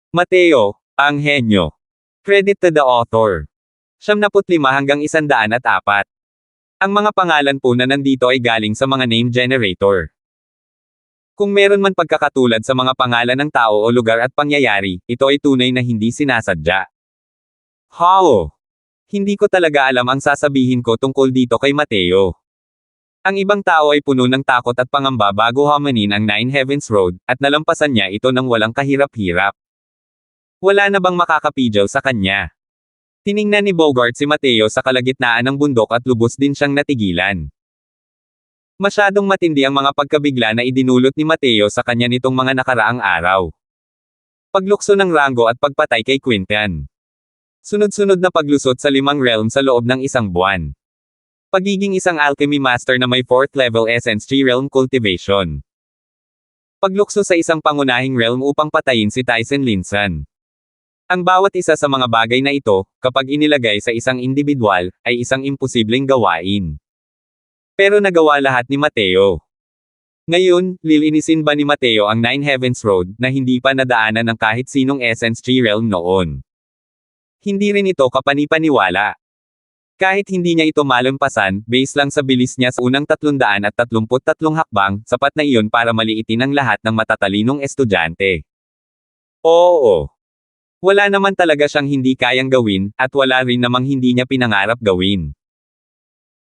Mateo, ang henyo. Credit to the author. 75 hanggang 104. Ang mga pangalan po na nandito ay galing sa mga name generator. Kung meron man pagkakatulad sa mga pangalan ng tao o lugar at pangyayari, ito ay tunay na hindi sinasadya. How? Hindi ko talaga alam ang sasabihin ko tungkol dito kay Mateo. Ang ibang tao ay puno ng takot at pangamba bago hamanin ang Nine Heavens Road, at nalampasan niya ito ng walang kahirap-hirap. Wala na bang makakapigil sa kanya? Tiningnan ni Bogart si Mateo sa kalagitnaan ng bundok at lubos din siyang natigilan. Masyadong matindi ang mga pagkabigla na idinulot ni Mateo sa kanya nitong mga nakaraang araw. Paglukso ng Rango at pagpatay kay Quintan. Sunod-sunod na paglusot sa 5 realm sa loob ng 1 buwan. Pagiging isang alchemy master na may 4th level essence 3 realm cultivation. Paglukso sa isang pangunahing realm upang patayin si Tyson Linson. Ang bawat isa sa mga bagay na ito, kapag inilagay sa isang individual, ay isang imposibleng gawain. Pero nagawa lahat ni Mateo. Ngayon, lilinisin ba ni Mateo ang Nine Heavens Road na hindi pa nadaanan ng kahit sinong Essence Tree Realm noon? Hindi rin ito kapanipaniwala. Kahit hindi niya ito malampasan, base lang sa bilis niya sa unang 333 hakbang, sapat na iyon para maliitin ang lahat ng matatalinong estudyante. Oo. Wala naman talaga siyang hindi kayang gawin, at wala rin namang hindi niya pinangarap gawin.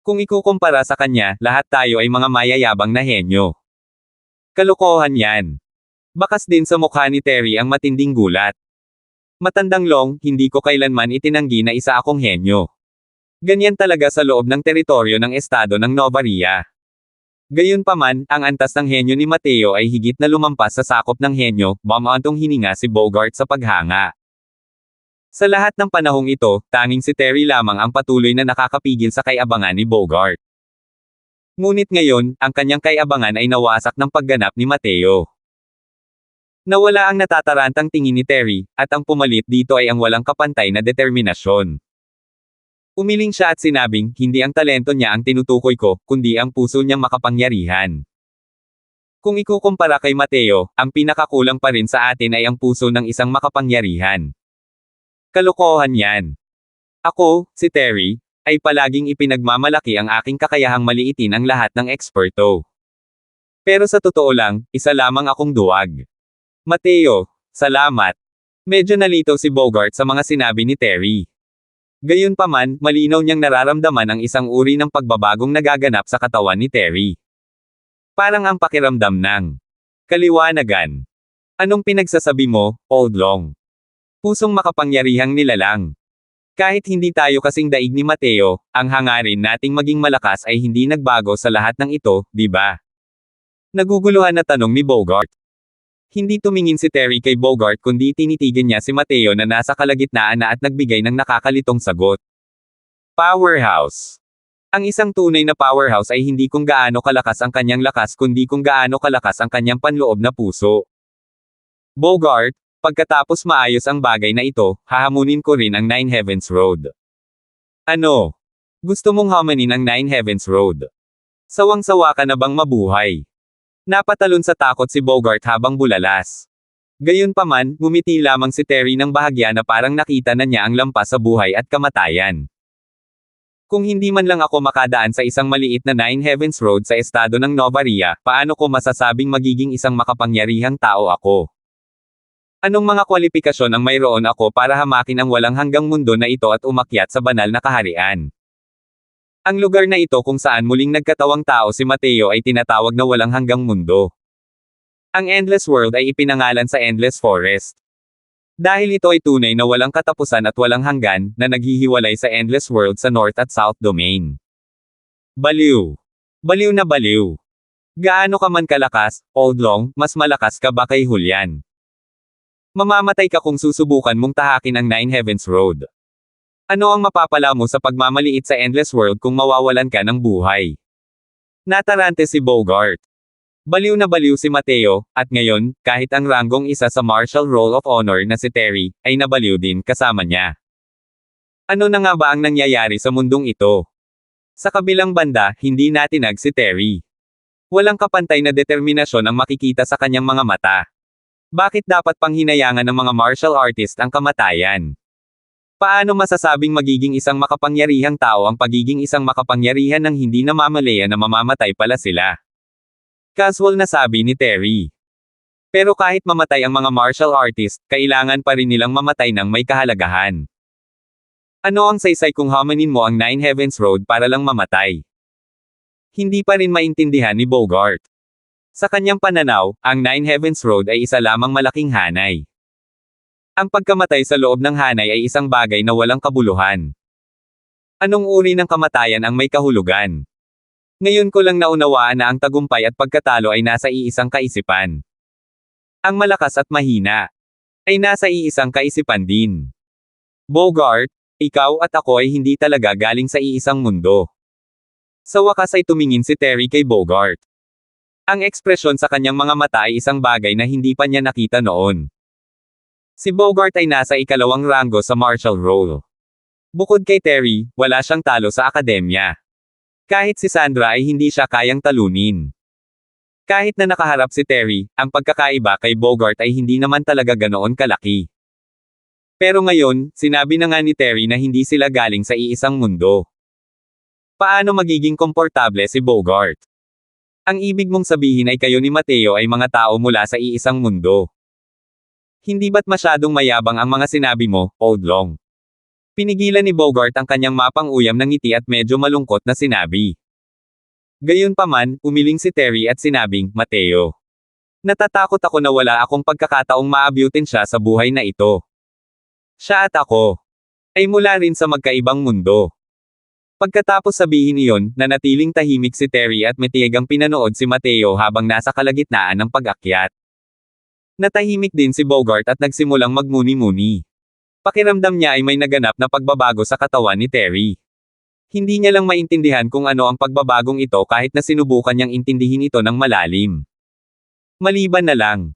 Kung ikukumpara sa kanya, lahat tayo ay mga mayayabang na henyo. Kalokohan yan. Bakas din sa mukha ni Terry ang matinding gulat. Matandang Long, hindi ko kailanman itinanggi na isa akong henyo. Ganyan talaga sa loob ng teritoryo ng estado ng Novaria. Gayunpaman, ang antas ng henyo ni Mateo ay higit na lumampas sa sakop ng henyo, bumantong hininga si Bogart sa paghanga. Sa lahat ng panahong ito, tanging si Terry lamang ang patuloy na nakakapigil sa kayabangan ni Bogart. Ngunit ngayon, ang kanyang kayabangan ay nawasak ng pagganap ni Mateo. Nawala ang natatarantang tingin ni Terry, at ang pumalit dito ay ang walang kapantay na determinasyon. Umiling siya at sinabing, hindi ang talento niya ang tinutukoy ko, kundi ang puso niyang makapangyarihan. Kung ikukumpara kay Mateo, ang pinakakulang pa rin sa atin ay ang puso ng isang makapangyarihan. Kalokohan yan. Ako, si Terry, ay palaging ipinagmamalaki ang aking kakayahang maliitin ang lahat ng eksperto. Pero sa totoo lang, isa lamang akong duwag. Mateo, salamat. Medyo nalito si Bogart sa mga sinabi ni Terry. Gayunpaman, malinaw niyang nararamdaman ang isang uri ng pagbabagong nagaganap sa katawan ni Terry. Parang ang pakiramdam ng kaliwanagan. Anong pinagsasabi mo, Old Long? Pusong makapangyarihang nilalang. Kahit hindi tayo kasing daig ni Mateo, ang hangarin nating maging malakas ay hindi nagbago sa lahat ng ito, di ba? Naguguluhan na tanong ni Bogart. Hindi tumingin si Terry kay Bogart kundi tinitigan niya si Mateo na nasa kalagitnaan na at nagbigay ng nakakalitong sagot. Powerhouse. Ang isang tunay na powerhouse ay hindi kung gaano kalakas ang kanyang lakas kundi kung gaano kalakas ang kanyang panloob na puso. Bogart, pagkatapos maayos ang bagay na ito, hahamunin ko rin ang Nine Heavens Road. Ano? Gusto mong hamanin ang Nine Heavens Road? Sawang-sawa ka na bang mabuhay? Napatalon sa takot si Bogart habang bulalas. Gayunpaman, ngumiti lamang si Terry ng bahagya na parang nakita na niya ang lampas sa buhay at kamatayan. Kung hindi man lang ako makadaan sa isang maliit na Nine Heavens Road sa estado ng Novaria, paano ko masasabing magiging isang makapangyarihang tao ako? Anong mga kwalifikasyon ang mayroon ako para hamakin ang walang hanggang mundo na ito at umakyat sa banal na kaharian? Ang lugar na ito kung saan muling nagkatawang tao si Mateo ay tinatawag na walang hanggang mundo. Ang Endless World ay ipinangalan sa Endless Forest. Dahil ito ay tunay na walang katapusan at walang hanggan, na naghihiwalay sa Endless World sa North at South Domain. Baliw. Baliw na baliw. Gaano ka man kalakas, Old Long, mas malakas ka ba kay Julian? Mamamatay ka kung susubukan mong tahakin ang Nine Heavens Road. Ano ang mapapala mo sa pagmamaliit sa Endless World kung mawawalan ka ng buhay? Natarante si Bogart. Baliw na baliw si Mateo, at ngayon, kahit ang ranggong isa sa Martial Roll of Honor na si Terry, ay nabaliw din kasama niya. Ano na nga ba ang nangyayari sa mundong ito? Sa kabilang banda, hindi natinag si Terry. Walang kapantay na determinasyon ang makikita sa kanyang mga mata. Bakit dapat panghinayangan ng mga martial artist ang kamatayan? Paano masasabing magiging isang makapangyarihang tao ang pagiging isang makapangyarihan ng hindi namamalaya na mamamatay pala sila? Casual na sabi ni Terry. Pero kahit mamatay ang mga martial artist, kailangan pa rin nilang mamatay ng may kahalagahan. Ano ang saysay kung hamanin mo ang Nine Heavens Road para lang mamatay? Hindi pa rin maintindihan ni Bogart. Sa kanyang pananaw, ang Nine Heavens Road ay isa lamang malaking hanay. Ang pagkamatay sa loob ng hanay ay isang bagay na walang kabuluhan. Anong uri ng kamatayan ang may kahulugan? Ngayon ko lang naunawaan na ang tagumpay at pagkatalo ay nasa iisang kaisipan. Ang malakas at mahina ay nasa iisang kaisipan din. Bogart, ikaw at ako ay hindi talaga galing sa iisang mundo. Sa wakas ay tumingin si Terry kay Bogart. Ang ekspresyon sa kanyang mga mata ay isang bagay na hindi pa niya nakita noon. Si Bogart ay nasa ikalawang ranggo sa martial role. Bukod kay Terry, wala siyang talo sa akademya. Kahit si Sandra ay hindi siya kayang talunin. Kahit na nakaharap si Terry, ang pagkakaiba kay Bogart ay hindi naman talaga ganoon kalaki. Pero ngayon, sinabi na nga ni Terry na hindi sila galing sa iisang mundo. Paano magiging komportable si Bogart? Ang ibig mong sabihin ay kayo ni Mateo ay mga tao mula sa iisang mundo. Hindi ba't masyadong mayabang ang mga sinabi mo, Old Long? Pinigilan ni Bogart ang kanyang mapang-uyam ng ngiti at medyo malungkot na sinabi. Gayunpaman, umiling si Terry at sinabing, Mateo. Natatakot ako na wala akong pagkakataong maabutin siya sa buhay na ito. Siya at ako ay mula rin sa magkaibang mundo. Pagkatapos sabihin iyon, nanatiling tahimik si Terry at matiyagang pinanood si Mateo habang nasa kalagitnaan ng pag-akyat. Natahimik din si Bogart at nagsimulang magmuni-muni. Pakiramdam niya ay may naganap na pagbabago sa katawan ni Terry. Hindi niya lang maintindihan kung ano ang pagbabagong ito kahit na sinubukan niyang intindihin ito ng malalim. Maliban na lang.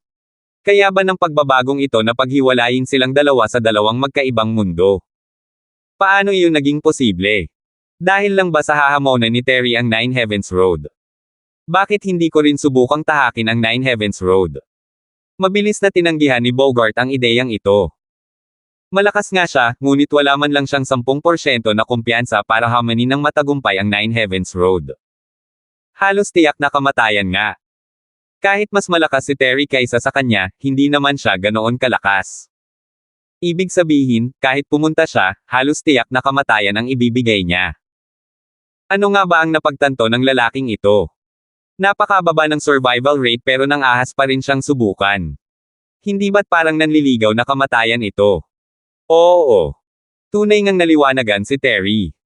Kaya ba ng pagbabagong ito na paghiwalayin silang dalawa sa dalawang magkaibang mundo? Paano iyon naging posible? Dahil lang ba sa hahamonan ni Terry ang Nine Heavens Road? Bakit hindi ko rin subukang tahakin ang Nine Heavens Road? Mabilis na tinanggihan ni Bogart ang ideyang ito. Malakas nga siya, ngunit wala man lang siyang 10% na kumpiyansa para hamanin ng matagumpay ang Nine Heavens Road. Halos tiyak na kamatayan nga. Kahit mas malakas si Terry kaysa sa kanya, hindi naman siya ganoon kalakas. Ibig sabihin, kahit pumunta siya, halos tiyak na kamatayan ang ibibigay niya. Ano nga ba ang napagtanto ng lalaking ito? Napakababa ng survival rate pero nang ahas pa rin siyang subukan. Hindi ba't parang nanliligaw na kamatayan ito? Oo. Tunay ngang naliwanagan si Terry.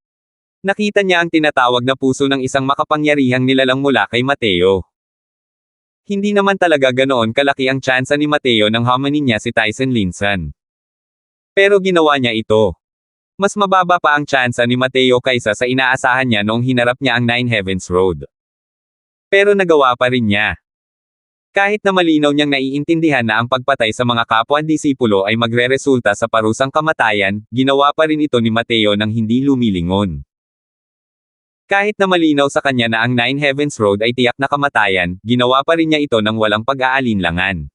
Nakita niya ang tinatawag na puso ng isang makapangyarihang nilalang mula kay Mateo. Hindi naman talaga ganoon kalaki ang tsansa ni Mateo nang hamanin niya si Tyson Linson. Pero ginawa niya ito. Mas mababa pa ang tsansa ni Mateo kaysa sa inaasahan niya noong hinarap niya ang Nine Heavens Road. Pero nagawa pa rin niya. Kahit na malinaw niyang naiintindihan na ang pagpatay sa mga kapwa-disipulo ay magreresulta sa parusang kamatayan, ginawa pa rin ito ni Mateo nang hindi lumilingon. Kahit na malinaw sa kanya na ang Nine Heavens Road ay tiyak na kamatayan, ginawa pa rin niya ito nang walang pag-aalinlangan.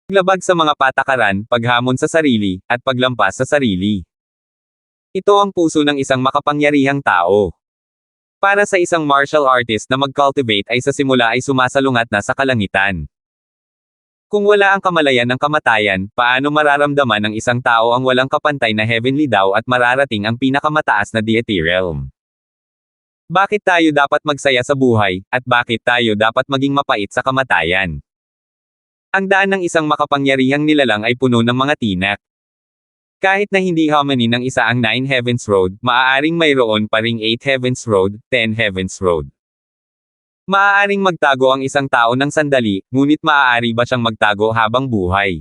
Paglabag sa mga patakaran, paghamon sa sarili, at paglampas sa sarili. Ito ang puso ng isang makapangyarihang tao. Para sa isang martial artist na mag-cultivate ay sa simula ay sumasalungat na sa kalangitan. Kung wala ang kamalayan ng kamatayan, paano mararamdaman ng isang tao ang walang kapantay na heavenly daw at mararating ang pinakamataas na deity realm? Bakit tayo dapat magsaya sa buhay, at bakit tayo dapat maging mapait sa kamatayan? Ang daan ng isang makapangyarihang nilalang ay puno ng mga tinak. Kahit na hindi hamanin ng isa ang Nine Heavens Road, maaaring mayroon pa ring 8 Heavens Road, 10 Heavens Road. Maaaring magtago ang isang tao ng sandali, ngunit maaari ba siyang magtago habang buhay?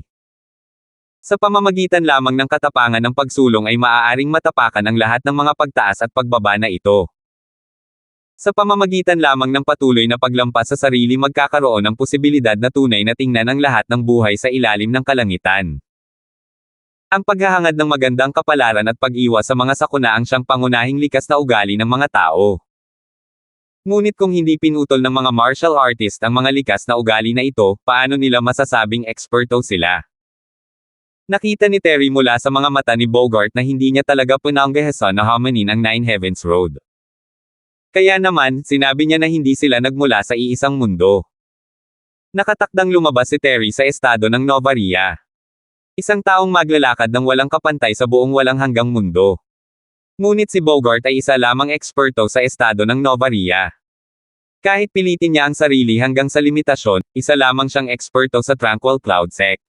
Sa pamamagitan lamang ng katapangan ng pagsulong ay maaaring matapakan ang lahat ng mga pagtaas at pagbaba na ito. Sa pamamagitan lamang ng patuloy na paglampas sa sarili magkakaroon ng posibilidad na tunay na tingnan ang lahat ng buhay sa ilalim ng kalangitan. Ang paghahangad ng magandang kapalaran at pag-iwas sa mga sakuna ang siyang pangunahing likas na ugali ng mga tao. Ngunit kung hindi pinutol ng mga martial artist ang mga likas na ugali na ito, paano nila masasabing eksperto sila? Nakita ni Terry mula sa mga mata ni Bogart na hindi niya talaga pinanggahasan na hamanin ang Nine Heavens Road. Kaya naman, sinabi niya na hindi sila nagmula sa iisang mundo. Nakatakdang lumabas si Terry sa estado ng Novaria. Isang taong maglalakad ng walang kapantay sa buong walang hanggang mundo. Ngunit si Bogart ay isa lamang eksperto sa estado ng Novaria. Kahit pilitin niya ang sarili hanggang sa limitasyon, isa lamang siyang eksperto sa Tranquil Cloud Sect.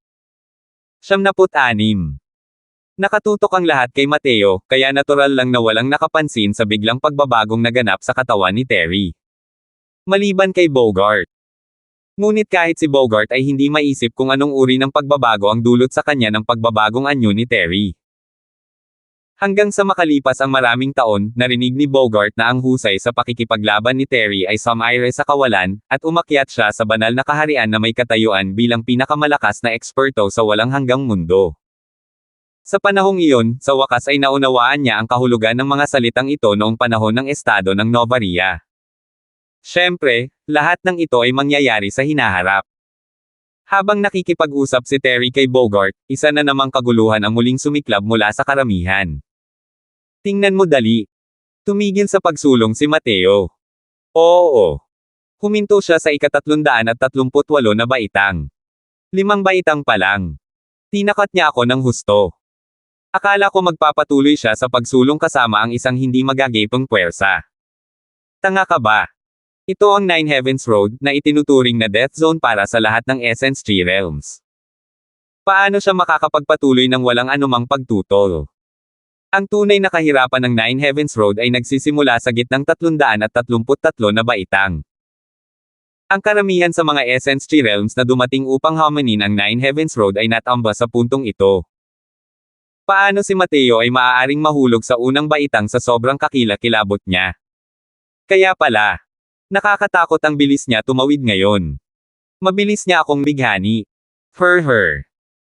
76. Nakatutok ang lahat kay Mateo, kaya natural lang na walang nakapansin sa biglang pagbabagong naganap sa katawan ni Terry. Maliban kay Bogart. Ngunit kahit si Bogart ay hindi maisip kung anong uri ng pagbabago ang dulot sa kanya ng pagbabagong anyo ni Terry. Hanggang sa makalipas ang maraming taon, narinig ni Bogart na ang husay sa pakikipaglaban ni Terry ay sumaire sa kawalan, at umakyat siya sa banal na kaharian na may katayuan bilang pinakamalakas na eksperto sa walang hanggang mundo. Sa panahong iyon, sa wakas ay naunawaan niya ang kahulugan ng mga salitang ito noong panahon ng estado ng Novaria. Siyempre, lahat ng ito ay mangyayari sa hinaharap. Habang nakikipag-usap si Terry kay Bogart, isa na namang kaguluhan ang muling sumiklab mula sa karamihan. Tingnan mo dali. Tumigil sa pagsulong si Mateo. Oo. Huminto siya sa ika-338 na baitang. 5 baitang pa lang. Tinakat niya ako ng husto. Akala ko magpapatuloy siya sa pagsulong kasama ang isang hindi magagipong puwersa. Tanga ka ba? Ito ang Nine Heavens Road na itinuturing na death zone para sa lahat ng Essence Tree Realms. Paano siya makakapagpatuloy ng walang anumang pagtutol? Ang tunay na kahirapan ng Nine Heavens Road ay nagsisimula sa gitnang 333 na baitang. Ang karamihan sa mga Essence Tree Realms na dumating upang hamanin ang Nine Heavens Road ay natamba sa puntong ito. Paano si Mateo ay maaaring mahulog sa unang baitang sa sobrang kakilakilabot niya? Kaya pala, nakakatakot ang bilis niya tumawid ngayon. Mabilis niya akong bighani. Her.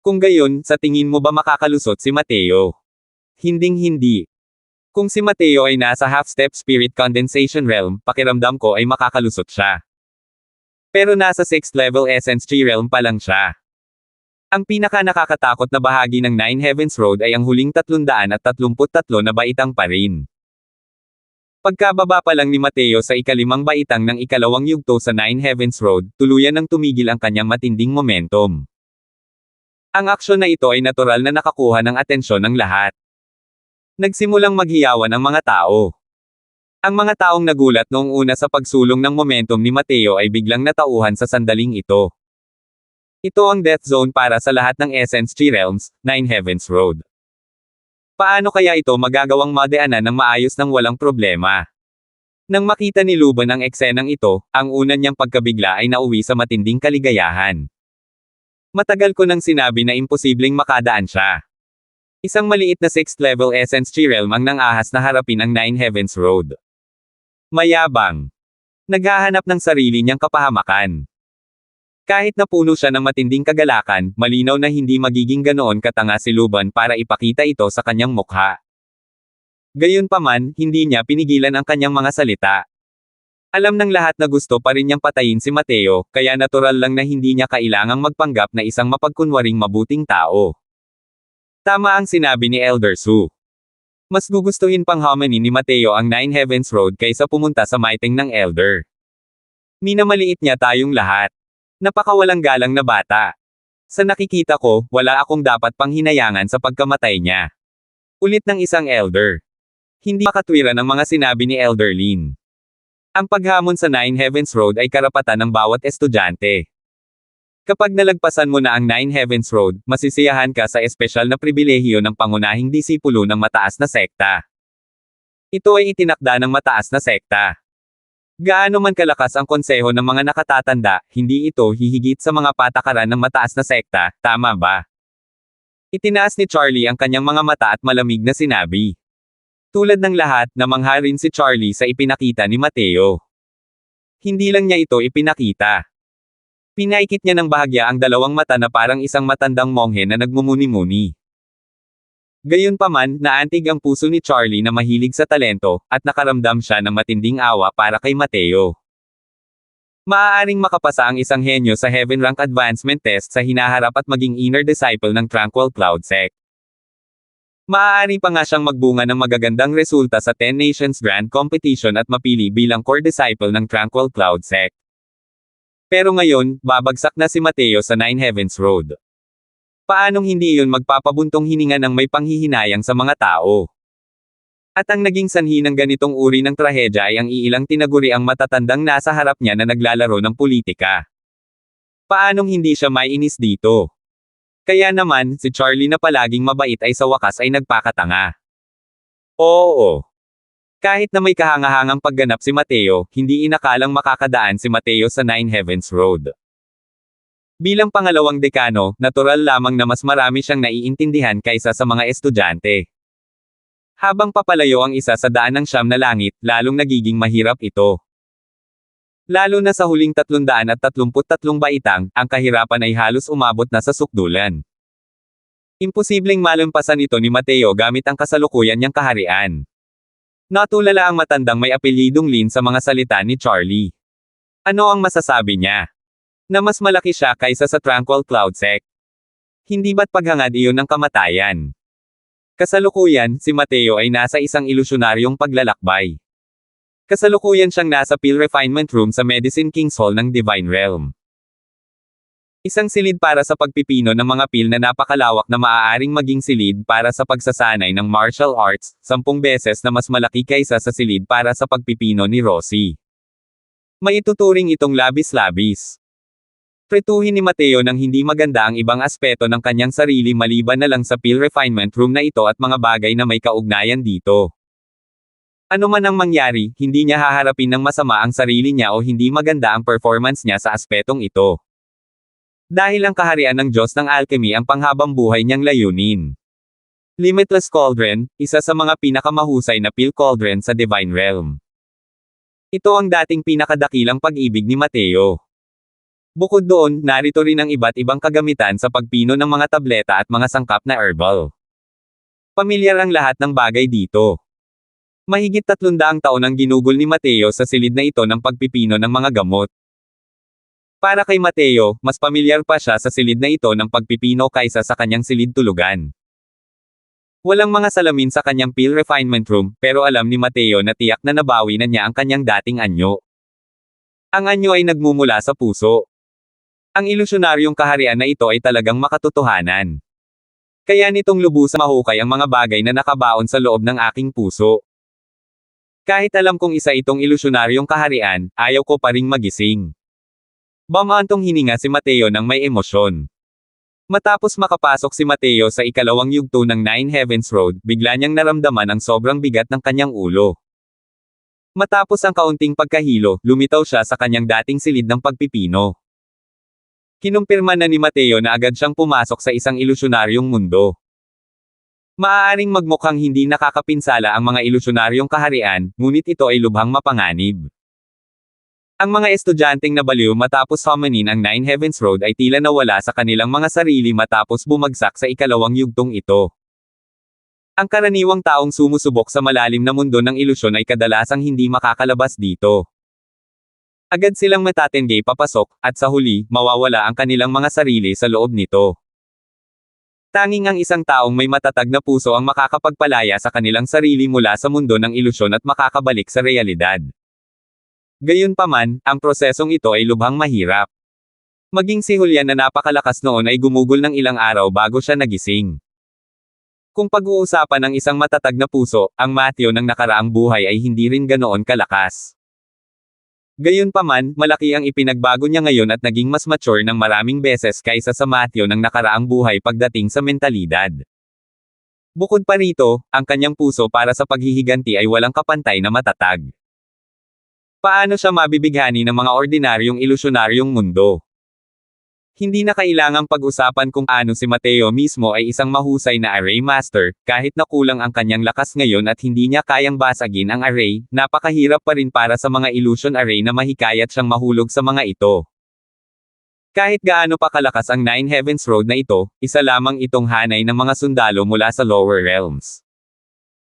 Kung gayon, sa tingin mo ba makakalusot si Mateo? Hinding-hindi. Kung si Mateo ay nasa half-step spirit condensation realm, pakiramdam ko ay makakalusot siya. Pero nasa 6th level essence tree realm pa lang siya. Ang pinaka-nakakatakot na bahagi ng Nine Heavens Road ay ang huling 333 na baitang pa rin. Pagkababa pa lang ni Mateo sa ika-5 baitang ng ikalawang yugto sa Nine Heavens Road, tuluyan ng tumigil ang kanyang matinding momentum. Ang aksyon na ito ay natural na nakakuha ng atensyon ng lahat. Nagsimulang maghiyawan ang mga tao. Ang mga taong nagulat noong una sa pagsulong ng momentum ni Mateo ay biglang natauhan sa sandaling ito. Ito ang death zone para sa lahat ng Essence Tree Realms, Nine Heavens Road. Paano kaya ito magagawang madaanan ng maayos ng walang problema? Nang makita ni Luban ang eksenang ito, ang una niyang pagkabigla ay nauwi sa matinding kaligayahan. Matagal ko nang sinabi na imposibleng makadaan siya. Isang maliit na 6th level Essence Tree Realm ang nang-ahas na harapin ang Nine Heavens Road. Mayabang. Naghahanap ng sarili niyang kapahamakan. Kahit na puno siya ng matinding kagalakan, malinaw na hindi magiging ganoon katanga si Luban para ipakita ito sa kanyang mukha. Gayunpaman, hindi niya pinigilan ang kanyang mga salita. Alam ng lahat na gusto pa rin niyang patayin si Mateo, kaya natural lang na hindi niya kailangang magpanggap na isang mapagkunwaring mabuting tao. Tama ang sinabi ni Elder Su. Mas gugustuhin pang hamanin ni Mateo ang Nine Heavens Road kaysa pumunta sa miting ng Elder. Minamaliit niya tayong lahat. Napakawalang galang na bata. Sa nakikita ko, wala akong dapat pang hinayangan sa pagkamatay niya. Ulit ng isang Elder. Hindi makatwiran ang mga sinabi ni Elder Lin. Ang paghamon sa Nine Heavens Road ay karapatan ng bawat estudyante. Kapag nalagpasan mo na ang Nine Heavens Road, masisiyahan ka sa espesyal na pribilehiyo ng pangunahing disipulo ng mataas na sekta. Ito ay itinakda ng mataas na sekta. Gaano man kalakas ang konseho ng mga nakatatanda, hindi ito hihigit sa mga patakaran ng mataas na sekta, tama ba? Itinaas ni Charlie ang kanyang mga mata at malamig na sinabi. Tulad ng lahat, namangha rin si Charlie sa ipinakita ni Mateo. Hindi lang niya ito ipinakita. Pinaikit niya ng bahagya ang dalawang mata na parang isang matandang monghe na nagmumuni-muni. Gayunpaman, naantig ang puso ni Charlie na mahilig sa talento, at nakaramdam siya ng matinding awa para kay Mateo. Maaaring makapasa ang isang henyo sa Heaven Rank Advancement Test sa hinaharap at maging inner disciple ng Tranquil Cloud Sect. Maaari pa nga siyang magbunga ng magagandang resulta sa 10 Nations Grand Competition at mapili bilang core disciple ng Tranquil Cloud Sect. Pero ngayon, babagsak na si Mateo sa Nine Heavens Road. Paanong hindi iyon magpapabuntong hininga ng may panghihinayang sa mga tao? At ang naging sanhi ng ganitong uri ng trahedya ay ang iilang tinaguriang matatandang nasa harap niya na naglalaro ng politika. Paanong hindi siya maiinis dito? Kaya naman, si Charlie na palaging mabait ay sa wakas ay nagpakatanga. Oo. Kahit na may kahangahangang pagganap si Mateo, hindi inakalang makakadaan si Mateo sa Nine Heavens Road. Bilang pangalawang dekano, natural lamang na mas marami siyang naiintindihan kaysa sa mga estudyante. Habang papalayo ang isa sa daan ng siyam na langit, lalong nagiging mahirap ito. Lalo na sa huling 333 baitang, ang kahirapan ay halos umabot na sa sukdulan. Imposibleng malampasan ito ni Mateo gamit ang kasalukuyan niyang kaharian. Natulala ang matandang may apelyidong Lin sa mga salita ni Charlie. Ano ang masasabi niya? Na mas malaki siya kaysa sa Tranquil Cloud Sect. Hindi ba't paghangad iyon ng kamatayan? Kasalukuyan, si Mateo ay nasa isang ilusyonaryong paglalakbay. Kasalukuyan siyang nasa Pill Refinement Room sa Medicine King's Hall ng Divine Realm. Isang silid para sa pagpipino ng mga pill na napakalawak na maaaring maging silid para sa pagsasanay ng martial arts, 10 beses na mas malaki kaysa sa silid para sa pagpipino ni Rosie. Maituturing itong labis-labis. Pretuhin ni Mateo ng hindi maganda ang ibang aspeto ng kanyang sarili maliban na lang sa Pill Refinement Room na ito at mga bagay na may kaugnayan dito. Ano man ang mangyari, hindi niya haharapin ng masama ang sarili niya o hindi maganda ang performance niya sa aspetong ito. Dahil ang kaharian ng Diyos ng Alchemy ang panghabang buhay niyang layunin. Limitless Cauldron, isa sa mga pinakamahusay na pill cauldron sa Divine Realm. Ito ang dating pinakadakilang pag-ibig ni Mateo. Bukod doon, narito rin ang iba't ibang kagamitan sa pagpino ng mga tableta at mga sangkap na herbal. Pamilyar ang lahat ng bagay dito. Mahigit 300 taon ang ginugol ni Mateo sa silid na ito ng pagpipino ng mga gamot. Para kay Mateo, mas pamilyar pa siya sa silid na ito ng pagpipino kaysa sa kanyang silid tulugan. Walang mga salamin sa kanyang Pill Refinement Room, pero alam ni Mateo na tiyak na nabawi na niya ang kanyang dating anyo. Ang anyo ay nagmumula sa puso. Ang ilusyonaryong kaharian na ito ay talagang makatotohanan. Kaya nitong lubusang mahukay ang mga bagay na nakabaon sa loob ng aking puso. Kahit alam kong isa itong ilusyonaryong kaharian, ayaw ko pa ring magising. Bamantong hininga si Mateo ng may emosyon. Matapos makapasok si Mateo sa ikalawang yugto ng Nine Heavens Road, bigla niyang naramdaman ang sobrang bigat ng kanyang ulo. Matapos ang kaunting pagkahilo, lumitaw siya sa kanyang dating silid ng pagpipino. Kinumpirma na ni Mateo na agad siyang pumasok sa isang ilusyonaryong mundo. Maaaring magmukhang hindi nakakapinsala ang mga ilusyonaryong kaharian, ngunit ito ay lubhang mapanganib. Ang mga estudyanteng nabaliw matapos homanin ang Nine Heavens Road ay tila nawala sa kanilang mga sarili matapos bumagsak sa ikalawang yugtong ito. Ang karaniwang taong sumusubok sa malalim na mundo ng ilusyon ay kadalasang hindi makakalabas dito. Agad silang matatenggay papasok, at sa huli, mawawala ang kanilang mga sarili sa loob nito. Tanging ang isang taong may matatag na puso ang makakapagpalaya sa kanilang sarili mula sa mundo ng ilusyon at makakabalik sa realidad. Gayunpaman, ang prosesong ito ay lubhang mahirap. Maging si Julian na napakalakas noon ay gumugol ng ilang araw bago siya nagising. Kung pag-uusapan ng isang matatag na puso, ang Mateo ng nakaraang buhay ay hindi rin ganoon kalakas. Gayunpaman, malaki ang ipinagbago niya ngayon at naging mas mature ng maraming beses kaysa sa Mateo ng nakaraang buhay pagdating sa mentalidad. Bukod pa rito, ang kanyang puso para sa paghihiganti ay walang kapantay na matatag. Paano siya mabibighani ng mga ordinaryong ilusyonaryong mundo? Hindi na kailangang pag-usapan kung ano si Mateo mismo ay isang mahusay na array master, kahit na kulang ang kanyang lakas ngayon at hindi niya kayang basagin ang array, napakahirap pa rin para sa mga illusion array na mahikayat siyang mahulog sa mga ito. Kahit gaano pa kalakas ang Nine Heavens Road na ito, isa lamang itong hanay ng mga sundalo mula sa lower realms.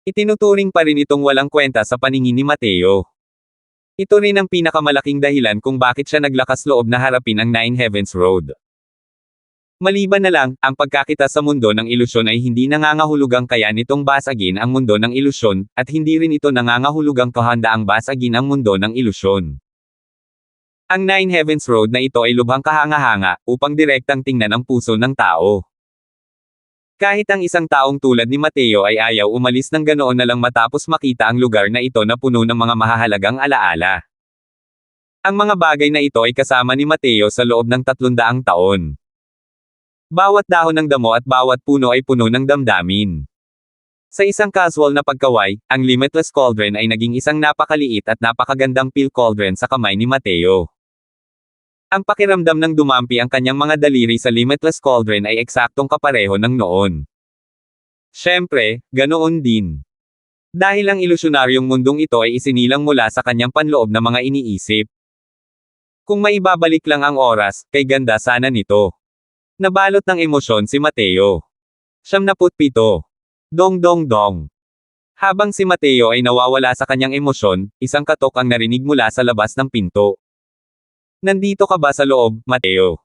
Itinuturing pa rin itong walang kwenta sa paningin ni Mateo. Ito rin ang pinakamalaking dahilan kung bakit siya naglakas loob na harapin ang Nine Heavens Road. Maliban na lang, ang pagkakita sa mundo ng ilusyon ay hindi nangangahulugang kaya nitong basagin ang mundo ng ilusyon, at hindi rin ito nangangahulugang kahandaang basagin ang mundo ng ilusyon. Ang Nine Heavens Road na ito ay lubhang kahanga-hanga, upang direktang tingnan ang puso ng tao. Kahit ang isang taong tulad ni Mateo ay ayaw umalis ng ganoon na lang matapos makita ang lugar na ito na puno ng mga mahahalagang alaala. Ang mga bagay na ito ay kasama ni Mateo sa loob ng 300 taon. Bawat dahon ng damo at bawat puno ay puno ng damdamin. Sa isang casual na pagkaway, ang Limitless Cauldron ay naging isang napakaliit at napakagandang pill cauldron sa kamay ni Mateo. Ang pakiramdam ng dumampi ang kanyang mga daliri sa Limitless Cauldron ay eksaktong kapareho ng noon. Siyempre, ganoon din. Dahil ang ilusyonaryong mundong ito ay isinilang mula sa kanyang panloob na mga iniisip. Kung maibabalik lang ang oras, kay ganda sana nito. Nabalot ng emosyon si Mateo. 77. Dong dong dong. Habang si Mateo ay nawawala sa kanyang emosyon, isang katok ang narinig mula sa labas ng pinto. Nandito ka ba sa loob, Mateo?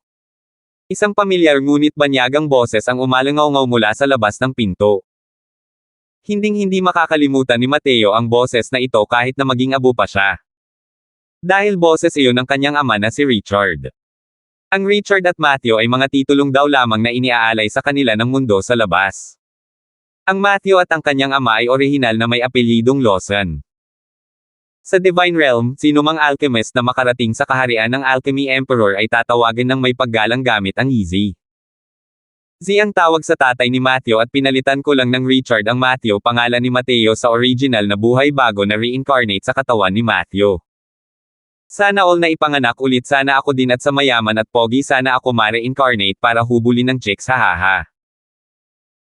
Isang pamilyar ngunit banyagang boses ang umalangaw-ngaw mula sa labas ng pinto. Hinding-hindi makakalimutan ni Mateo ang boses na ito kahit na maging abo pa siya. Dahil boses iyon ng kanyang ama na si Richard. Ang Richard at Matthew ay mga titulong daw lamang na iniaalay sa kanila ng mundo sa labas. Ang Matthew at ang kanyang ama ay orihinal na may apelyidong Lawson. Sa Divine Realm, sinumang alchemist na makarating sa kaharian ng Alchemy Emperor ay tatawagin ng may paggalang gamit ang Easy. Z ang tawag sa tatay ni Matthew at pinalitan ko lang ng Richard ang Matthew pangalan ni Mateo sa original na buhay bago na reincarnate sa katawan ni Matthew. Sana all na ipanganak ulit sana ako din at sa mayaman at pogi sana ako ma-reincarnate para hubulin ng chicks hahaha.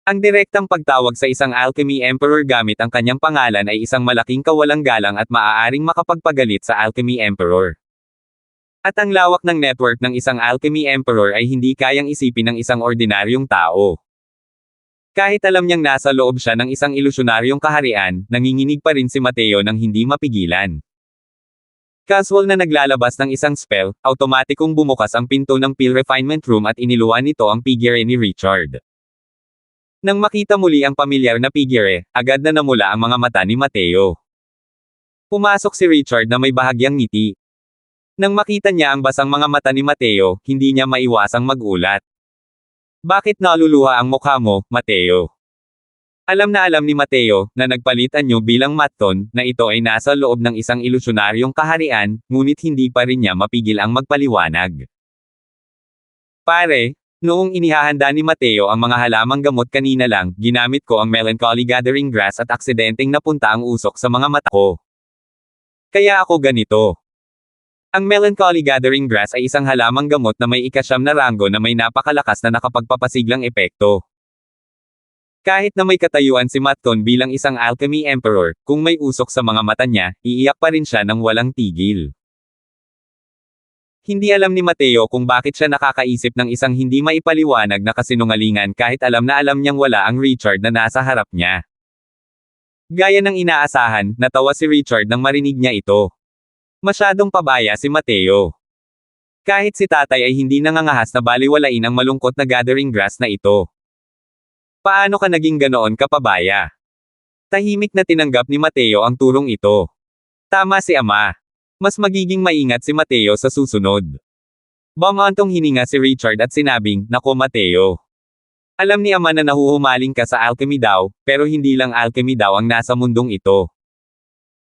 Ang direktang pagtawag sa isang Alchemy Emperor gamit ang kanyang pangalan ay isang malaking kawalang galang at maaaring makapagpagalit sa Alchemy Emperor. At ang lawak ng network ng isang Alchemy Emperor ay hindi kayang isipin ng isang ordinaryong tao. Kahit alam niyang nasa loob siya ng isang ilusyonaryong kaharian, nanginginig pa rin si Mateo nang hindi mapigilan. Casual na naglalabas ng isang spell, automatikong bumukas ang pinto ng pill refinement room at iniluwan nito ang figure ni Richard. Nang makita muli ang pamilyar na figure, agad na namula ang mga mata ni Mateo. Pumasok si Richard na may bahagyang ngiti. Nang makita niya ang basang mga mata ni Mateo, hindi niya maiwasang magulat. Bakit naluluha ang mukha mo, Mateo? Alam ni Mateo, na nagpalit anyo bilang Matton, na ito ay nasa loob ng isang ilusyonaryong kaharian, ngunit hindi pa rin niya mapigil ang magpaliwanag. Pare, noong inihahanda ni Mateo ang mga halamang gamot kanina lang, ginamit ko ang Melancholy Gathering Grass at aksidenteng napunta ang usok sa mga mata ko. Kaya ako ganito. Ang Melancholy Gathering Grass ay isang halamang gamot na may ika-9 na ranggo na may napakalakas na nakapagpapasiglang epekto. Kahit na may katayuan si Matton bilang isang Alchemy Emperor, kung may usok sa mga mata niya, iiyak pa rin siya ng walang tigil. Hindi alam ni Mateo kung bakit siya nakakaisip ng isang hindi maipaliwanag na kasinungalingan kahit alam niyang wala ang Richard na nasa harap niya. Gaya ng inaasahan, natawa si Richard nang marinig niya ito. Masyadong pabaya si Mateo. Kahit si tatay ay hindi nangangahas na baliwalain ang malungkot na gathering grass na ito. Paano ka naging ganoon kapabaya? Tahimik na tinanggap ni Mateo ang turong ito. Tama si ama. Mas magiging maingat si Mateo sa susunod. Bumantong hininga si Richard at sinabing, "Nako Mateo. Alam ni ama na nahuhumaling ka sa alchemy daw, pero hindi lang alchemy daw ang nasa mundong ito.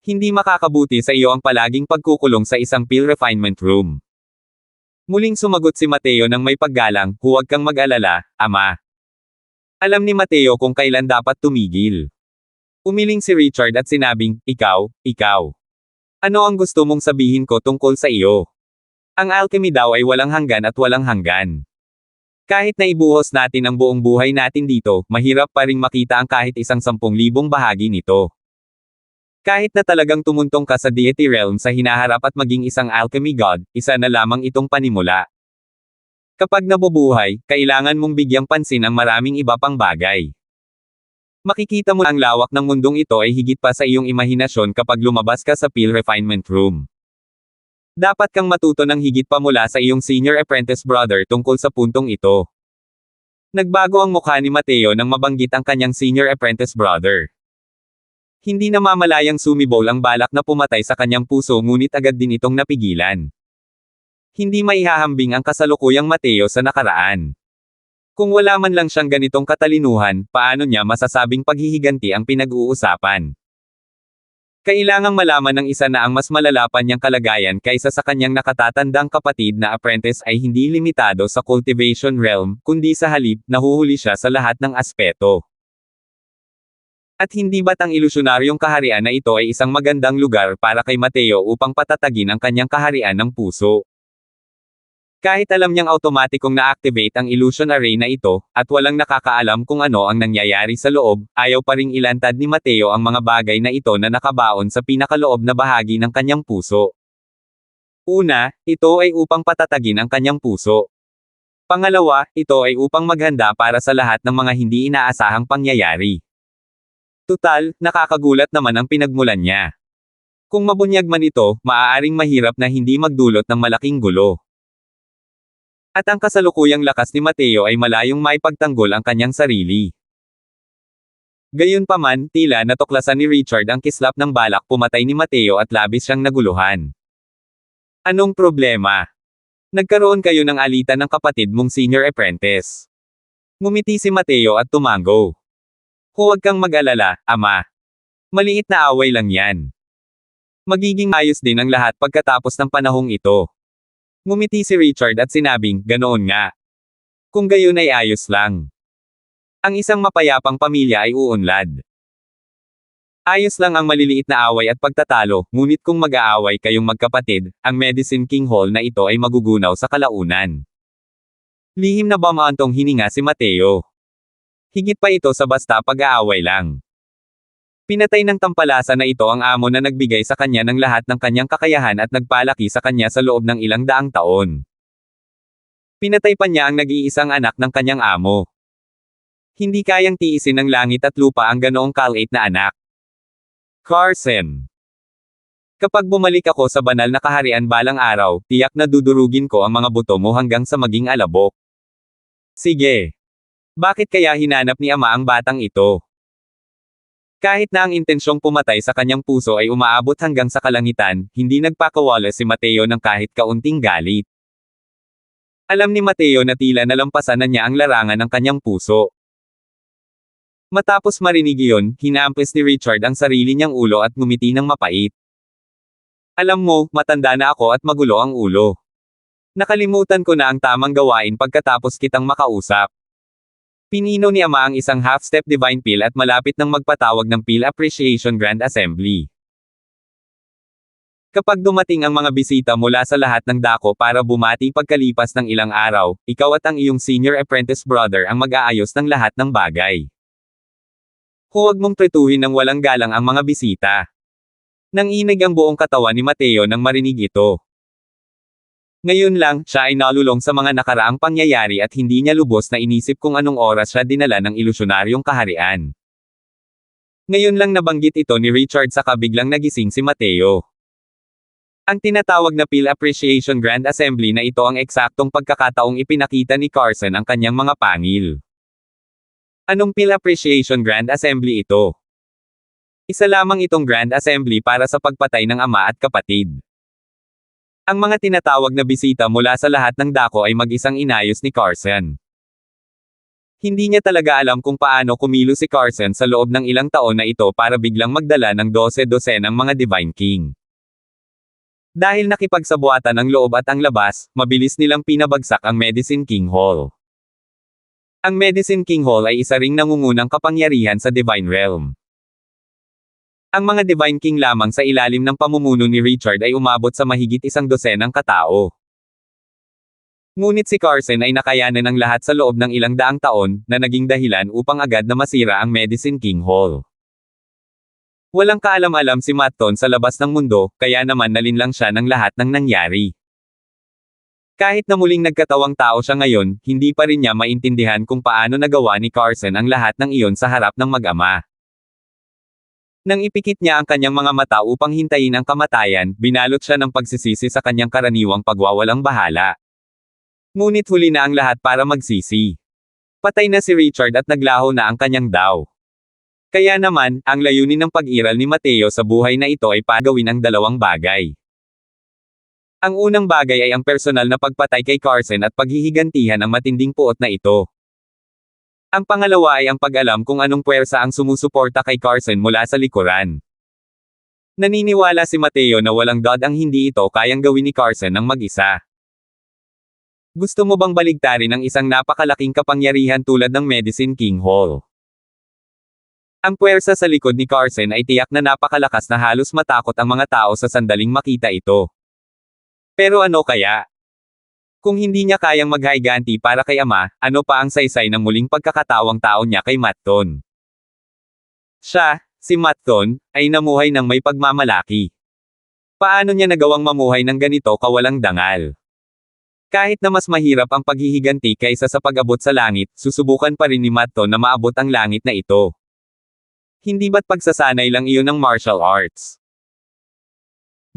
Hindi makakabuti sa iyo ang palaging pagkukulong sa isang pill refinement room." Muling sumagot si Mateo ng may paggalang, "Huwag kang mag-alala, ama. Alam ni Mateo kung kailan dapat tumigil." Umiling si Richard at sinabing, ikaw. Ano ang gusto mong sabihin ko tungkol sa iyo? Ang alchemy daw ay walang hanggan at walang hanggan. Kahit na ibuhos natin ang buong buhay natin dito, mahirap pa ring makita ang kahit isang 10,000 bahagi nito. Kahit na talagang tumuntong ka sa deity realm sa hinaharap at maging isang alchemy god, isa na lamang itong panimula. Kapag nabubuhay, kailangan mong bigyang pansin ang maraming iba pang bagay. Makikita mo ang lawak ng mundong ito ay higit pa sa iyong imahinasyon kapag lumabas ka sa Peel Refinement Room. Dapat kang matuto ng higit pa mula sa iyong senior apprentice brother tungkol sa puntong ito. Nagbago ang mukha ni Mateo nang mabanggit ang kanyang senior apprentice brother. Hindi namamalayang sumibol ang balak na pumatay sa kanyang puso ngunit agad din itong napigilan. Hindi maihahambing ang kasalukuyang Mateo sa nakaraan. Kung wala man lang siyang ganitong katalinuhan, paano niya masasabing paghihiganti ang pinag-uusapan? Kailangang malaman ng isa na ang mas malala pa niyang kalagayan kaysa sa kanyang nakatatandang kapatid na apprentice ay hindi limitado sa cultivation realm, kundi sa halip, nahuhuli siya sa lahat ng aspeto. At hindi ba't ang ilusyonaryong kaharian na ito ay isang magandang lugar para kay Mateo upang patatagin ang kanyang kaharian ng puso? Kahit alam niyang automatikong na-activate ang illusion array na ito, at walang nakakaalam kung ano ang nangyayari sa loob, ayaw pa ring ilantad ni Mateo ang mga bagay na ito na nakabaon sa pinakaloob na bahagi ng kanyang puso. Una, ito ay upang patatagin ang kanyang puso. Pangalawa, ito ay upang maghanda para sa lahat ng mga hindi inaasahang pangyayari. Tutal, nakakagulat naman ang pinagmulan niya. Kung mabunyag man ito, maaaring mahirap na hindi magdulot ng malaking gulo. At ang kasalukuyang lakas ni Mateo ay malayong maipagtanggol ang kanyang sarili. Gayunpaman, tila natuklasan ni Richard ang kislap ng balak pumatay ni Mateo at labis siyang naguluhan. Anong problema? Nagkaroon kayo ng alitan ng kapatid mong senior apprentice. Ngumiti si Mateo at tumango. Huwag kang mag-alala, ama. Maliit na away lang yan. Magiging ayos din ang lahat pagkatapos ng panahong ito. Ngumiti si Richard at sinabing, ganoon nga. Kung gayon ay ayos lang. Ang isang mapayapang pamilya ay uunlad. Ayos lang ang maliliit na away at pagtatalo, ngunit kung mag-aaway kayong magkapatid, ang Medicine King Hall na ito ay magugunaw sa kalaunan. Lihim na bamaantong hininga si Mateo. Higit pa ito sa basta pag-aaway lang. Pinatay ng tampalasa na ito ang amo na nagbigay sa kanya ng lahat ng kanyang kakayahan at nagpalaki sa kanya sa loob ng ilang daang taon. Pinatay pa niya ang nag-iisang anak ng kanyang amo. Hindi kayang tiisin ng langit at lupa ang ganoong kalate na anak. Carson. Kapag bumalik ako sa banal na kaharian balang araw, tiyak na dudurugin ko ang mga buto mo hanggang sa maging alabok. Sige. Bakit kaya hinanap ni ama ang batang ito? Kahit na ang intensyong pumatay sa kanyang puso ay umaabot hanggang sa kalangitan, hindi nagpakawala si Mateo ng kahit kaunting galit. Alam ni Mateo na tila nalampasan na niya ang larangan ng kanyang puso. Matapos marinig iyon, hinampis ni Richard ang sarili niyang ulo at ngumiti ng mapait. Alam mo, matanda na ako at magulo ang ulo. Nakalimutan ko na ang tamang gawain pagkatapos kitang makausap. Pinino ni ama ang isang half-step divine peel at malapit nang magpatawag ng Peel Appreciation Grand Assembly. Kapag dumating ang mga bisita mula sa lahat ng dako para bumati pagkalipas ng ilang araw, ikaw at ang iyong senior apprentice brother ang mag-aayos ng lahat ng bagay. Huwag mong pretuhin ng walang galang ang mga bisita. Nanginig ang buong katawan ni Mateo nang marinig ito. Ngayon lang, siya ay nalulong sa mga nakaraang pangyayari at hindi niya lubos na inisip kung anong oras siya dinala ng ilusyonaryong kaharian. Ngayon lang nabanggit ito ni Richard saka biglang nagising si Mateo. Ang tinatawag na Peel Appreciation Grand Assembly na ito ang eksaktong pagkakataong ipinakita ni Carson ang kanyang mga pangil. Anong Peel Appreciation Grand Assembly ito? Isa lamang itong Grand Assembly para sa pagpatay ng ama at kapatid. Ang mga tinatawag na bisita mula sa lahat ng dako ay mag-isang inayos ni Carson. Hindi niya talaga alam kung paano kumilos si Carson sa loob ng ilang taon na ito para biglang magdala ng 12-dosenang mga Divine King. Dahil nakipagsabuatan ang loob at ang labas, mabilis nilang pinabagsak ang Medicine King Hall. Ang Medicine King Hall ay isa ring nangungunang kapangyarihan sa Divine Realm. Ang mga Divine King lamang sa ilalim ng pamumuno ni Richard ay umabot sa mahigit 100 katao. Ngunit si Carson ay nakayanan ng lahat sa loob ng ilang daang taon, na naging dahilan upang agad na masira ang Medicine King Hall. Walang kaalam-alam si Matton sa labas ng mundo, kaya naman nalinlang siya ng lahat ng nangyari. Kahit na muling nagkatawang tao siya ngayon, hindi pa rin niya maintindihan kung paano nagawa ni Carson ang lahat ng iyon sa harap ng mag-ama. Nang ipikit niya ang kanyang mga mata upang hintayin ang kamatayan, binalot siya ng pagsisisi sa kanyang karaniwang pagwawalang bahala. Ngunit huli na ang lahat para magsisi. Patay na si Richard at naglaho na ang kanyang daw. Kaya naman, ang layunin ng pag-iral ni Mateo sa buhay na ito ay pagawin ang dalawang bagay. Ang unang bagay ay ang personal na pagpatay kay Carson at paghihigantihan ang matinding puot na ito. Ang pangalawa ay ang pag-alam kung anong puwersa ang sumusuporta kay Carson mula sa likuran. Naniniwala si Mateo na walang God ang hindi ito kayang gawin ni Carson ng mag-isa. Gusto mo bang baligtarin ang isang napakalaking kapangyarihan tulad ng Medicine King Hall? Ang puwersa sa likod ni Carson ay tiyak na napakalakas na halos matakot ang mga tao sa sandaling makita ito. Pero ano kaya? Kung hindi niya kayang maghiganti para kay Ama, ano pa ang saysay ng muling pagkakatawang tao niya kay Matton? Siya, si Matton, ay namuhay ng may pagmamalaki. Paano niya nagawang mamuhay ng ganito kawalang dangal? Kahit na mas mahirap ang paghihiganti kaysa sa pag-abot sa langit, susubukan pa rin ni Matton na maabot ang langit na ito. Hindi ba't pagsasanay lang iyon ng martial arts?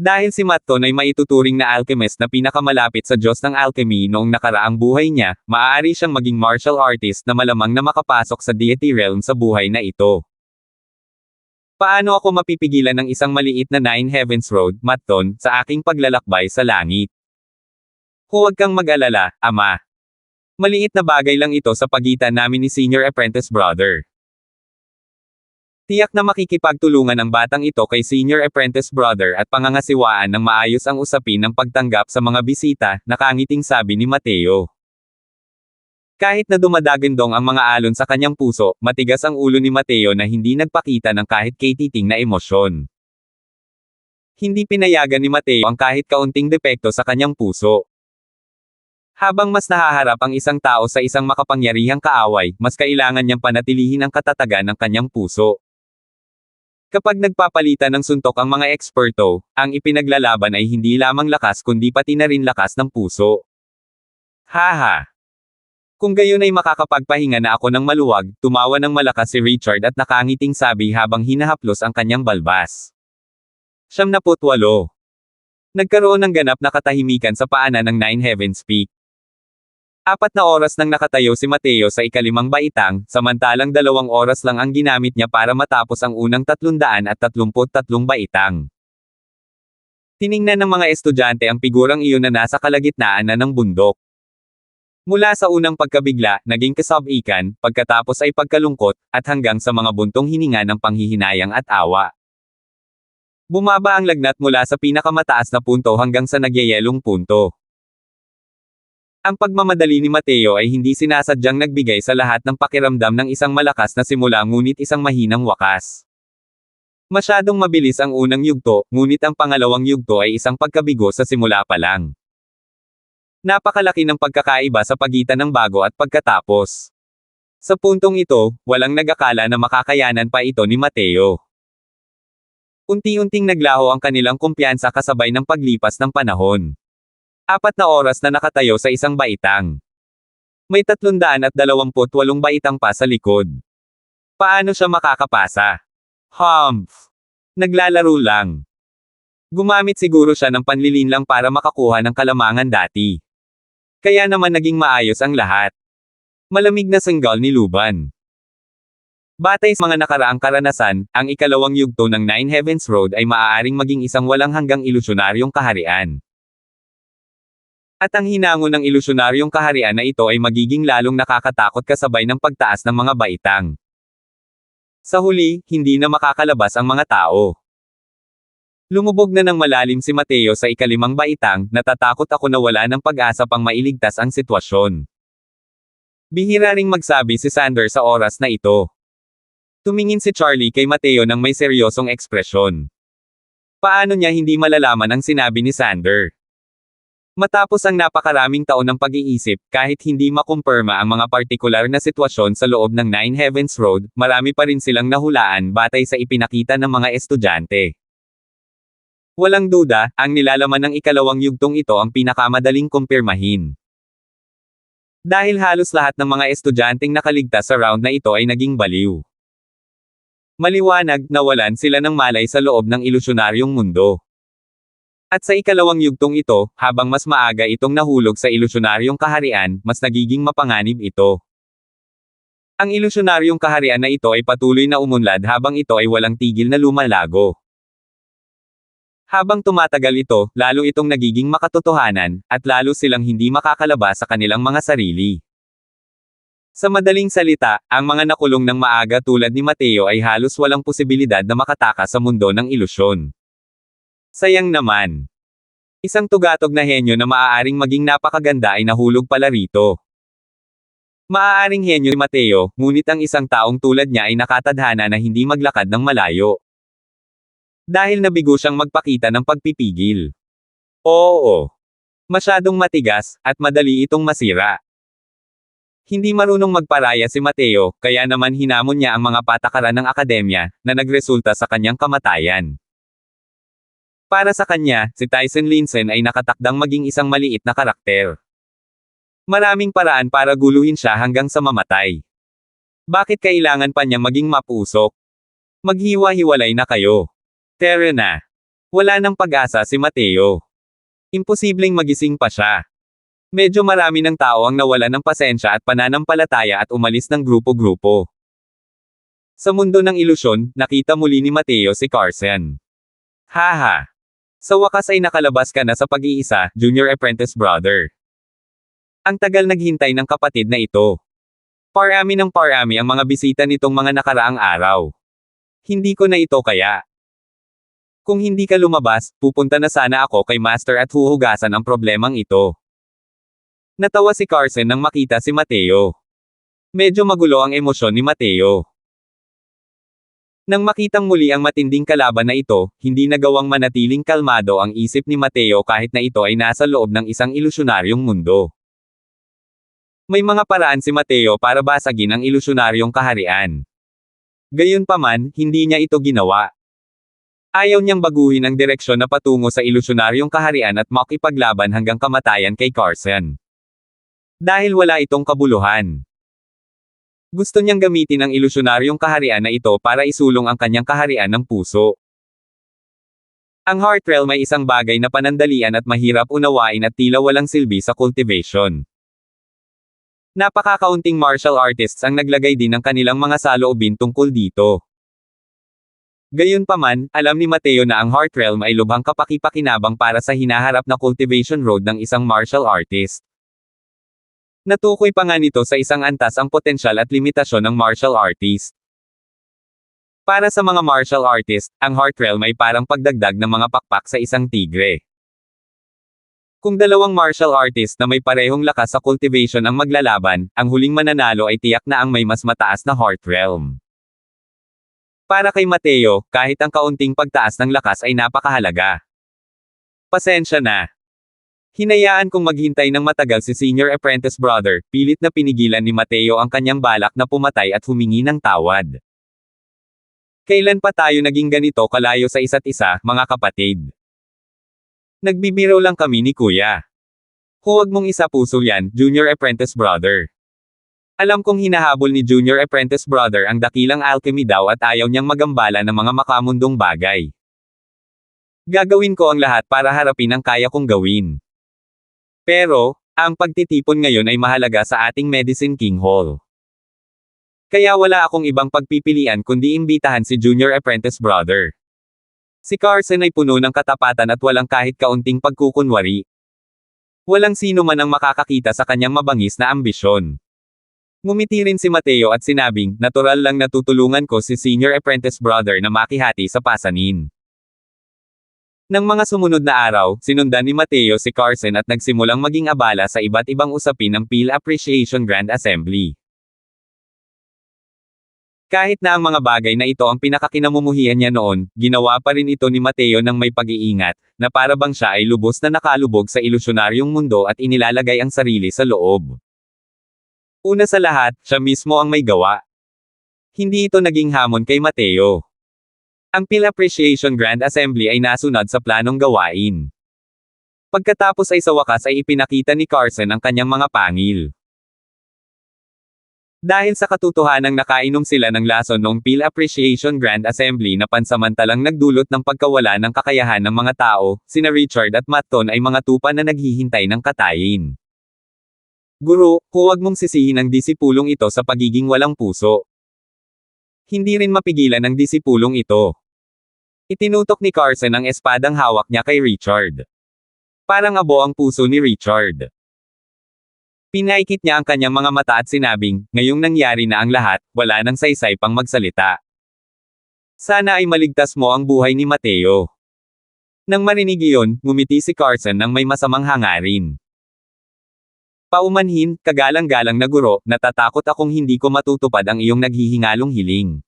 Dahil si Matton ay maituturing na alchemist na pinakamalapit sa Diyos ng alchemy noong nakaraang buhay niya, maaari siyang maging martial artist na malamang na makapasok sa deity realm sa buhay na ito. Paano ako mapipigilan ng isang maliit na Nine Heavens Road, Matton, sa aking paglalakbay sa langit? Huwag kang mag-alala, Ama. Maliit na bagay lang ito sa pagitan namin ni Senior Apprentice Brother. Tiyak na makikipagtulungan ang batang ito kay Senior Apprentice Brother at pangangasiwaan ng maayos ang usapin ng pagtanggap sa mga bisita, nakangiting sabi ni Mateo. Kahit na dumadagandong ang mga alon sa kanyang puso, matigas ang ulo ni Mateo na hindi nagpakita ng kahit katiting na emosyon. Hindi pinayagan ni Mateo ang kahit kaunting depekto sa kanyang puso. Habang mas nahaharap ang isang tao sa isang makapangyarihang kaaway, mas kailangan niyang panatilihin ang katatagan ng kanyang puso. Kapag nagpapalitan ng suntok ang mga eksperto, ang ipinaglalaban ay hindi lamang lakas kundi pati na rin lakas ng puso. Haha! Kung gayon ay makakapagpahinga na ako ng maluwag, tumawa ng malakas si Richard at nakangiting sabi habang hinahaplos ang kanyang balbas. 78. Nagkaroon ng ganap na katahimikan sa paanan ng Nine Heavens Peak. 4 na oras nang nakatayo si Mateo sa ikalimang baitang, samantalang 2 oras lang ang ginamit niya para matapos ang unang 333 baitang. Tiningnan ng mga estudyante ang figurang iyon na nasa kalagitnaan na ng bundok. Mula sa unang pagkabigla, naging kasabikan, pagkatapos ay pagkalungkot, at hanggang sa mga buntong hininga ng panghihinayang at awa. Bumaba ang lagnat mula sa pinakamataas na punto hanggang sa nagyayelong punto. Ang pagmamadali ni Mateo ay hindi sinasadyang nagbigay sa lahat ng pakiramdam ng isang malakas na simula ngunit isang mahinang wakas. Masyadong mabilis ang unang yugto, ngunit ang pangalawang yugto ay isang pagkabigo sa simula pa lang. Napakalaki ng pagkakaiba sa pagitan ng bago at pagkatapos. Sa puntong ito, walang nag-akala na makakayanan pa ito ni Mateo. Unti-unting naglaho ang kanilang kumpiyansa kasabay ng paglipas ng panahon. 4 na oras na nakatayo sa isang baitang. May 328 baitang pa sa likod. Paano siya makakapasa? Humph! Naglalaro lang. Gumamit siguro siya ng panlilinlang para makakuha ng kalamangan dati. Kaya naman naging maayos ang lahat. Malamig na sanggal ni Luban. Batay sa mga nakaraang karanasan, ang ikalawang yugto ng Nine Heavens Road ay maaaring maging isang walang hanggang ilusyonaryong kaharian. At ang hinango ng ilusyonaryong kaharian na ito ay magiging lalong nakakatakot kasabay ng pagtaas ng mga baitang. Sa huli, hindi na makakalabas ang mga tao. Lumubog na ng malalim si Mateo sa ikalimang baitang, natatakot ako na wala ng pag-asa pang mailigtas ang sitwasyon. Bihira ring magsabi si Sander sa oras na ito. Tumingin si Charlie kay Mateo ng may seryosong ekspresyon. Paano niya hindi malalaman ang sinabi ni Sander? Matapos ang napakaraming taon ng pag-iisip, kahit hindi makumpirma ang mga partikular na sitwasyon sa loob ng Nine Heavens Road, marami pa rin silang nahulaan batay sa ipinakita ng mga estudyante. Walang duda, ang nilalaman ng ikalawang yugtong ito ang pinakamadaling kumpirmahin. Dahil halos lahat ng mga estudyanteng nakaligtas sa round na ito ay naging baliw. Maliwanag, nawalan sila ng malay sa loob ng ilusyonaryong mundo. At sa ikalawang yugtong ito, habang mas maaga itong nahulog sa ilusyonaryong kaharian, mas nagiging mapanganib ito. Ang ilusyonaryong kaharian na ito ay patuloy na umunlad habang ito ay walang tigil na lumalago. Habang tumatagal ito, lalo itong nagiging makatotohanan, at lalo silang hindi makakalabas sa kanilang mga sarili. Sa madaling salita, ang mga nakulong ng maaga tulad ni Mateo ay halos walang posibilidad na makatakas sa mundo ng ilusyon. Sayang naman. Isang tugatog na henyo na maaaring maging napakaganda ay nahulog pala rito. Maaaring henyo ni Mateo, ngunit ang isang taong tulad niya ay nakatadhana na hindi maglakad ng malayo. Dahil nabigo siyang magpakita ng pagpipigil. Oo. Masyadong matigas, at madali itong masira. Hindi marunong magparaya si Mateo, kaya naman hinamon niya ang mga patakaran ng akademya, na nagresulta sa kanyang kamatayan. Para sa kanya, si Tyson Linsen ay nakatakdang maging isang maliit na karakter. Maraming paraan para guluhin siya hanggang sa mamatay. Bakit kailangan pa niya maging mapusok? Maghiwa-hiwalay na kayo. Tara na. Wala nang pag-asa si Mateo. Imposibleng magising pa siya. Medyo marami ng tao ang nawalan ng pasensya at pananampalataya at umalis ng grupo-grupo. Sa mundo ng ilusyon, nakita muli ni Mateo si Carson. Haha. Sa wakas ay nakalabas ka na sa pag-iisa, Junior Apprentice Brother. Ang tagal naghintay ng kapatid na ito. Parami ng parami ang mga bisita nitong mga nakaraang araw. Hindi ko na ito kaya. Kung hindi ka lumabas, pupunta na sana ako kay Master at huhugasan ang problemang ito. Natawa si Carson nang makita si Mateo. Medyo magulo ang emosyon ni Mateo. Nang makitang muli ang matinding kalaban na ito, hindi nagawang manatiling kalmado ang isip ni Mateo kahit na ito ay nasa loob ng isang ilusyonaryong mundo. May mga paraan si Mateo para basagin ang ilusyonaryong kaharian. Gayunpaman, hindi niya ito ginawa. Ayaw niyang baguhin ang direksyon na patungo sa ilusyonaryong kaharian at makipaglaban hanggang kamatayan kay Carson. Dahil wala itong kabuluhan. Gusto niyang gamitin ang ilusyonaryong kaharian na ito para isulong ang kanyang kaharian ng puso. Ang Heart Realm ay isang bagay na panandalian at mahirap unawain at tila walang silbi sa cultivation. Napakakaunting martial artists ang naglagay din ng kanilang mga saloobin tungkol dito. Gayunpaman, alam ni Mateo na ang Heart Realm ay lubhang kapaki-pakinabang para sa hinaharap na cultivation road ng isang martial artist. Natukoy pa nga nito sa isang antas ang potensyal at limitasyon ng martial artist. Para sa mga martial artist, ang Heart Realm ay parang pagdagdag ng mga pakpak sa isang tigre. Kung dalawang martial artist na may parehong lakas sa cultivation ang maglalaban, ang huling mananalo ay tiyak na ang may mas mataas na Heart Realm. Para kay Mateo, kahit ang kaunting pagtaas ng lakas ay napakahalaga. Pasensya na. Hinayaan kong maghintay ng matagal si Senior Apprentice Brother, pilit na pinigilan ni Mateo ang kanyang balak na pumatay at humingi ng tawad. Kailan pa tayo naging ganito kalayo sa isa't isa, mga kapatid? Nagbibiro lang kami ni Kuya. Huwag mong isapuso yan, Junior Apprentice Brother. Alam kong hinahabol ni Junior Apprentice Brother ang dakilang alchemy daw at ayaw niyang magambala ng mga makamundong bagay. Gagawin ko ang lahat para harapin ang kaya kong gawin. Pero, ang pagtitipon ngayon ay mahalaga sa ating Medicine King Hall. Kaya wala akong ibang pagpipilian kundi imbitahan si Junior Apprentice Brother. Si Carson ay puno ng katapatan at walang kahit kaunting pagkukunwari. Walang sino man ang makakakita sa kanyang mabangis na ambisyon. Ngumiti rin si Mateo at sinabing, natural lang natutulungan ko si Senior Apprentice Brother na makihati sa pasanin. Nang mga sumunod na araw, sinundan ni Mateo si Carson at nagsimulang maging abala sa iba't ibang usapin ng Peel Appreciation Grand Assembly. Kahit na ang mga bagay na ito ang pinakakinamumuhian niya noon, ginawa pa rin ito ni Mateo ng may pag-iingat, na para bang siya ay lubos na nakalubog sa ilusyonaryong mundo at inilalagay ang sarili sa loob. Una sa lahat, siya mismo ang may gawa. Hindi ito naging hamon kay Mateo. Ang Phil Appreciation Grand Assembly ay nasunod sa planong gawain. Pagkatapos ay sa wakas ay ipinakita ni Carson ang kanyang mga pangil. Dahil sa katotohanang nakainom sila ng lason noong Phil Appreciation Grand Assembly na pansamantalang nagdulot ng pagkawala ng kakayahan ng mga tao, sina Richard at Matton ay mga tupa na naghihintay ng katayin. Guro, huwag mong sisihin ang disipulong ito sa pagiging walang puso. Hindi rin mapigilan ng disipulong ito. Itinutok ni Carson ang espadang hawak niya kay Richard. Parang abo ang puso ni Richard. Pinaikit niya ang kanyang mga mata at sinabing, ngayong nangyari na ang lahat, wala nang saysay pang magsalita. Sana ay maligtas mo ang buhay ni Mateo. Nang marinig iyon, ngumiti si Carson ng may masamang hangarin. Paumanhin, kagalang-galang na guro, natatakot akong hindi ko matutupad ang iyong naghihingalong hiling.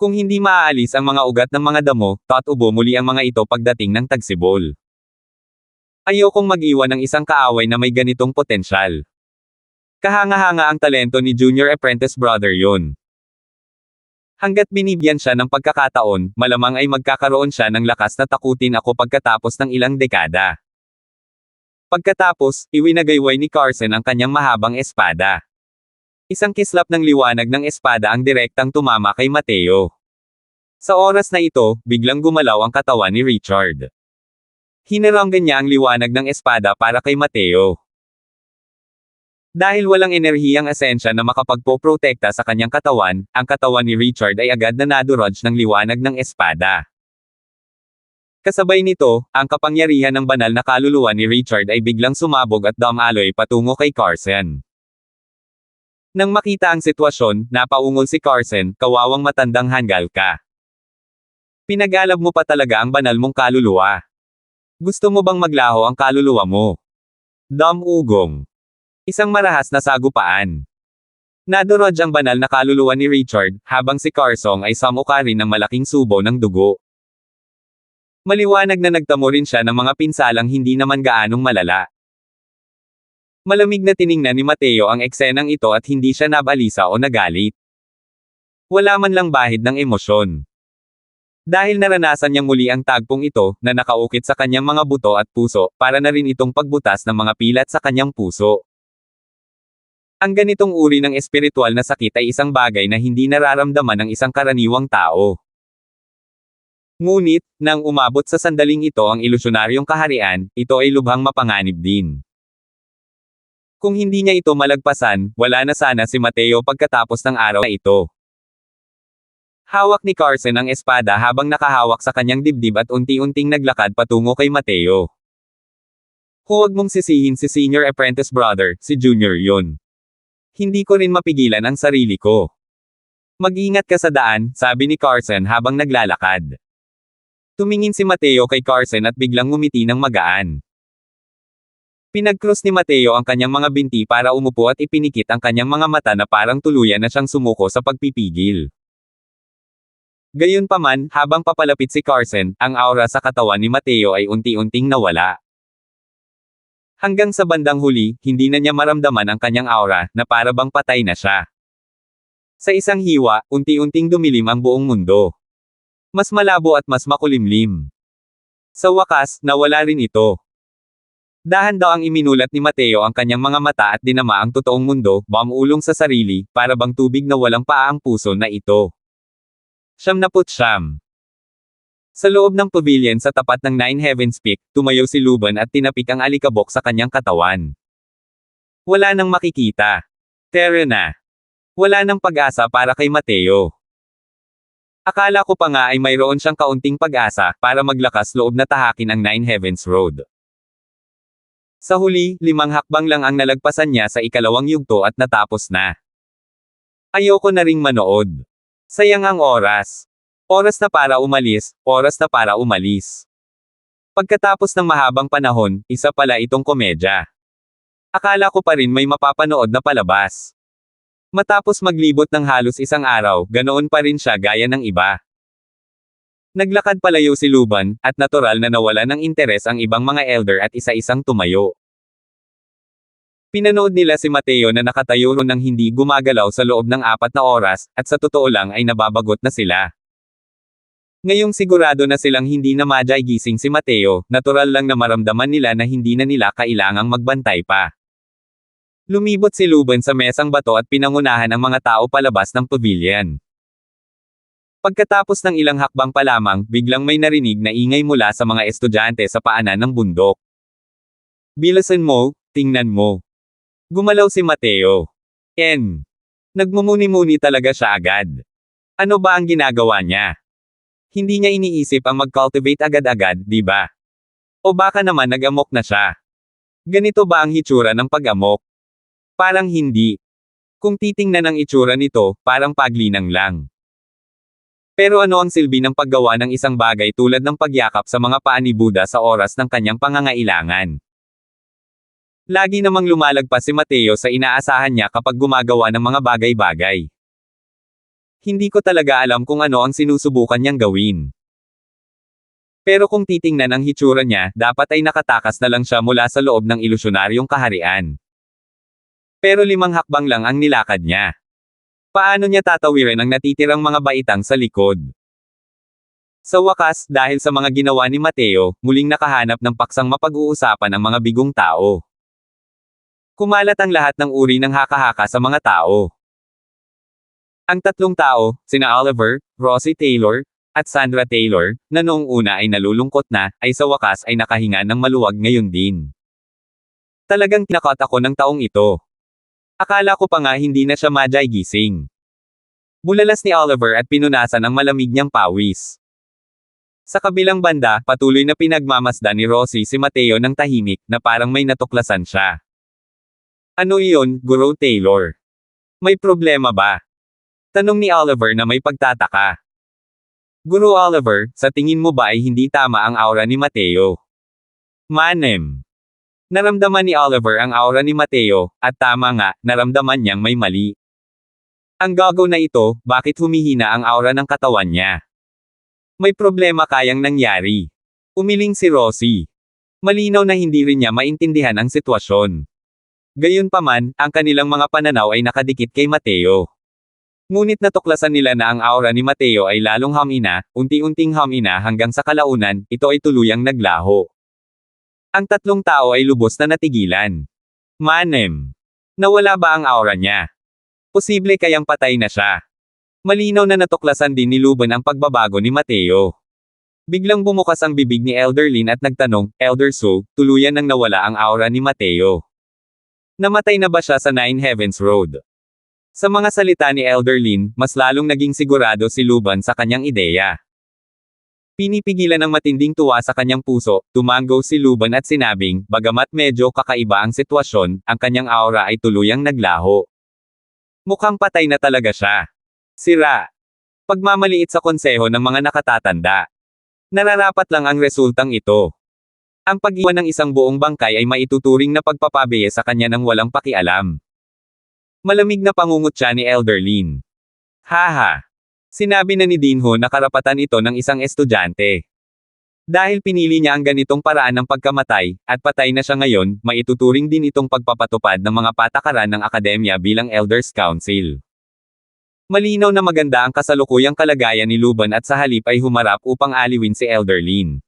Kung hindi maaalis ang mga ugat ng mga damo, tatubo muli ang mga ito pagdating ng tagsibol. Ayokong mag-iwan ng isang kaaway na may ganitong potensyal. Kahanga-hanga ang talento ni Junior Apprentice Brother yon. Hanggat binibigyan siya ng pagkakataon, malamang ay magkakaroon siya ng lakas na takutin ako pagkatapos ng ilang dekada. Pagkatapos, iwinagayway ni Carson ang kanyang mahabang espada. Isang kislap ng liwanag ng espada ang direktang tumama kay Mateo. Sa oras na ito, biglang gumalaw ang katawan ni Richard. Hinaranggan niya ang liwanag ng espada para kay Mateo. Dahil walang enerhiyang esensya na makapagpoprotekta sa kanyang katawan, ang katawan ni Richard ay agad na nadurog ng liwanag ng espada. Kasabay nito, ang kapangyarihan ng banal na kaluluwa ni Richard ay biglang sumabog at dumaloy patungo kay Carson. Nang makita ang sitwasyon, napaungol si Carson, kawawang matandang hanggal ka. Pinagalab mo pa talaga ang banal mong kaluluwa. Gusto mo bang maglaho ang kaluluwa mo? Ugong. Isang marahas na sagupaan. Nadurog ang banal na kaluluwa ni Richard, habang si Carson ay samuka rin ng malaking subo ng dugo. Maliwanag na nagtamo rin siya ng mga pinsalang hindi naman gaanong malala. Malamig na tiningnan ni Mateo ang eksenang ito at hindi siya nabalisa o nagalit. Wala man lang bahid ng emosyon. Dahil naranasan niyang muli ang tagpong ito, na nakaukit sa kanyang mga buto at puso, para na rin itong pagbutas ng mga pilat sa kanyang puso. Ang ganitong uri ng espiritual na sakit ay isang bagay na hindi nararamdaman ng isang karaniwang tao. Ngunit, nang umabot sa sandaling ito ang ilusyonaryong kaharian, ito ay lubhang mapanganib din. Kung hindi niya ito malagpasan, wala na sana si Mateo pagkatapos ng araw na ito. Hawak ni Carson ang espada habang nakahawak sa kanyang dibdib at unti-unting naglakad patungo kay Mateo. Huwag mong sisihin si Senior Apprentice Brother, si Junior yon. Hindi ko rin mapigilan ang sarili ko. Mag-ingat ka sa daan, sabi ni Carson habang naglalakad. Tumingin si Mateo kay Carson at biglang ngumiti ng magaan. Pinag-cross ni Mateo ang kanyang mga binti para umupo at ipinikit ang kanyang mga mata na parang tuluyan na siyang sumuko sa pagpipigil. Gayunpaman, habang papalapit si Carson, ang aura sa katawan ni Mateo ay unti-unting nawala. Hanggang sa bandang huli, hindi na niya maramdaman ang kanyang aura, na para bang patay na siya. Sa isang hiwa, unti-unting dumilim ang buong mundo. Mas malabo at mas makulimlim. Sa wakas, nawala rin ito. Dahan-daw ang iminulat ni Mateo ang kanyang mga mata at dinama ang totoong mundo, bamulong sa sarili, para bang tubig na walang paa ang puso na ito. 79. Sa loob ng pavilion sa tapat ng Nine Heavens Peak, tumayo si Luban at tinapik ang alikabok sa kanyang katawan. Wala nang makikita. Tere na. Wala nang pag-asa para kay Mateo. Akala ko pa nga ay mayroon siyang kaunting pag-asa para maglakas loob na tahakin ang Nine Heavens Road. Sa huli, 5 hakbang lang ang nalagpasan niya sa ikalawang yugto at natapos na. Ayoko na ring manood. Sayang ang oras. Oras na para umalis, oras na para umalis. Pagkatapos ng mahabang panahon, isa pala itong komedya. Akala ko pa rin may mapapanood na palabas. Matapos maglibot ng halos isang araw, ganoon pa rin siya gaya ng iba. Naglakad palayo si Luban, at natural na nawala ng interes ang ibang mga elder at isa-isang tumayo. Pinanood nila si Mateo na nakatayo ron ng hindi gumagalaw sa loob ng 4 na oras, at sa totoo lang ay nababagot na sila. Ngayong sigurado na silang hindi na gising si Mateo, natural lang na maramdaman nila na hindi na nila kailangang magbantay pa. Lumibot si Luban sa mesang bato at pinangunahan ang mga tao palabas ng pavilion. Pagkatapos ng ilang hakbang pa lamang, biglang may narinig na ingay mula sa mga estudyante sa paanan ng bundok. Bilisan mo, tingnan mo. Gumalaw si Mateo. Nagmumuni-muni talaga siya agad. Ano ba ang ginagawa niya? Hindi niya iniisip ang mag-cultivate agad-agad, di ba? O baka naman nag-amok na siya. Ganito ba ang hitsura ng pag-amok? Parang hindi. Kung titingnan ang itsura nito, parang paglinang lang. Pero ano ang silbi ng paggawa ng isang bagay tulad ng pagyakap sa mga paa ni Buddha sa oras ng kanyang pangangailangan? Lagi namang lumalagpas si Mateo sa inaasahan niya kapag gumagawa ng mga bagay-bagay. Hindi ko talaga alam kung ano ang sinusubukan niyang gawin. Pero kung titingnan ang hitsura niya, dapat ay nakatakas na lang siya mula sa loob ng ilusyonaryong kaharian. Pero 5 hakbang lang ang nilakad niya. Paano niya tatawirin ang natitirang mga baitang sa likod? Sa wakas, dahil sa mga ginawa ni Mateo, muling nakahanap ng paksang mapag-uusapan ang mga bigong tao. Kumalat ang lahat ng uri ng haka-haka sa mga tao. Ang 3 tao, sina Oliver, Rosie Taylor, at Sandra Taylor, na noong una ay nalulungkot na, ay sa wakas ay nakahinga ng maluwag ngayon din. Talagang tinakot ako ng taong ito. Akala ko pa nga hindi na siya gising. Bulalas ni Oliver at pinunasan ang malamig niyang pawis. Sa kabilang banda, patuloy na pinagmamasdan ni Rosie si Mateo ng tahimik, na parang may natuklasan siya. Ano iyon, Guro Taylor? May problema ba? Tanong ni Oliver na may pagtataka. Guro Oliver, sa tingin mo ba ay hindi tama ang aura ni Mateo? Manem. Naramdaman ni Oliver ang aura ni Mateo, at tama nga, naramdaman niyang may mali. Ang gago na ito, bakit humihina ang aura ng katawan niya? May problema kayang nangyari. Umiling si Rosie. Malinaw na hindi rin niya maintindihan ang sitwasyon. Gayunpaman, ang kanilang mga pananaw ay nakadikit kay Mateo. Ngunit natuklasan nila na ang aura ni Mateo ay lalong humina, unti-unting humina hanggang sa kalaunan, ito ay tuluyang naglaho. Ang 3 tao ay lubos na natigilan. Manem. Nawala ba ang aura niya? Posible kayang patay na siya. Malinaw na natuklasan din ni Luban ang pagbabago ni Mateo. Biglang bumukas ang bibig ni Elder Lin at nagtanong, Elder Su, tuluyan nang nawala ang aura ni Mateo. Namatay na ba siya sa Nine Heavens Road? Sa mga salita ni Elder Lin, mas lalong naging sigurado si Luban sa kanyang ideya. Pinipigilan ng matinding tuwa sa kanyang puso, tumango si Luban at sinabing, bagamat medyo kakaiba ang sitwasyon, ang kanyang aura ay tuluyang naglaho. Mukhang patay na talaga siya. Sira. Pagmamaliit sa konseho ng mga nakatatanda. Nararapat lang ang resultang ito. Ang pag-iwan ng isang buong bangkay ay maituturing na pagpapabiye sa kanya ng walang pakialam. Malamig na pangungutya ni Elder Lin. Haha. Sinabi na ni Dinho na karapatan ito ng isang estudyante. Dahil pinili niya ang ganitong paraan ng pagkamatay, at patay na siya ngayon, maituturing din itong pagpapatupad ng mga patakaran ng akademya bilang Elders Council. Malinaw na maganda ang kasalukuyang kalagayan ni Luban at sa halip ay humarap upang aliwin si Elder Lin.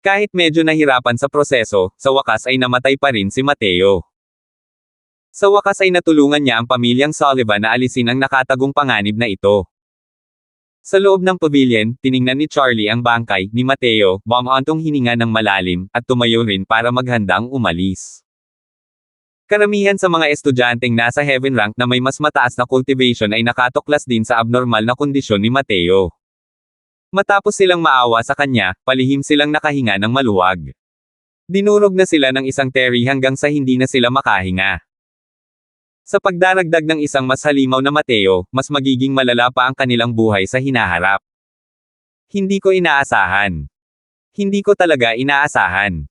Kahit medyo nahirapan sa proseso, sa wakas ay namatay pa rin si Mateo. Sa wakas ay natulungan niya ang pamilyang Sullivan na alisin ang nakatagong panganib na ito. Sa loob ng pavilion, tiningnan ni Charlie ang bangkay ni Mateo, bumaantong hininga ng malalim, at tumayo rin para maghandang umalis. Karamihan sa mga estudyanteng nasa heaven rank na may mas mataas na cultivation ay nakatuklas din sa abnormal na kondisyon ni Mateo. Matapos silang maawa sa kanya, palihim silang nakahinga ng maluwag. Dinurog na sila ng isang terry hanggang sa hindi na sila makahinga. Sa pagdaragdag ng isang mas halimaw na Mateo, mas magiging malala pa ang kanilang buhay sa hinaharap. Hindi ko inaasahan. Hindi ko talaga inaasahan.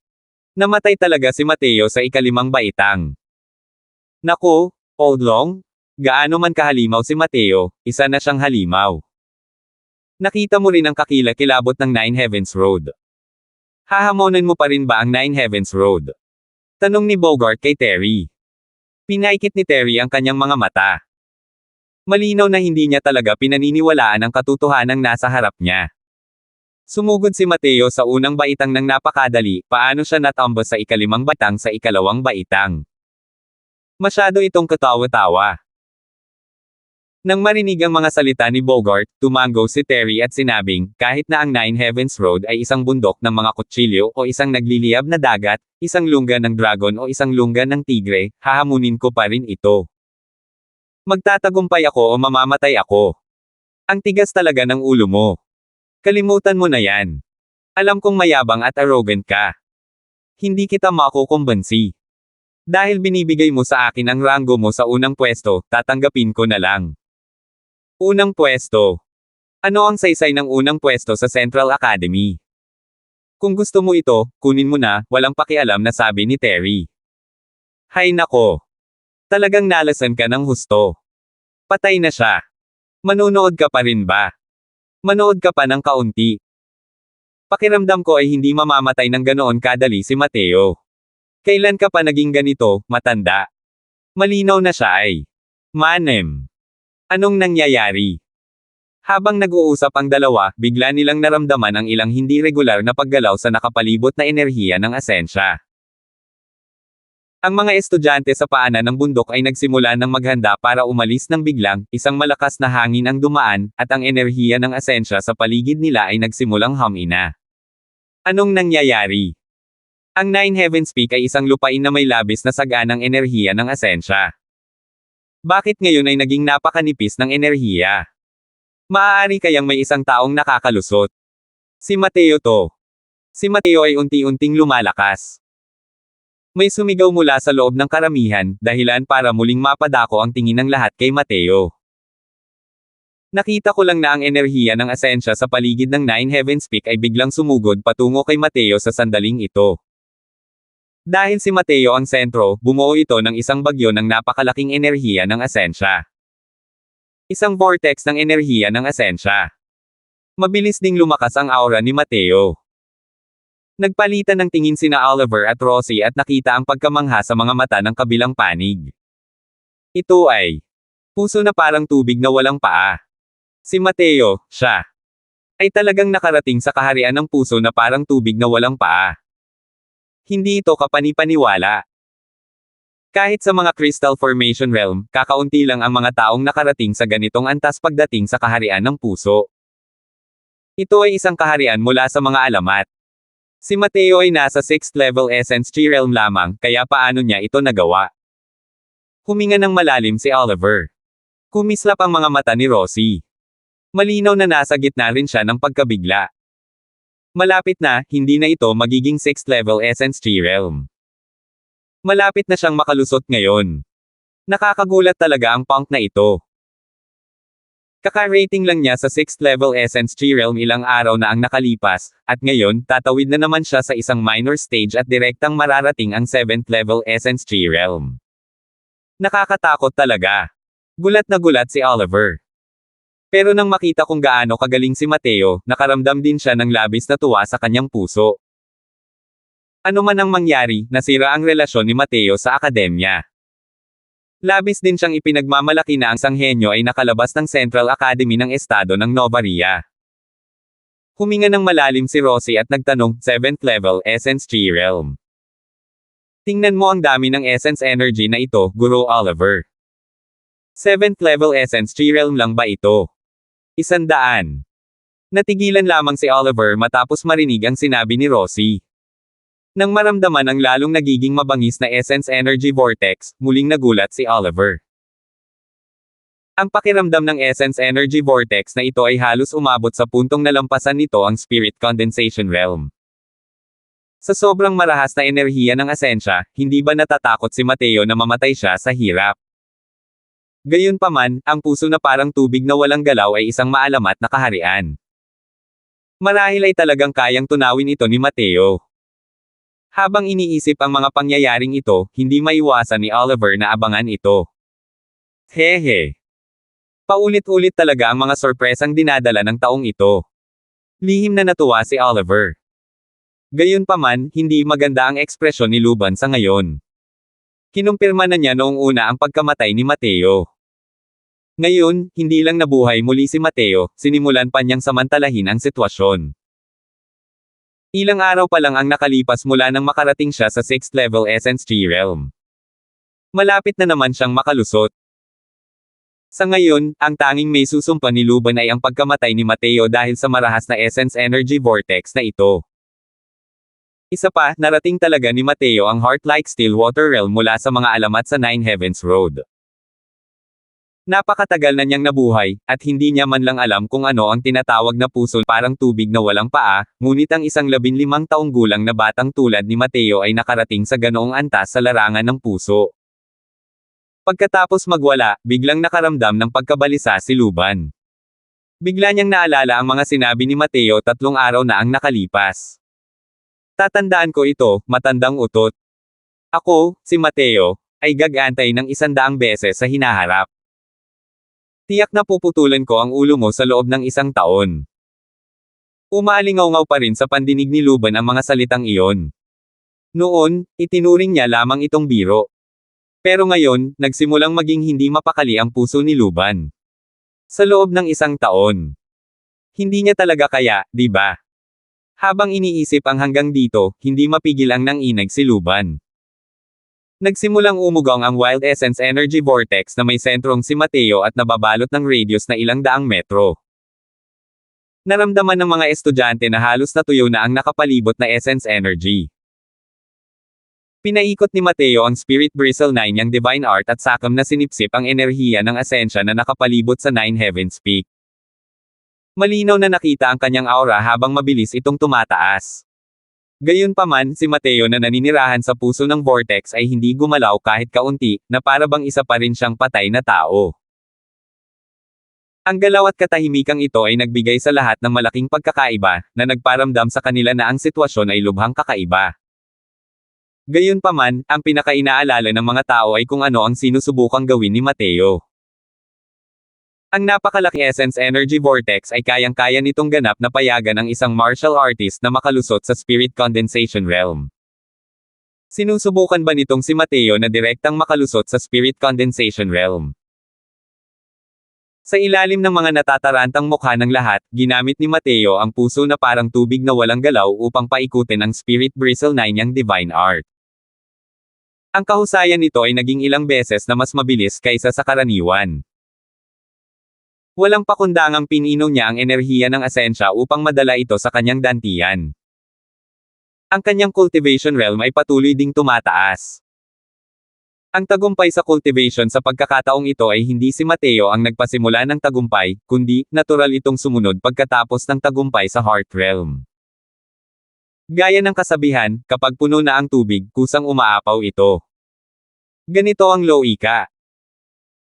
Namatay talaga si Mateo sa ika-5 baitang. Naku, Old Long, gaano man kahalimaw si Mateo, isa na siyang halimaw. Nakita mo rin ang kakilakilabot ng Nine Heavens Road. Hahamonan mo pa rin ba ang Nine Heavens Road? Tanong ni Bogart kay Terry. Pinaikit ni Terry ang kanyang mga mata. Malinaw na hindi niya talaga pinaniniwalaan ang katotohanang nasa harap niya. Sumugod si Mateo sa unang baitang ng napakadali, paano siya natambos sa ikalimang batang sa ikalawang baitang. Masyado itong katawa-tawa. Nang marinig ang mga salita ni Bogart, tumango si Terry at sinabing, kahit na ang Nine Heavens Road ay isang bundok ng mga kutsilyo o isang nagliliyab na dagat, isang lungga ng dragon o isang lungga ng tigre, hahamunin ko pa rin ito. Magtatagumpay ako o mamamatay ako. Ang tigas talaga ng ulo mo. Kalimutan mo na yan. Alam kong mayabang at arrogant ka. Hindi kita makukumbansi. Dahil binibigay mo sa akin ang ranggo mo sa unang pwesto, tatanggapin ko na lang. Unang pwesto. Ano ang saysay ng unang pwesto sa Central Academy? Kung gusto mo ito, kunin mo na, walang pakialam na sabi ni Terry. Hay nako. Talagang nalasan ka ng husto. Patay na siya. Manonood ka pa rin ba? Manood ka pa ng kaunti. Pakiramdam ko ay hindi mamamatay ng ganoon kadali si Mateo. Kailan ka pa naging ganito, matanda? Malinaw na siya ay. Manem. Anong nangyayari? Habang nag-uusap ang dalawa, bigla nilang naramdaman ang ilang hindi regular na paggalaw sa nakapalibot na enerhiya ng asensya. Ang mga estudyante sa paanan ng bundok ay nagsimula ng maghanda para umalis ng biglang, isang malakas na hangin ang dumaan, at ang enerhiya ng asensya sa paligid nila ay nagsimulang humina. Anong nangyayari? Ang Nine Heavens Peak ay isang lupain na may labis na saganang enerhiya ng asensya. Bakit ngayon ay naging napakanipis ng enerhiya? Maaari kayang may isang taong nakakalusot. Si Mateo to. Si Mateo ay unti-unting lumalakas. May sumigaw mula sa loob ng karamihan, dahilan para muling mapadako ang tingin ng lahat kay Mateo. Nakita ko lang na ang enerhiya ng asensya sa paligid ng Nine Heavens Peak ay biglang sumugod patungo kay Mateo sa sandaling ito. Dahil si Mateo ang sentro, bumuo ito ng isang bagyo ng napakalaking enerhiya ng asensya. Isang vortex ng enerhiya ng asensya. Mabilis ding lumakas ang aura ni Mateo. Nagpalitan ng tingin sina Oliver at Rosie at nakita ang pagkamangha sa mga mata ng kabilang panig. Ito ay puso na parang tubig na walang paa. Si Mateo, siya, ay talagang nakarating sa kaharian ng puso na parang tubig na walang paa. Hindi ito kapani-paniwala. Kahit sa mga Crystal Formation Realm, kakaunti lang ang mga taong nakarating sa ganitong antas pagdating sa kaharian ng puso. Ito ay isang kaharian mula sa mga alamat. Si Mateo ay nasa 6th level Essence Chi Realm lamang, kaya paano niya ito nagawa? Huminga ng malalim si Oliver. Kumislap ang mga mata ni Rosie. Malinaw na nasa gitna rin siya ng pagkabigla. Malapit na, hindi na ito magiging 6th level Essence Chi Realm. Malapit na siyang makalusot ngayon. Nakakagulat talaga ang punk na ito. Kaka-rating lang niya sa 6th level Essence Chi Realm ilang araw na ang nakalipas, at ngayon, tatawid na naman siya sa isang minor stage at direktang mararating ang 7th level Essence Chi Realm. Nakakatakot talaga. Gulat na gulat si Oliver. Pero nang makita kung gaano kagaling si Mateo, nakaramdam din siya ng labis na tuwa sa kanyang puso. Ano man ang mangyari, nasira ang relasyon ni Mateo sa akademya. Labis din siyang ipinagmamalaki na ang sanghenyo ay nakalabas ng Central Academy ng Estado ng Novaria. Huminga ng malalim si Rosie at nagtanong, 7th level Essence Chi Realm. Tingnan mo ang dami ng essence energy na ito, Guro Oliver. 7th level Essence Chi Realm lang ba ito? 100. Natigilan lamang si Oliver matapos marinig ang sinabi ni Rosie. Nang maramdaman ang lalong nagiging mabangis na Essence Energy Vortex, muling nagulat si Oliver. Ang pakiramdam ng Essence Energy Vortex na ito ay halos umabot sa puntong nalampasan nito ang Spirit Condensation Realm. Sa sobrang marahas na enerhiya ng asensya, hindi ba natatakot si Mateo na mamatay siya sa hirap? Gayunpaman, ang puso na parang tubig na walang galaw ay isang maalamat na kaharian. Marahil ay talagang kayang tunawin ito ni Mateo. Habang iniisip ang mga pangyayaring ito, hindi maiwasan ni Oliver na abangan ito. Hehe. Paulit-ulit talaga ang mga sorpresang dinadala ng taong ito. Lihim na natuwa si Oliver. Gayunpaman, hindi maganda ang ekspresyon ni Luban sa ngayon. Kinumpirma na niya noong una ang pagkamatay ni Mateo. Ngayon, hindi lang nabuhay muli si Mateo, sinimulan pa niyang samantalahin ang sitwasyon. Ilang araw pa lang ang nakalipas mula nang makarating siya sa 6th level Essence Tree Realm. Malapit na naman siyang makalusot. Sa ngayon, ang tanging may susumpa ni Luban ay ang pagkamatay ni Mateo dahil sa marahas na Essence Energy Vortex na ito. Isa pa, narating talaga ni Mateo ang Heart-like Stillwater Realm mula sa mga alamat sa Nine Heavens Road. Napakatagal na niyang nabuhay, at hindi niya man lang alam kung ano ang tinatawag na puso parang tubig na walang paa, ngunit ang isang 15 taong gulang na batang tulad ni Mateo ay nakarating sa ganoong antas sa larangan ng puso. Pagkatapos magwala, biglang nakaramdam ng pagkabalisa si Luban. Bigla niyang naalala ang mga sinabi ni Mateo 3 araw na ang nakalipas. Tatandaan ko ito, matandang utot. Ako, si Mateo, ay gagantay ng 100 beses sa hinaharap. Tiyak na puputulan ko ang ulo mo sa loob ng 1 taon. Umaalingaw-ngaw pa rin sa pandinig ni Luban ang mga salitang iyon. Noon, itinuring niya lamang itong biro. Pero ngayon, nagsimulang maging hindi mapakali ang puso ni Luban. Sa loob ng 1 taon. Hindi niya talaga kaya, di ba? Habang iniisip ang hanggang dito, hindi mapigil ang nanginag si Luban. Nagsimulang umugaw ang Wild Essence Energy Vortex na may sentrong si Mateo at nababalot ng radius na 100 metro. Naramdaman ng mga estudyante na halos natuyo na ang nakapalibot na Essence Energy. Pinaikot ni Mateo ang Spirit Bristle 9 niyang Divine Art at sakam na sinipsip ang enerhiya ng asensya na nakapalibot sa Nine Heavens Peak. Malinaw na nakita ang kanyang aura habang mabilis itong tumataas. Gayunpaman, si Mateo na naninirahan sa puso ng vortex ay hindi gumalaw kahit kaunti, na para bang isa pa rin siyang patay na tao. Ang galaw at katahimikang ito ay nagbigay sa lahat ng malaking pagkakaiba, na nagparamdam sa kanila na ang sitwasyon ay lubhang kakaiba. Gayunpaman, ang pinakainaalala ng mga tao ay kung ano ang sinusubukang gawin ni Mateo. Ang napakalaki Essence Energy Vortex ay kayang-kaya nitong ganap na payagan ang isang martial artist na makalusot sa Spirit Condensation Realm. Sinusubukan ba nitong si Mateo na direktang makalusot sa Spirit Condensation Realm? Sa ilalim ng mga natatarantang mukha ng lahat, ginamit ni Mateo ang puso na parang tubig na walang galaw upang paikutin ang Spirit Bristle 9 niyang Divine Art. Ang kahusayan nito ay naging ilang beses na mas mabilis kaysa sa karaniwan. Walang pakundangang pinino niya ang enerhiya ng asensya upang madala ito sa kanyang dantian. Ang kanyang cultivation realm ay patuloy ding tumataas. Ang tagumpay sa cultivation sa pagkakataong ito ay hindi si Mateo ang nagpasimula ng tagumpay, kundi, natural itong sumunod pagkatapos ng tagumpay sa Heart Realm. Gaya ng kasabihan, kapag puno na ang tubig, kusang umaapaw ito. Ganito ang logika.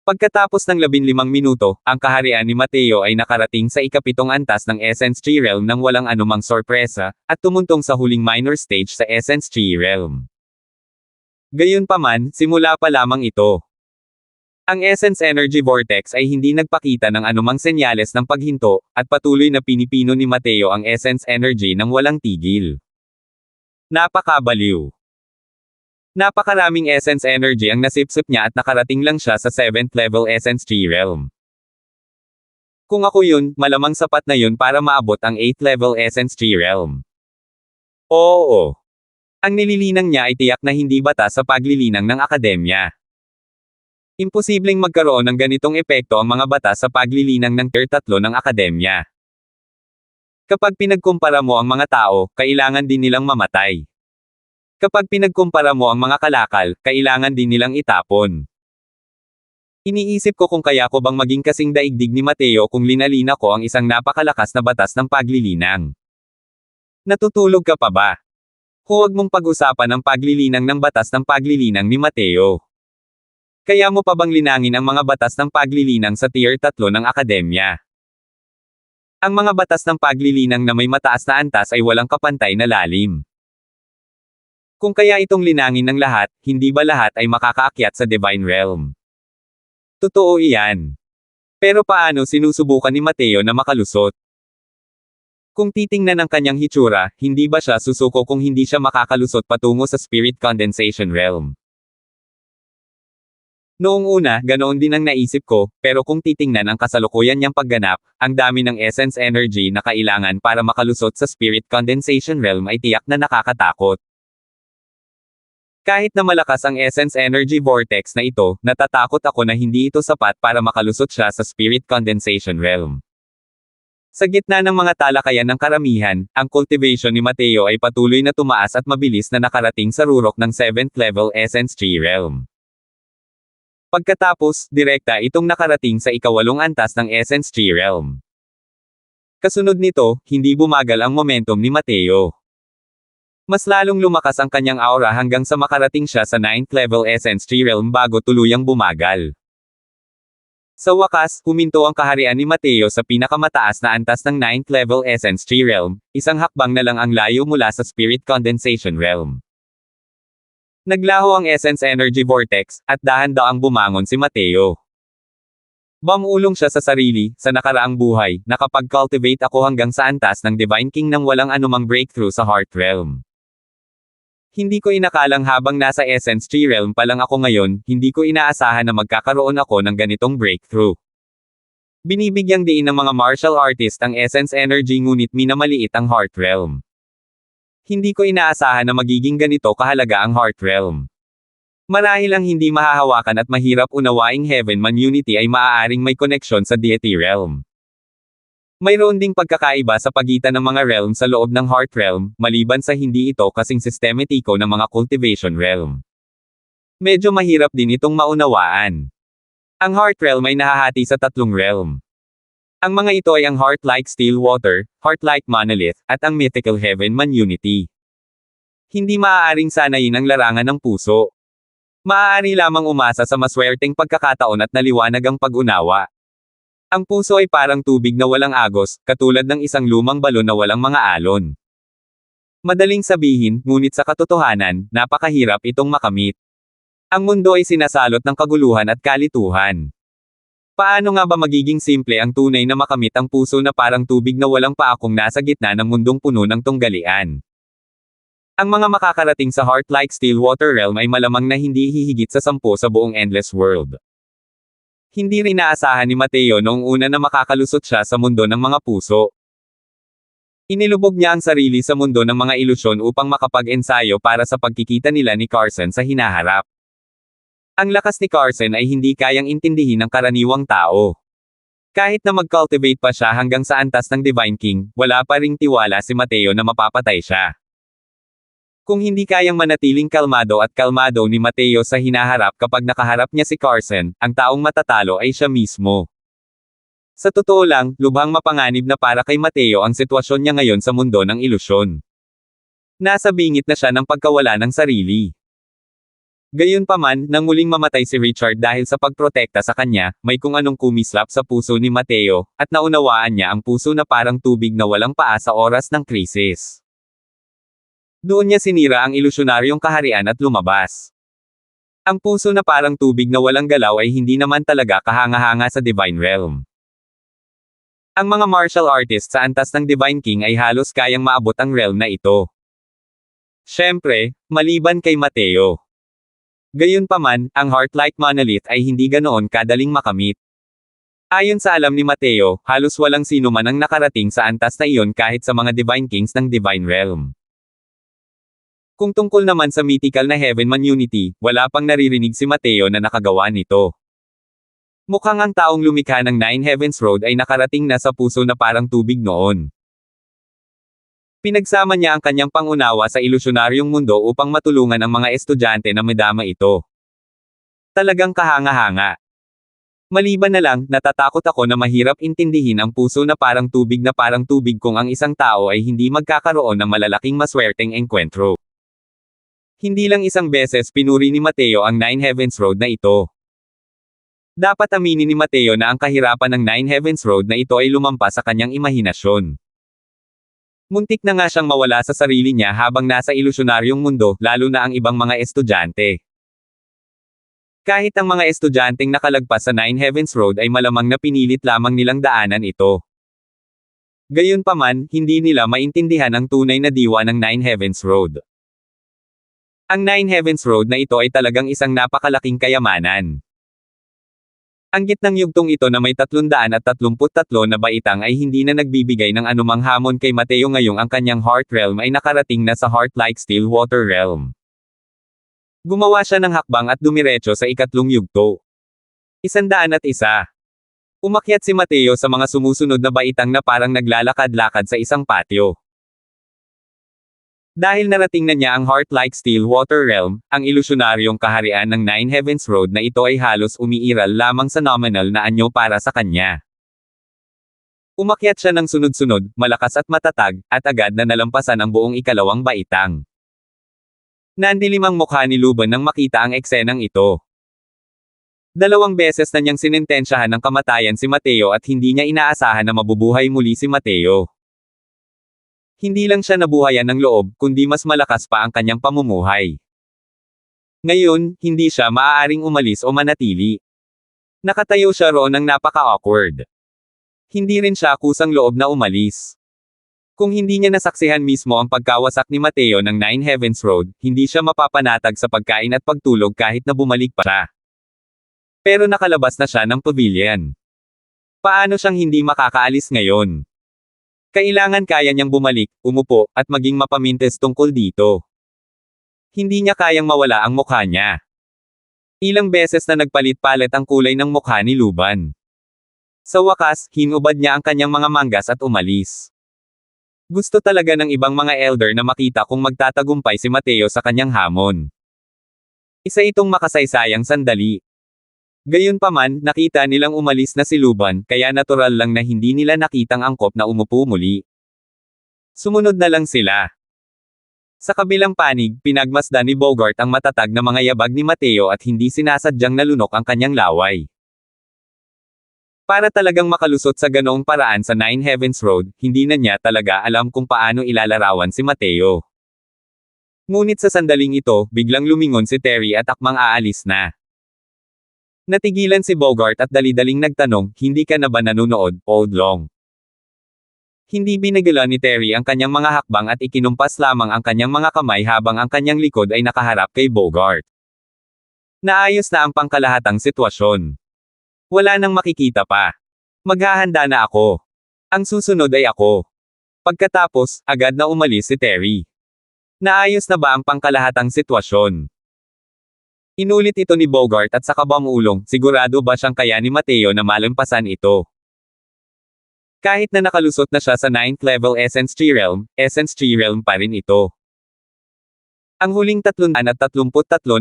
Pagkatapos ng 15 minuto, ang kaharian ni Mateo ay nakarating sa ikapitong antas ng Essence Tree Realm nang walang anumang sorpresa, at tumuntong sa huling minor stage sa Essence Tree Realm. Gayunpaman, simula pa lamang ito. Ang Essence Energy Vortex ay hindi nagpakita ng anumang senyales ng paghinto, at patuloy na pinipino ni Mateo ang Essence Energy nang walang tigil. Napakabaliw. Napakaraming Essence Energy ang nasipsip niya at nakarating lang siya sa 7th level Essence Tree Realm. Kung ako yun, malamang sapat na yun para maabot ang 8th level Essence Tree Realm. Oo. Ang nililinang niya ay tiyak na hindi batas sa paglilinang ng akademya. Imposibleng magkaroon ng ganitong epekto ang mga batas sa paglilinang ng Tier 3 ng akademya. Kapag pinagkumpara mo ang mga tao, kailangan din nilang mamatay. Kapag pinagkumpara mo ang mga kalakal, kailangan din nilang itapon. Iniisip ko kung kaya ko bang maging kasing daigdig ni Mateo kung linalina ko ang isang napakalakas na batas ng paglilinang. Natutulog ka pa ba? Huwag mong pag-usapan ang paglilinang ng batas ng paglilinang ni Mateo. Kaya mo pa bang linangin ang mga batas ng paglilinang sa Tier 3 ng akademya? Ang mga batas ng paglilinang na may mataas na antas ay walang kapantay na lalim. Kung kaya itong linangin ng lahat, hindi ba lahat ay makakaakyat sa Divine Realm? Totoo iyan. Pero paano sinusubukan ni Mateo na makalusot? Kung titingnan ang kanyang hitsura, hindi ba siya susuko kung hindi siya makakalusot patungo sa Spirit Condensation Realm? Noong una, ganoon din ang naisip ko, pero kung titingnan ang kasalukuyan niyang pagganap, ang dami ng essence energy na kailangan para makalusot sa spirit condensation realm ay tiyak na nakakatakot. Kahit na malakas ang essence energy vortex na ito, natatakot ako na hindi ito sapat para makalusot siya sa spirit condensation realm. Sa gitna ng mga talakayan ng karamihan, ang cultivation ni Mateo ay patuloy na tumaas at mabilis na nakarating sa rurok ng 7th level essence tree realm. Pagkatapos, direkta itong nakarating sa ikawalong antas ng Essence Tree Realm. Kasunod nito, hindi bumagal ang momentum ni Mateo. Mas lalong lumakas ang kanyang aura hanggang sa makarating siya sa 9th level Essence Tree Realm bago tuluyang bumagal. Sa wakas, huminto ang kaharian ni Mateo sa pinakamataas na antas ng 9th level Essence Tree Realm, isang hakbang na lang ang layo mula sa Spirit Condensation Realm. Naglaho ang Essence Energy Vortex, at dahan-daang bumangon si Mateo. Bumulong siya sa sarili, sa nakaraang buhay, nakapag-cultivate ako hanggang sa antas ng Divine King nang walang anumang breakthrough sa Heart Realm. Hindi ko inakalang habang nasa Essence Tree Realm pa lang ako ngayon, hindi ko inaasahan na magkakaroon ako ng ganitong breakthrough. Binibigyang diin ng mga martial artist ang Essence Energy ngunit minamaliit ang Heart Realm. Hindi ko inaasahan na magiging ganito kahalaga ang Heart Realm. Marahil ang hindi mahahawakan at mahirap unawaing Heaven-Man Unity ay maaaring may koneksyon sa Deity Realm. Mayroon ding pagkakaiba sa pagitan ng mga realm sa loob ng Heart Realm, maliban sa hindi ito kasing sistematiko ng mga Cultivation Realm. Medyo mahirap din itong maunawaan. Ang Heart Realm ay nahahati sa tatlong realm. Ang mga ito ay ang Heart-like Still Water, Heart-like Monolith, at ang Mythical Heaven-Man Unity. Hindi maaaring sanayin ang larangan ng puso. Maaari lamang umasa sa maswerteng pagkakataon at naliwanag ang pag-unawa. Ang puso ay parang tubig na walang agos, katulad ng isang lumang balon na walang mga alon. Madaling sabihin, ngunit sa katotohanan, napakahirap itong makamit. Ang mundo ay sinasalot ng kaguluhan at kalituhan. Paano nga ba magiging simple ang tunay na makamit ang puso na parang tubig na walang paakong nasa gitna ng mundong puno ng tunggalian? Ang mga makakarating sa Heart-like Still Water Realm ay malamang na hindi hihigit sa 10 sa buong Endless World. Hindi rin naasahan ni Mateo noong una na makakalusot siya sa mundo ng mga puso. Inilubog niya ang sarili sa mundo ng mga ilusyon upang makapag-ensayo para sa pagkikita nila ni Carson sa hinaharap. Ang lakas ni Carson ay hindi kayang intindihin ng karaniwang tao. Kahit na mag-cultivate pa siya hanggang sa antas ng Divine King, wala pa ring tiwala si Mateo na mapapatay siya. Kung hindi kayang manatiling kalmado ni Mateo sa hinaharap kapag nakaharap niya si Carson, ang taong matatalo ay siya mismo. Sa totoo lang, lubhang mapanganib na para kay Mateo ang sitwasyon niya ngayon sa mundo ng ilusyon. Nasa bingit na siya ng pagkawala ng sarili. Gayunpaman, nang muling mamatay si Richard dahil sa pagprotekta sa kanya, may kung anong kumislap sa puso ni Mateo, at naunawaan niya ang puso na parang tubig na walang paa sa oras ng krisis. Doon niya sinira ang ilusyonaryong kaharian at lumabas. Ang puso na parang tubig na walang galaw ay hindi naman talaga kahanga-hanga sa Divine Realm. Ang mga martial artists sa antas ng Divine King ay halos kayang maabot ang realm na ito. Siyempre, maliban kay Mateo. Gayunpaman, ang Heart-like Monolith ay hindi ganoon kadaling makamit. Ayon sa alam ni Mateo, halos walang sino man ang nakarating sa antas na iyon kahit sa mga Divine Kings ng Divine Realm. Kung tungkol naman sa mythical na Heaven-Man Unity, wala pang naririnig si Mateo na nakagawa nito. Mukhang ang taong lumikha ng Nine Heavens Road ay nakarating na sa puso na parang tubig noon. Pinagsama niya ang kanyang pangunawa sa ilusyonaryong mundo upang matulungan ang mga estudyante na madama ito. Talagang kahanga-hanga. Maliban na lang, natatakot ako na mahirap intindihin ang puso na parang tubig kung ang isang tao ay hindi magkakaroon ng malalaking maswerteng engkwentro. Hindi lang isang beses pinuri ni Mateo ang Nine Heavens Road na ito. Dapat aminin ni Mateo na ang kahirapan ng Nine Heavens Road na ito ay lumampas sa kanyang imahinasyon. Muntik na nga siyang mawala sa sarili niya habang nasa ilusyonaryong mundo, lalo na ang ibang mga estudyante. Kahit ang mga estudyanteng nakalagpas sa Nine Heavens Road ay malamang na pinilit lamang nilang daanan ito. Gayunpaman, hindi nila maintindihan ang tunay na diwa ng Nine Heavens Road. Ang Nine Heavens Road na ito ay talagang isang napakalaking kayamanan. Ang gitnang yugtong ito na may 333 na baitang ay hindi na nagbibigay ng anumang hamon kay Mateo ngayong ang kanyang Heart Realm ay nakarating na sa Heart-like Stillwater Realm. Gumawa siya ng hakbang at dumiretso sa ikatlong yugto. 101. Umakyat si Mateo sa mga sumusunod na baitang na parang naglalakad-lakad sa isang patio. Dahil narating na niya ang Heart-like Stillwater Realm, ang ilusyonaryong kaharian ng Nine Heavens Road na ito ay halos umiiral lamang sa nominal na anyo para sa kanya. Umakyat siya ng sunod-sunod, malakas at matatag, at agad na nalampasan ang buong ikalawang baitang. Nandilim ang mukha ni Luban nang makita ang eksenang ito. 2 beses na niyang sinintensyahan ng kamatayan si Mateo at hindi niya inaasahan na mabubuhay muli si Mateo. Hindi lang siya nabuhayan ng loob, kundi mas malakas pa ang kanyang pamumuhay. Ngayon, hindi siya maaaring umalis o manatili. Nakatayo siya roon ng napaka-awkward. Hindi rin siya kusang loob na umalis. Kung hindi niya nasaksihan mismo ang pagkawasak ni Mateo ng Nine Heavens Road, hindi siya mapapanatag sa pagkain at pagtulog kahit na bumalik pa siya. Pero nakalabas na siya ng pavilion. Paano siyang hindi makakaalis ngayon? Kailangan kaya niyang bumalik, umupo, at maging mapamintes tungkol dito. Hindi niya kayang mawala ang mukha niya. Ilang beses na nagpalit-palit ang kulay ng mukha ni Luban. Sa wakas, hinubad niya ang kanyang mga manggas at umalis. Gusto talaga ng ibang mga elder na makita kung magtatagumpay si Mateo sa kanyang hamon. Isa itong makasaysayang sandali. Gayunpaman, nakita nilang umalis na si Luban, kaya natural lang na hindi nila nakitang angkop na umupo muli. Sumunod na lang sila. Sa kabilang panig, pinagmasdan ni Bogart ang matatag na mga yabag ni Mateo at hindi sinasadyang nalunok ang kanyang laway. Para talagang makalusot sa ganoong paraan sa Nine Heavens Road, hindi na niya talaga alam kung paano ilalarawan si Mateo. Ngunit sa sandaling ito, biglang lumingon si Terry at akmang aalis na. Natigilan si Bogart at dali-daling nagtanong, hindi ka na ba nanunood, Old Long? Hindi binigala ni Terry ang kanyang mga hakbang at ikinumpas lamang ang kanyang mga kamay habang ang kanyang likod ay nakaharap kay Bogart. Naayos na ang pangkalahatang sitwasyon. Wala nang makikita pa. Maghahanda na ako. Ang susunod ay ako. Pagkatapos, agad na umalis si Terry. Naayos na ba ang pangkalahatang sitwasyon? Inulit ito ni Bogart at sa kabang-ulong, sigurado ba siyang kaya ni Mateo na malampasan ito? Kahit na nakalusot na siya sa 9th level Essence Tree Realm pa rin ito. Ang huling 333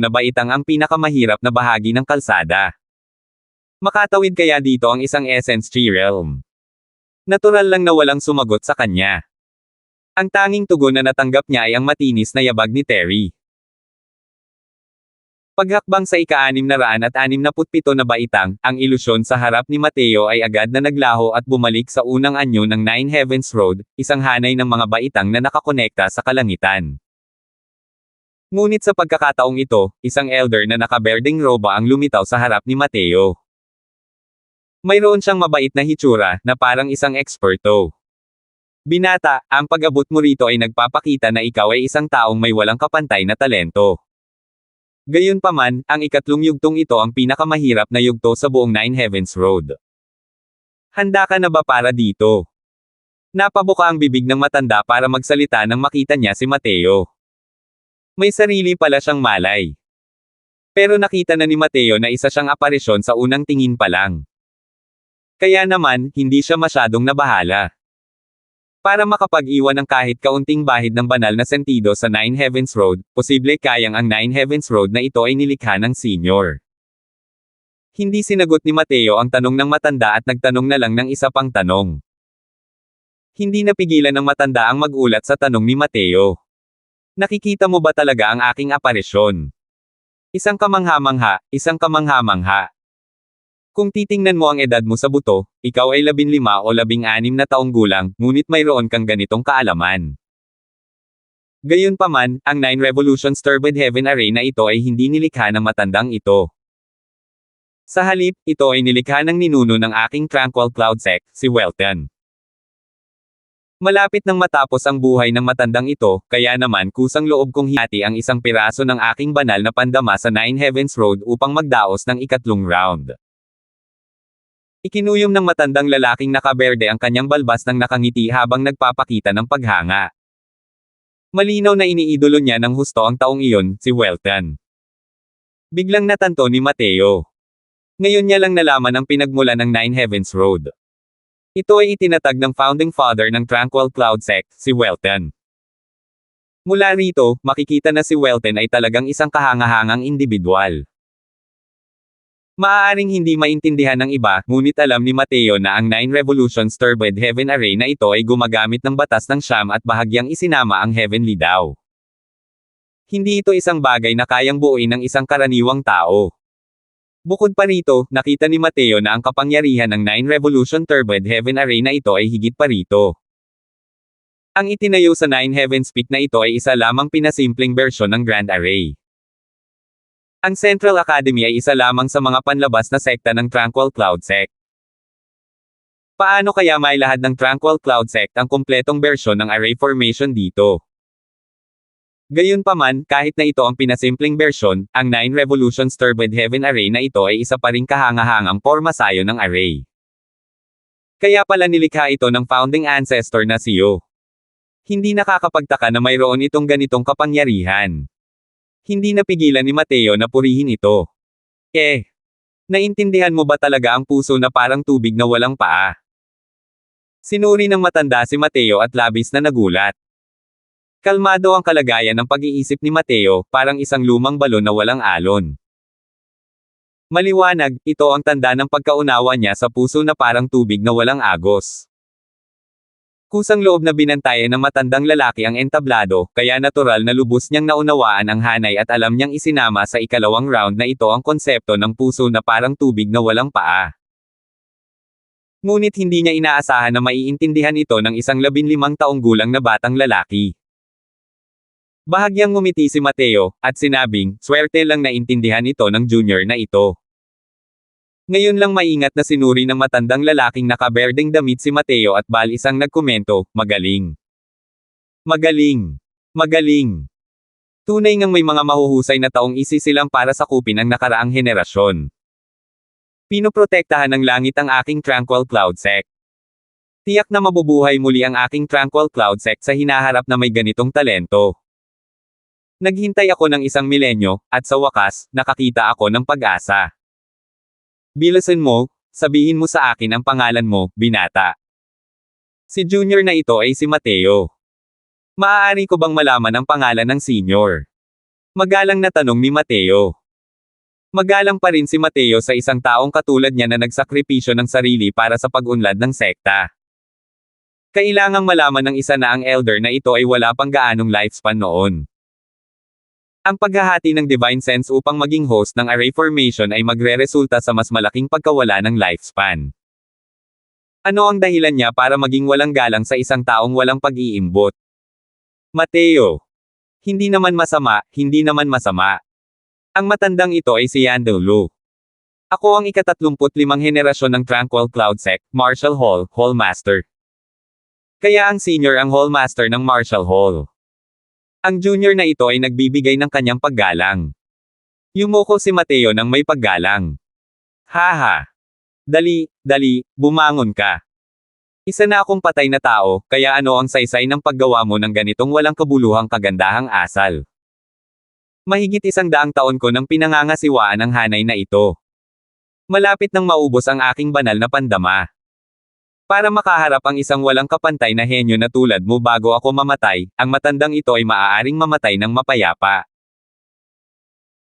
na baitang ang pinakamahirap na bahagi ng kalsada. Makatawid kaya dito ang isang Essence Tree Realm? Natural lang na walang sumagot sa kanya. Ang tanging tugon na natanggap niya ay ang matinis na yabag ni Terry. Paghakbang sa ika-667 na baitang, ang ilusyon sa harap ni Mateo ay agad na naglaho at bumalik sa unang anyo ng Nine Heavens Road, isang hanay ng mga baitang na nakakonekta sa kalangitan. Ngunit sa pagkakataong ito, isang elder na nakaberdeng roba ang lumitaw sa harap ni Mateo. Mayroon siyang mabait na hitsura, na parang isang eksperto. Binata, ang pag-abot mo rito ay nagpapakita na ikaw ay isang taong may walang kapantay na talento. Gayunpaman, ang ikatlong yugtong ito ang pinakamahirap na yugto sa buong Nine Heavens Road. Handa ka na ba para dito? Napabuka ang bibig ng matanda para magsalita nang makita niya si Mateo. May sarili pala siyang malay. Pero nakita na ni Mateo na isa siyang aparisyon sa unang tingin pa lang. Kaya naman, hindi siya masyadong nabahala. Para makapag-iwan ng kahit kaunting bahid ng banal na sentido sa Nine Heavens Road, posible kayang ang Nine Heavens Road na ito ay nilikha ng senior. Hindi sinagot ni Mateo ang tanong ng matanda at nagtanong na lang ng isa pang tanong. Hindi napigilan ng matanda ang magulat sa tanong ni Mateo. Nakikita mo ba talaga ang aking aparisyon? Isang kamangha-mangha, isang kamangha-mangha. Kung titingnan mo ang edad mo sa buto, ikaw ay 15 o 16 na taong gulang, ngunit mayroon kang ganitong kaalaman. Gayunpaman, ang Nine Revolutions Turbid Heaven Array na ito ay hindi nilikha ng matandang ito. Sa halip, ito ay nilikha ng ninuno ng aking Tranquil Cloud Sect, si Welton. Malapit nang matapos ang buhay ng matandang ito, kaya naman kusang loob kong hihati ang isang piraso ng aking banal na pandama sa Nine Heavens Road upang magdaos ng ikatlong round. Ikinuyom ng matandang lalaking nakaberde ang kanyang balbas ng nakangiti habang nagpapakita ng paghanga. Malinaw na iniidolo niya ng husto ang taong iyon, si Welton. Biglang natanto ni Mateo. Ngayon niya lang nalaman ang pinagmulan ng Nine Heavens Road. Ito ay itinatag ng founding father ng Tranquil Cloud Sect, si Welton. Mula rito, makikita na si Welton ay talagang isang kahangahangang individual. Maaaring hindi maintindihan ng iba, ngunit alam ni Mateo na ang Nine Revolutions Turbid Heaven Array na ito ay gumagamit ng batas ng Siyam at bahagyang isinama ang Heavenly Daw. Hindi ito isang bagay na kayang buuin ng isang karaniwang tao. Bukod pa rito, nakita ni Mateo na ang kapangyarihan ng Nine Revolution Turbid Heaven Array na ito ay higit pa rito. Ang itinayo sa Nine Heavens Peak na ito ay isa lamang pinasimpleng bersyon ng Grand Array. Ang Central Academy ay isa lamang sa mga panlabas na sekta ng Tranquil Cloud Sect. Paano kaya mailahad ng Tranquil Cloud Sect ang kumpletong bersyon ng array formation dito? Gayunpaman, kahit na ito ang pinasimpleng bersyon, ang Nine Revolutions Turbid Heaven Array na ito ay isa pa ring kahangahangang pormasayo ng array. Kaya pala nilikha ito ng founding ancestor na si Yo. Hindi nakakapagtaka na mayroon itong ganitong kapangyarihan. Hindi napigilan ni Mateo na purihin ito. Naintindihan mo ba talaga ang puso na parang tubig na walang paa? Sinuri ng matanda si Mateo at labis na nagulat. Kalmado ang kalagayan ng pag-iisip ni Mateo, parang isang lumang balon na walang alon. Maliwanag, ito ang tanda ng pagkaunawa niya sa puso na parang tubig na walang agos. Kusang loob na binantayan ng matandang lalaki ang entablado, kaya natural na lubos niyang naunawaan ang hanay at alam niyang isinama sa ikalawang round na ito ang konsepto ng puso na parang tubig na walang paa. Ngunit hindi niya inaasahan na maiintindihan ito ng isang 15 taong gulang na batang lalaki. Bahagyang ngumiti si Mateo, at sinabing, swerte lang naintindihan ito ng junior na ito. Ngayon lang maingat na sinuri ng matandang lalaking nakaberdeng damit si Mateo at isang nagkomento, magaling. Magaling. Magaling. Tunay ngang may mga mahuhusay na taong isisilang para sakupin ang nakaraang henerasyon. Pinoprotektahan ng langit ang aking Tranquil Cloud Sect. Tiyak na mabubuhay muli ang aking Tranquil Cloud Sect sa hinaharap na may ganitong talento. Naghintay ako ng 1 milenyo, at sa wakas, nakakita ako ng pag-asa. Bilisan mo, sabihin mo sa akin ang pangalan mo, binata. Si junior na ito ay si Mateo. Maaari ko bang malaman ang pangalan ng senior? Magalang na tanong ni Mateo. Magalang pa rin si Mateo sa isang taong katulad niya na nagsakripisyo ng sarili para sa pag-unlad ng sekta. Kailangang malaman ng isa na ang elder na ito ay wala pang gaanong lifespan noon. Ang paghahati ng Divine Sense upang maging host ng array formation ay magreresulta sa mas malaking pagkawala ng lifespan. Ano ang dahilan niya para maging walang galang sa isang taong walang pag-iimbot? Mateo. Hindi naman masama, hindi naman masama. Ang matandang ito ay si Yandel Lu. Ako ang ika-35 henerasyon ng Tranquil Cloud Sect, Marshall Hall, Hall Master. Kaya ang senior ang Hall Master ng Marshall Hall. Ang junior na ito ay nagbibigay ng kanyang paggalang. Yumuko si Mateo ng may paggalang. Haha. Dali, bumangon ka. Isa na akong patay na tao, kaya ano ang saysay ng paggawa mo ng ganitong walang kabuluhang kagandahang asal? Mahigit 100 taon ko nang pinangangasiwaan ang hanay na ito. Malapit nang maubos ang aking banal na pandama. Para makaharap ang isang walang kapantay na henyo na tulad mo bago ako mamatay, ang matandang ito ay maaaring mamatay ng mapayapa.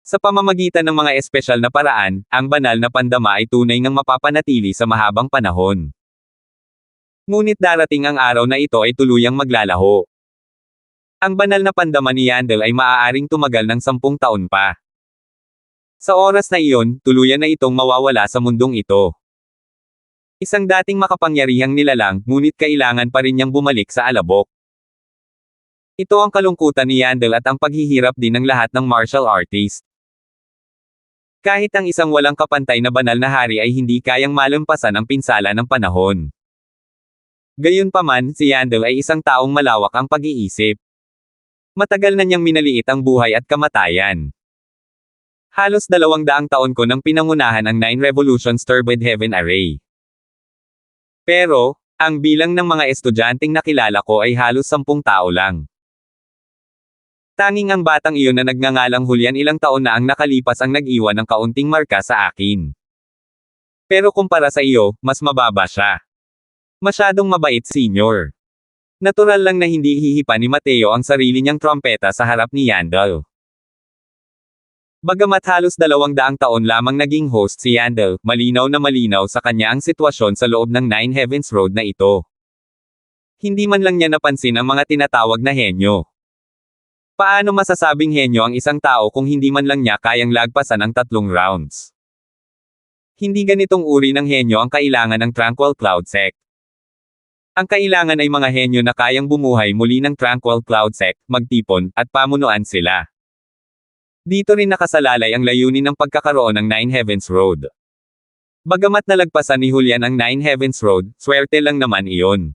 Sa pamamagitan ng mga espesyal na paraan, ang banal na pandama ay tunay ngang mapapanatili sa mahabang panahon. Ngunit darating ang araw na ito ay tuluyang maglalaho. Ang banal na pandama ni Yandel ay maaaring tumagal ng 10 taon pa. Sa oras na iyon, tuluyan na itong mawawala sa mundong ito. Isang dating makapangyarihang nilalang, ngunit kailangan pa rin niyang bumalik sa alabok. Ito ang kalungkutan ni Yandel at ang paghihirap din ng lahat ng martial artist. Kahit ang isang walang kapantay na banal na hari ay hindi kayang malampasan ang pinsala ng panahon. Gayunpaman, si Yandel ay isang taong malawak ang pag-iisip. Matagal na niyang minaliit ang buhay at kamatayan. Halos 200 taon ko nang pinangunahan ang Nine Revolutions Turbid Heaven Array. Pero, ang bilang ng mga estudyanteng nakilala ko ay halos 10 tao lang. Tanging ang batang iyon na nagngangalang Julian ilang taon na ang nakalipas ang nag-iwan ng kaunting marka sa akin. Pero kumpara sa iyo, mas mababa siya. Masyadong mabait, Senior. Natural lang na hindi hihipa ni Mateo ang sarili niyang trompeta sa harap ni Yandel. Bagamat halos 200 taon lamang naging host si Yandel, malinaw na malinaw sa kanya ang sitwasyon sa loob ng Nine Heavens Road na ito. Hindi man lang niya napansin ang mga tinatawag na henyo. Paano masasabing henyo ang isang tao kung hindi man lang niya kayang lagpasan ang 3 rounds? Hindi ganitong uri ng henyo ang kailangan ng Tranquil Cloud Sect. Ang kailangan ay mga henyo na kayang bumuhay muli ng Tranquil Cloud Sect, magtipon, at pamunuan sila. Dito rin nakasalalay ang layunin ng pagkakaroon ng Nine Heavens Road. Bagamat nalagpasan ni Julian ang Nine Heavens Road, swerte lang naman iyon.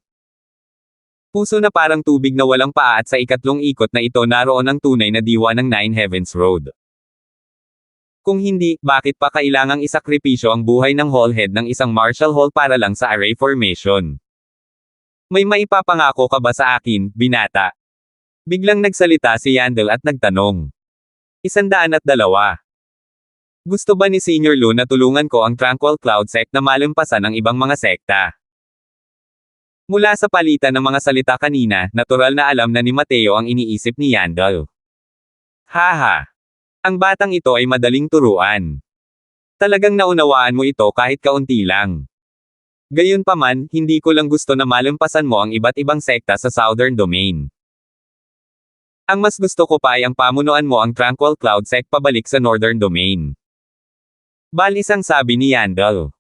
Puso na parang tubig na walang paa at sa ikatlong ikot na ito naroon ang tunay na diwa ng Nine Heavens Road. Kung hindi, bakit pa kailangang isakripisyo ang buhay ng Hallhead ng isang Marshall Hall para lang sa array formation? May maipapangako ka ba sa akin, binata? Biglang nagsalita si Yandel at nagtanong. 102. Gusto ba ni Senior Lou na tulungan ko ang Tranquil Cloud Sect na malampasan ang ibang mga sekta? Mula sa palitan ng mga salita kanina, natural na alam na ni Mateo ang iniisip ni Yandel. Haha! Ang batang ito ay madaling turuan. Talagang naunawaan mo ito kahit kaunti lang. Gayunpaman, hindi ko lang gusto na malampasan mo ang iba't ibang sekta sa Southern Domain. Ang mas gusto ko pa ay ang pamunuan mo ang Tranquil Cloud Sect pabalik sa Northern Domain. Balisang sabi ni Yandel.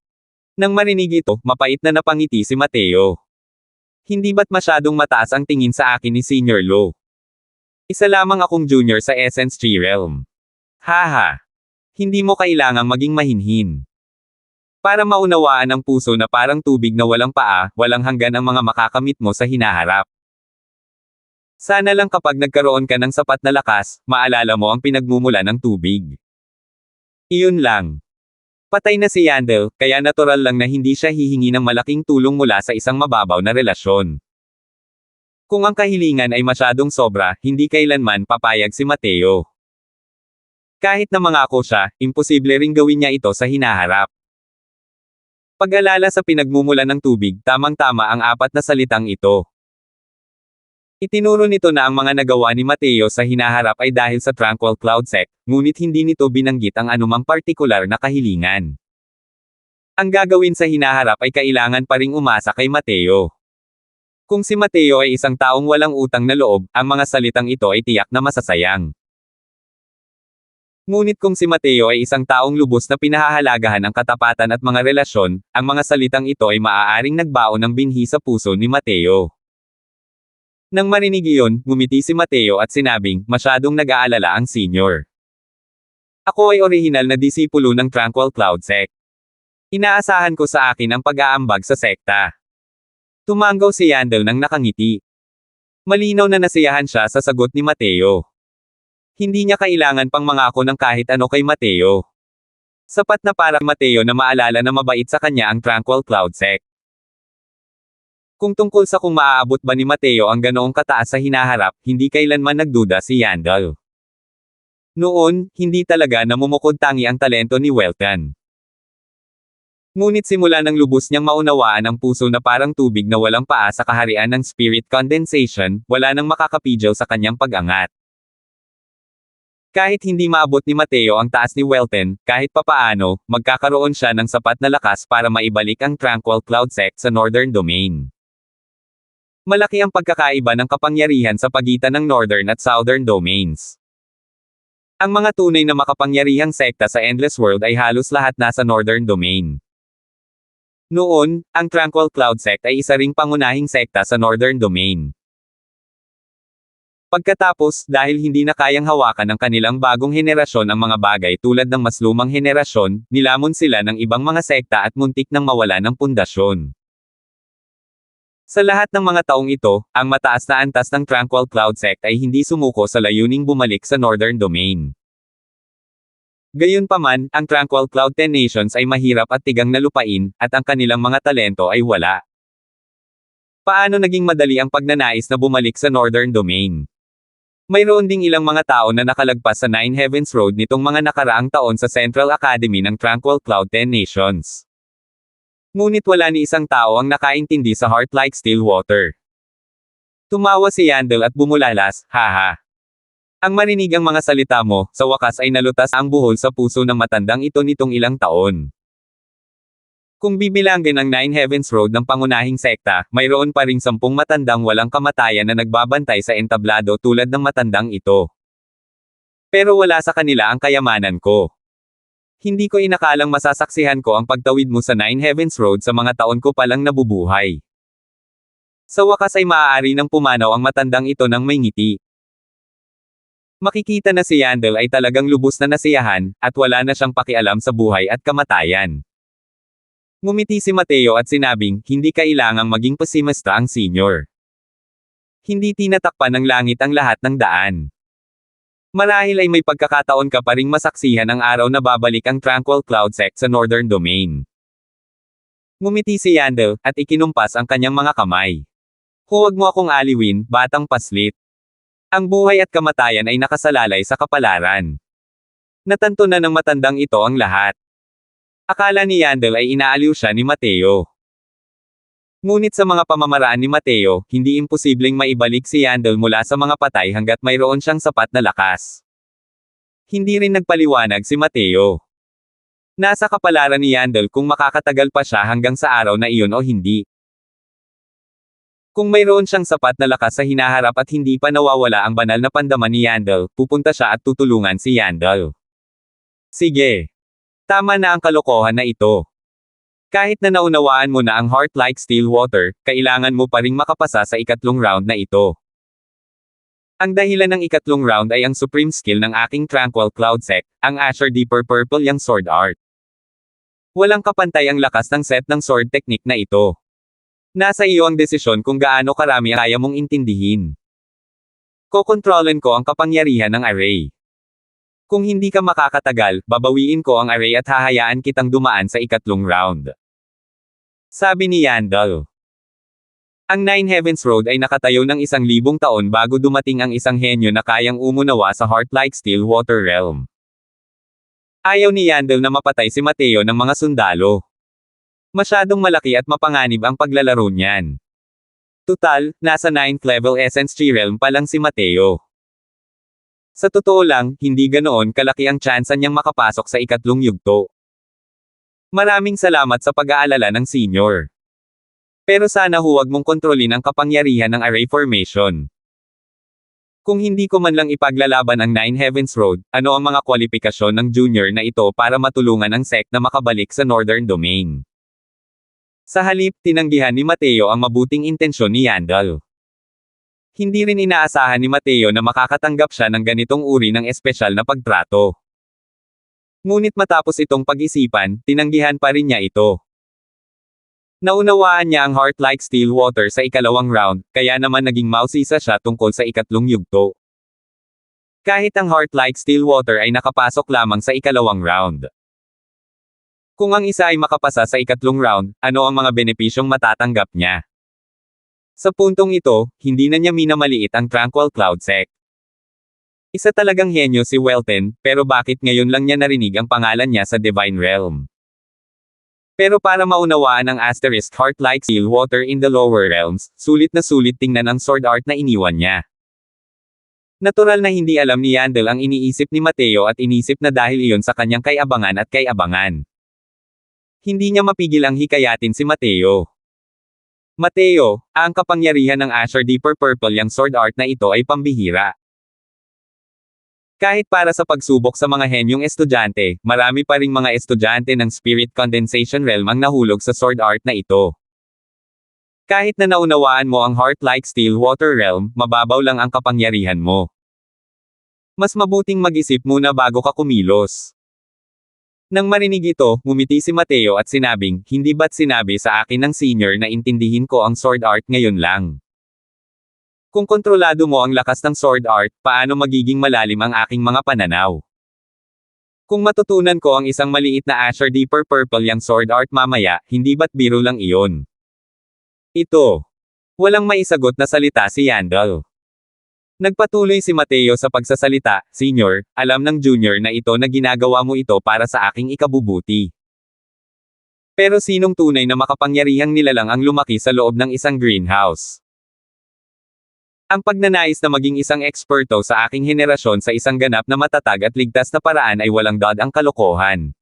Nang marinig ito, mapait na napangiti si Mateo. Hindi ba't masyadong mataas ang tingin sa akin ni Senior Lou? Isa lamang akong junior sa Essence Tree Realm. Haha. Hindi mo kailangang maging mahinhin. Para maunawaan ang puso na parang tubig na walang paa, walang hanggan ang mga makakamit mo sa hinaharap. Sana lang kapag nagkaroon ka ng sapat na lakas, maalala mo ang pinagmumula ng tubig. Iyon lang. Patay na si Yandel, kaya natural lang na hindi siya hihingi ng malaking tulong mula sa isang mababaw na relasyon. Kung ang kahilingan ay masyadong sobra, hindi kailanman papayag si Mateo. Kahit na mangako siya, imposible ring gawin niya ito sa hinaharap. Pag-alala sa pinagmumula ng tubig, tamang-tama ang 4 na salitang ito. Itinuro nito na ang mga nagawa ni Mateo sa hinaharap ay dahil sa Tranquil Cloud Sect, ngunit hindi nito binanggit ang anumang partikular na kahilingan. Ang gagawin sa hinaharap ay kailangan pa ring umasa kay Mateo. Kung si Mateo ay isang taong walang utang na loob, ang mga salitang ito ay tiyak na masasayang. Ngunit kung si Mateo ay isang taong lubos na pinahahalagahan ang katapatan at mga relasyon, ang mga salitang ito ay maaaring nagbaon ng binhi sa puso ni Mateo. Nang marinig iyon, ngumiti si Mateo at sinabing, masyadong nag-aalala ang senior. Ako ay orihinal na disipulo ng Tranquil Cloud Sect. Inaasahan ko sa akin ang pag-aambag sa sekta. Tumanggaw si Yandel nang nakangiti. Malinaw na nasiyahan siya sa sagot ni Mateo. Hindi niya kailangan pang mangako ng kahit ano kay Mateo. Sapat na para Mateo na maalala na mabait sa kanya ang Tranquil Cloud Sect. Kung tungkol sa kung maaabot ba ni Mateo ang ganoong kataas sa hinaharap, hindi kailanman nagduda si Yandel. Noon, hindi talaga namumukod tangi ang talento ni Welton. Ngunit simula nang lubos niyang maunawaan ang puso na parang tubig na walang paa sa kaharian ng spirit condensation, wala nang makakapidyaw sa kanyang pag-angat. Kahit hindi maabot ni Mateo ang taas ni Welton, kahit papaano, magkakaroon siya ng sapat na lakas para maibalik ang Tranquil Cloud Sect sa Northern Domain. Malaki ang pagkakaiba ng kapangyarihan sa pagitan ng Northern at Southern Domains. Ang mga tunay na makapangyarihang sekta sa Endless World ay halos lahat nasa Northern Domain. Noon, ang Tranquil Cloud Sect ay isa ring pangunahing sekta sa Northern Domain. Pagkatapos, dahil hindi na kayang hawakan ng kanilang bagong henerasyon ang mga bagay tulad ng mas lumang henerasyon, nilamon sila ng ibang mga sekta at muntik nang mawala ng pundasyon. Sa lahat ng mga taong ito, ang mataas na antas ng Tranquil Cloud Sect ay hindi sumuko sa layuning bumalik sa Northern Domain. Gayunpaman, ang Tranquil Cloud 10 Nations ay mahirap at tigang na lupain, at ang kanilang mga talento ay wala. Paano naging madali ang pagnanais na bumalik sa Northern Domain? Mayroon ding ilang mga tao na nakalagpas sa Nine Heavens Road nitong mga nakaraang taon sa Central Academy ng Tranquil Cloud 10 Nations. Ngunit wala ni isang tao ang nakaintindi sa Heart Like Still Water. Tumawa si Yandel at bumulalas, haha. Ang marinig ang mga salita mo, sa wakas ay nalutas ang buhol sa puso ng matandang ito nitong ilang taon. Kung bibilangin ang Nine Heavens Road ng pangunahing sekta, mayroon pa ring 10 matandang walang kamatayan na nagbabantay sa entablado tulad ng matandang ito. Pero wala sa kanila ang kayamanan ko. Hindi ko inakalang masasaksihan ko ang pagtawid mo sa Nine Heavens Road sa mga taon ko palang nabubuhay. Sa wakas ay maaari nang pumanaw ang matandang ito ng may ngiti. Makikita na si Yandel ay talagang lubos na nasiyahan, at wala na siyang pakialam sa buhay at kamatayan. Ngumiti si Mateo at sinabing, hindi kailangang maging pesimista ang senior. Hindi tinatakpan ng langit ang lahat ng daan. Marahil ay may pagkakataon ka pa ring masaksihan ang araw na babalik ang Tranquil Cloud Sect sa Northern Domain. Ngumiti si Yandel, at ikinumpas ang kanyang mga kamay. Huwag mo akong aliwin, batang paslit. Ang buhay at kamatayan ay nakasalalay sa kapalaran. Natanto na ng matandang ito ang lahat. Akala ni Yandel ay inaaliw siya ni Mateo. Ngunit sa mga pamamaraan ni Mateo, hindi imposibleng maibalik si Yandel mula sa mga patay hanggat mayroon siyang sapat na lakas. Hindi rin nagpaliwanag si Mateo. Nasa kapalaran ni Yandel kung makakatagal pa siya hanggang sa araw na iyon o hindi. Kung mayroon siyang sapat na lakas sa hinaharap at hindi pa nawawala ang banal na pandaman ni Yandel, pupunta siya at tutulungan si Yandel. Sige. Tama na ang kalokohan na ito. Kahit na naunawaan mo na ang Heart Like Still Water, kailangan mo pa ring makapasa sa ikatlong round na ito. Ang dahilan ng ikatlong round ay ang supreme skill ng aking Tranquil Cloud Sect, ang Azure Deeper Purple yang Sword Art. Walang kapantay ang lakas ng set ng sword technique na ito. Nasa iyo ang desisyon kung gaano karami kaya mong intindihin. Kokontrolin ko ang kapangyarihan ng array. Kung hindi ka makakatagal, babawiin ko ang array at hahayaan kitang dumaan sa ikatlong round. Sabi ni Yandel. Ang Nine Heavens Road ay nakatayo ng 1,000 taon bago dumating ang isang henyo na kayang umunawa sa Heart Like Still Water Realm. Ayaw ni Yandel na mapatay si Mateo ng mga sundalo. Masyadong malaki at mapanganib ang paglalaro niyan. Tutal, nasa 9th level Essence Tree Realm pa lang si Mateo. Sa totoo lang, hindi ganoon kalaki ang tsansa niyang makapasok sa ikatlong yugto. Maraming salamat sa pag-aalala ng senior. Pero sana huwag mong kontrolin ang kapangyarihan ng array formation. Kung hindi ko man lang ipaglalaban ang Nine Heavens Road, ano ang mga kwalifikasyon ng junior na ito para matulungan ang sect na makabalik sa Northern Domain? Sa halip, tinanggihan ni Mateo ang mabuting intensyon ni Yandel. Hindi rin inaasahan ni Mateo na makakatanggap siya ng ganitong uri ng espesyal na pagtrato. Ngunit matapos itong pag-isipan, tinanggihan pa rin niya ito. Naunawaan niya ang Heart Like Still Water sa ikalawang round, kaya naman naging mausisa siya tungkol sa ikatlong yugto. Kahit ang Heart Like Still Water ay nakapasok lamang sa ikalawang round. Kung ang isa ay makapasa sa ikatlong round, ano ang mga benepisyong matatanggap niya? Sa puntong ito, hindi na niya minamaliit ang Tranquil Cloud Sect. Isa talagang henyo si Welten, pero bakit ngayon lang niya narinig ang pangalan niya sa Divine Realm? Pero para maunawaan ang asterisk Heart Like Still Water in the lower realms, sulit tingnan ang sword art na iniwan niya. Natural na hindi alam ni Yandel ang iniisip ni Mateo at inisip na dahil iyon sa kanyang kay-abangan at kay-abangan. Hindi niya mapigil ang hikayatin si Mateo. Mateo, ang kapangyarihan ng Azure Deeper Purple yang sword art na ito ay pambihira. Kahit para sa pagsubok sa mga henyong estudyante, marami pa ring mga estudyante ng Spirit Condensation Realm ang nahulog sa sword art na ito. Kahit na naunawaan mo ang Heart Like Still Water Realm, mababaw lang ang kapangyarihan mo. Mas mabuting mag-isip muna bago ka kumilos. Nang marinig ito, ngumiti si Mateo at sinabing, hindi ba't sinabi sa akin ng senior na intindihin ko ang sword art ngayon lang? Kung kontrolado mo ang lakas ng sword art, paano magiging malalim ang aking mga pananaw? Kung matutunan ko ang isang maliit na Azure Deeper Purple yang sword art mamaya, hindi ba't biro lang iyon? Ito. Walang maisagot na salita si Yandel. Nagpatuloy si Mateo sa pagsasalita, "Senior, alam ng junior na ito na ginagawa mo ito para sa aking ikabubuti. Pero sinong tunay na makapangyarihang nilalang ang lumaki sa loob ng isang greenhouse? Ang pagnanais na maging isang eksperto sa aking henerasyon sa isang ganap na matatag at ligtas na paraan ay walang ang kalokohan.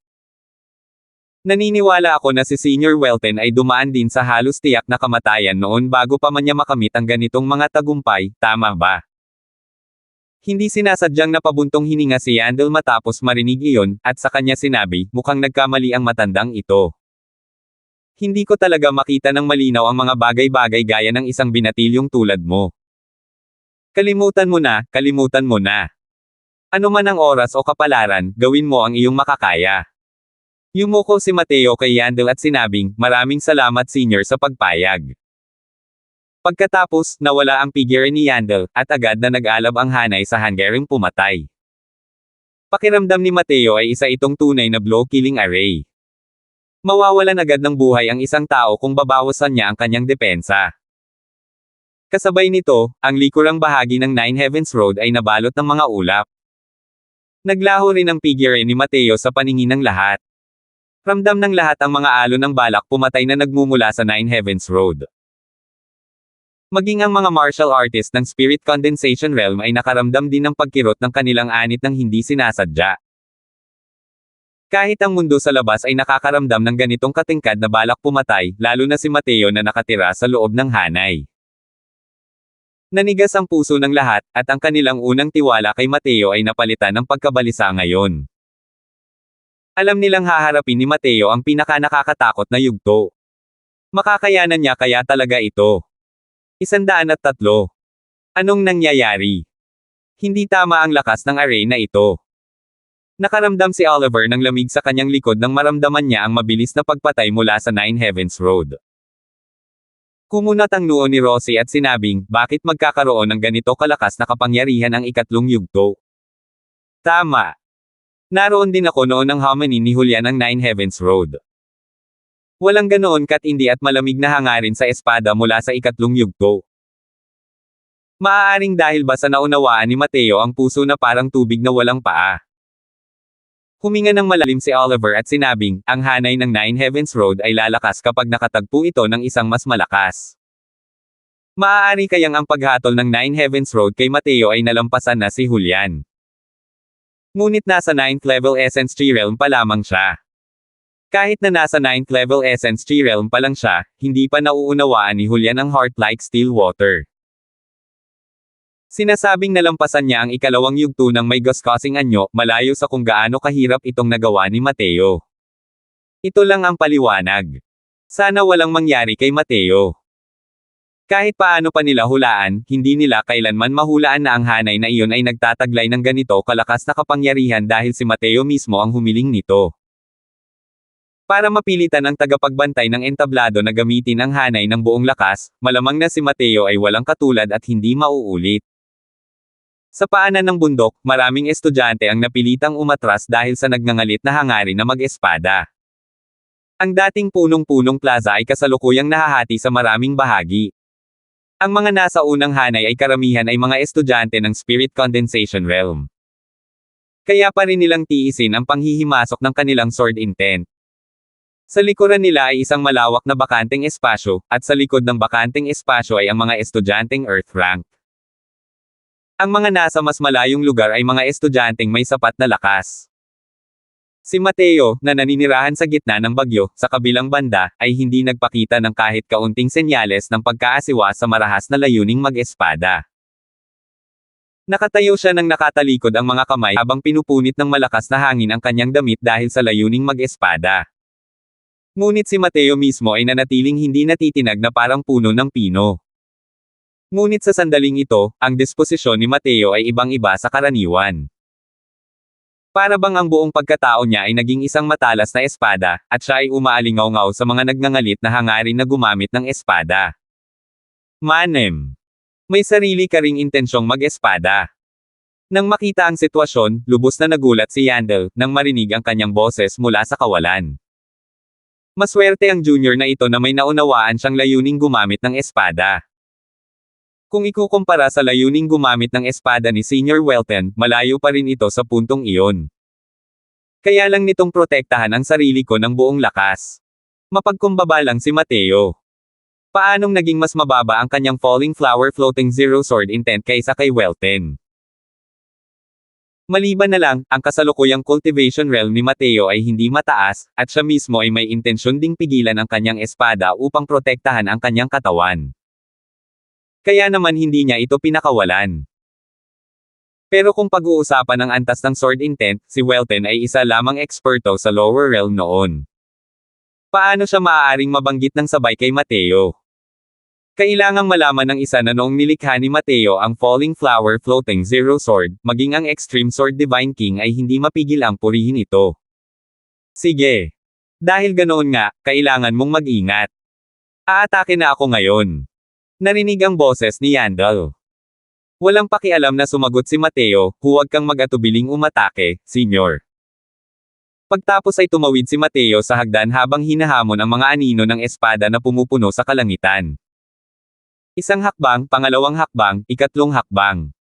Naniniwala ako na si Senior Welton ay dumaan din sa halos tiyak na kamatayan noon bago pa man niya makamit ang ganitong mga tagumpay, tama ba?" Hindi sinasadyang napabuntong hininga si Yandel matapos marinig iyon, at sa kanya sinabi, "Mukhang nagkamali ang matandang ito. Hindi ko talaga makita ng malinaw ang mga bagay-bagay gaya ng isang binatilyong tulad mo. Kalimutan mo na, kalimutan mo na. Ano man ang oras o kapalaran, gawin mo ang iyong makakaya." Yumuko si Mateo kay Yandel at sinabing, "Maraming salamat senior sa pagpayag." Pagkatapos, nawala ang figure ni Yandel, at agad na nag-alab ang hanay sa hanggaring pumatay. Pakiramdam ni Mateo ay isa itong tunay na blow-killing array. Mawawalan agad ng buhay ang isang tao kung babawasan niya ang kanyang depensa. Kasabay nito, ang likurang bahagi ng Nine Heavens Road ay nabalot ng mga ulap. Naglaho rin ang figure ni Mateo sa paningin ng lahat. Ramdam ng lahat ang mga alon ng balak pumatay na nagmumula sa Nine Heavens Road. Maging ang mga martial artist ng Spirit Condensation Realm ay nakaramdam din ng pagkirot ng kanilang anit ng hindi sinasadya. Kahit ang mundo sa labas ay nakakaramdam ng ganitong katingkad na balak pumatay, lalo na si Mateo na nakatira sa loob ng hanay. Nanigas ang puso ng lahat, at ang kanilang unang tiwala kay Mateo ay napalitan ng pagkabalisa ngayon. Alam nilang haharapin ni Mateo ang pinaka-nakakatakot na yugto. Makakayanan niya kaya talaga ito. 103. Anong nangyayari? Hindi tama ang lakas ng array na ito. Nakaramdam si Oliver ng lamig sa kanyang likod nang maramdaman niya ang mabilis na pagpatay mula sa Nine Heavens Road. Kumunat ang noo ni Rosie at sinabing, "Bakit magkakaroon ng ganito kalakas na kapangyarihan ang ikatlong yugto?" Tama. Naroon din ako noon ng hominin ni Julian ang Nine Heavens Road. Walang ganoon katindi at malamig na hangarin sa espada mula sa ikatlong yugto. Maaaring dahil ba sa naunawaan ni Mateo ang puso na parang tubig na walang paa. Huminga ng malalim si Oliver at sinabing, "Ang hanay ng Nine Heavens Road ay lalakas kapag nakatagpo ito ng isang mas malakas." Maaari kayang ang paghatol ng Nine Heavens Road kay Mateo ay nalampasan na si Julian. Ngunit nasa 9th level Essence Tree Realm pa lamang siya. Kahit na nasa 9th level Essence Tree Realm pa lang siya, hindi pa nauunawaan ni Julian ang heart like still water. Sinasabing nalampasan niya ang ikalawang yugto ng may gas-causing anyo, malayo sa kung gaano kahirap itong nagawa ni Mateo. Ito lang ang paliwanag. Sana walang mangyari kay Mateo. Kahit paano pa nila hulaan, hindi nila kailanman mahulaan na ang hanay na iyon ay nagtataglay ng ganito kalakas na kapangyarihan dahil si Mateo mismo ang humiling nito. Para mapilitan ang tagapagbantay ng entablado na gamitin ang hanay ng buong lakas, malamang na si Mateo ay walang katulad at hindi mauulit. Sa paanan ng bundok, maraming estudyante ang napilitang umatras dahil sa nagngangalit na hangarin na mag-espada. Ang dating punong-punong plaza ay kasalukuyang nahahati sa maraming bahagi. Ang mga nasa unang hanay ay karamihan ay mga estudyante ng Spirit Condensation Realm. Kaya pa rin nilang tiisin ang panghihimasok ng kanilang sword intent. Sa likuran nila ay isang malawak na bakanteng espasyo, at sa likod ng bakanteng espasyo ay ang mga estudyanteng Earth rank. Ang mga nasa mas malayong lugar ay mga estudyanteng may sapat na lakas. Si Mateo, na naninirahan sa gitna ng bagyo, sa kabilang banda, ay hindi nagpakita ng kahit kaunting senyales ng pagkaasiwa sa marahas na layuning mag-espada. Nakatayo siya nang nakatalikod ang mga kamay habang pinupunit ng malakas na hangin ang kanyang damit dahil sa layuning mag-espada. Ngunit si Mateo mismo ay nanatiling hindi natitinag na parang puno ng pino. Ngunit sa sandaling ito, ang disposisyon ni Mateo ay ibang-iba sa karaniwan. Para bang ang buong pagkatao niya ay naging isang matalas na espada, at siya ay umaalingaw-ngaw sa mga nagngangalit na hangarin na gumamit ng espada. Manem. May sarili ka ring intensyong mag-espada. Nang makita ang sitwasyon, lubos na nagulat si Yandel, nang marinig ang kanyang boses mula sa kawalan. Maswerte ang junior na ito na may naunawaan siyang layuning gumamit ng espada. Kung ikukumpara sa layuning gumamit ng espada ni Senior Welton, malayo pa rin ito sa puntong iyon. Kaya lang nitong protektahan ang sarili ko ng buong lakas. Mapagkumbaba lang si Mateo. Paanong naging mas mababa ang kanyang Falling Flower Floating Zero Sword Intent kaysa kay Welton? Maliban na lang, ang kasalukuyang cultivation realm ni Mateo ay hindi mataas, at siya mismo ay may intensyon ding pigilan ang kanyang espada upang protektahan ang kanyang katawan. Kaya naman hindi niya ito pinakawalan. Pero kung pag-uusapan ng antas ng sword intent, si Welton ay isa lamang eksperto sa lower realm noon. Paano siya maaaring mabanggit ng sabay kay Mateo? Kailangang malaman ng isa na noong nilikha ni Mateo ang Falling Flower Floating Zero Sword, maging ang Extreme Sword Divine King ay hindi mapigil ang purihin ito. Sige. Dahil ganoon nga, kailangan mong mag-ingat. Aatake na ako ngayon. Narinig ang boses ni Yandel. Walang pakialam na sumagot si Mateo, huwag kang mag-atubiling umatake, senyor. Pagtapos ay tumawid si Mateo sa hagdan habang hinahamon ang mga anino ng espada na pumupuno sa kalangitan. Isang hakbang, pangalawang hakbang, ikatlong hakbang.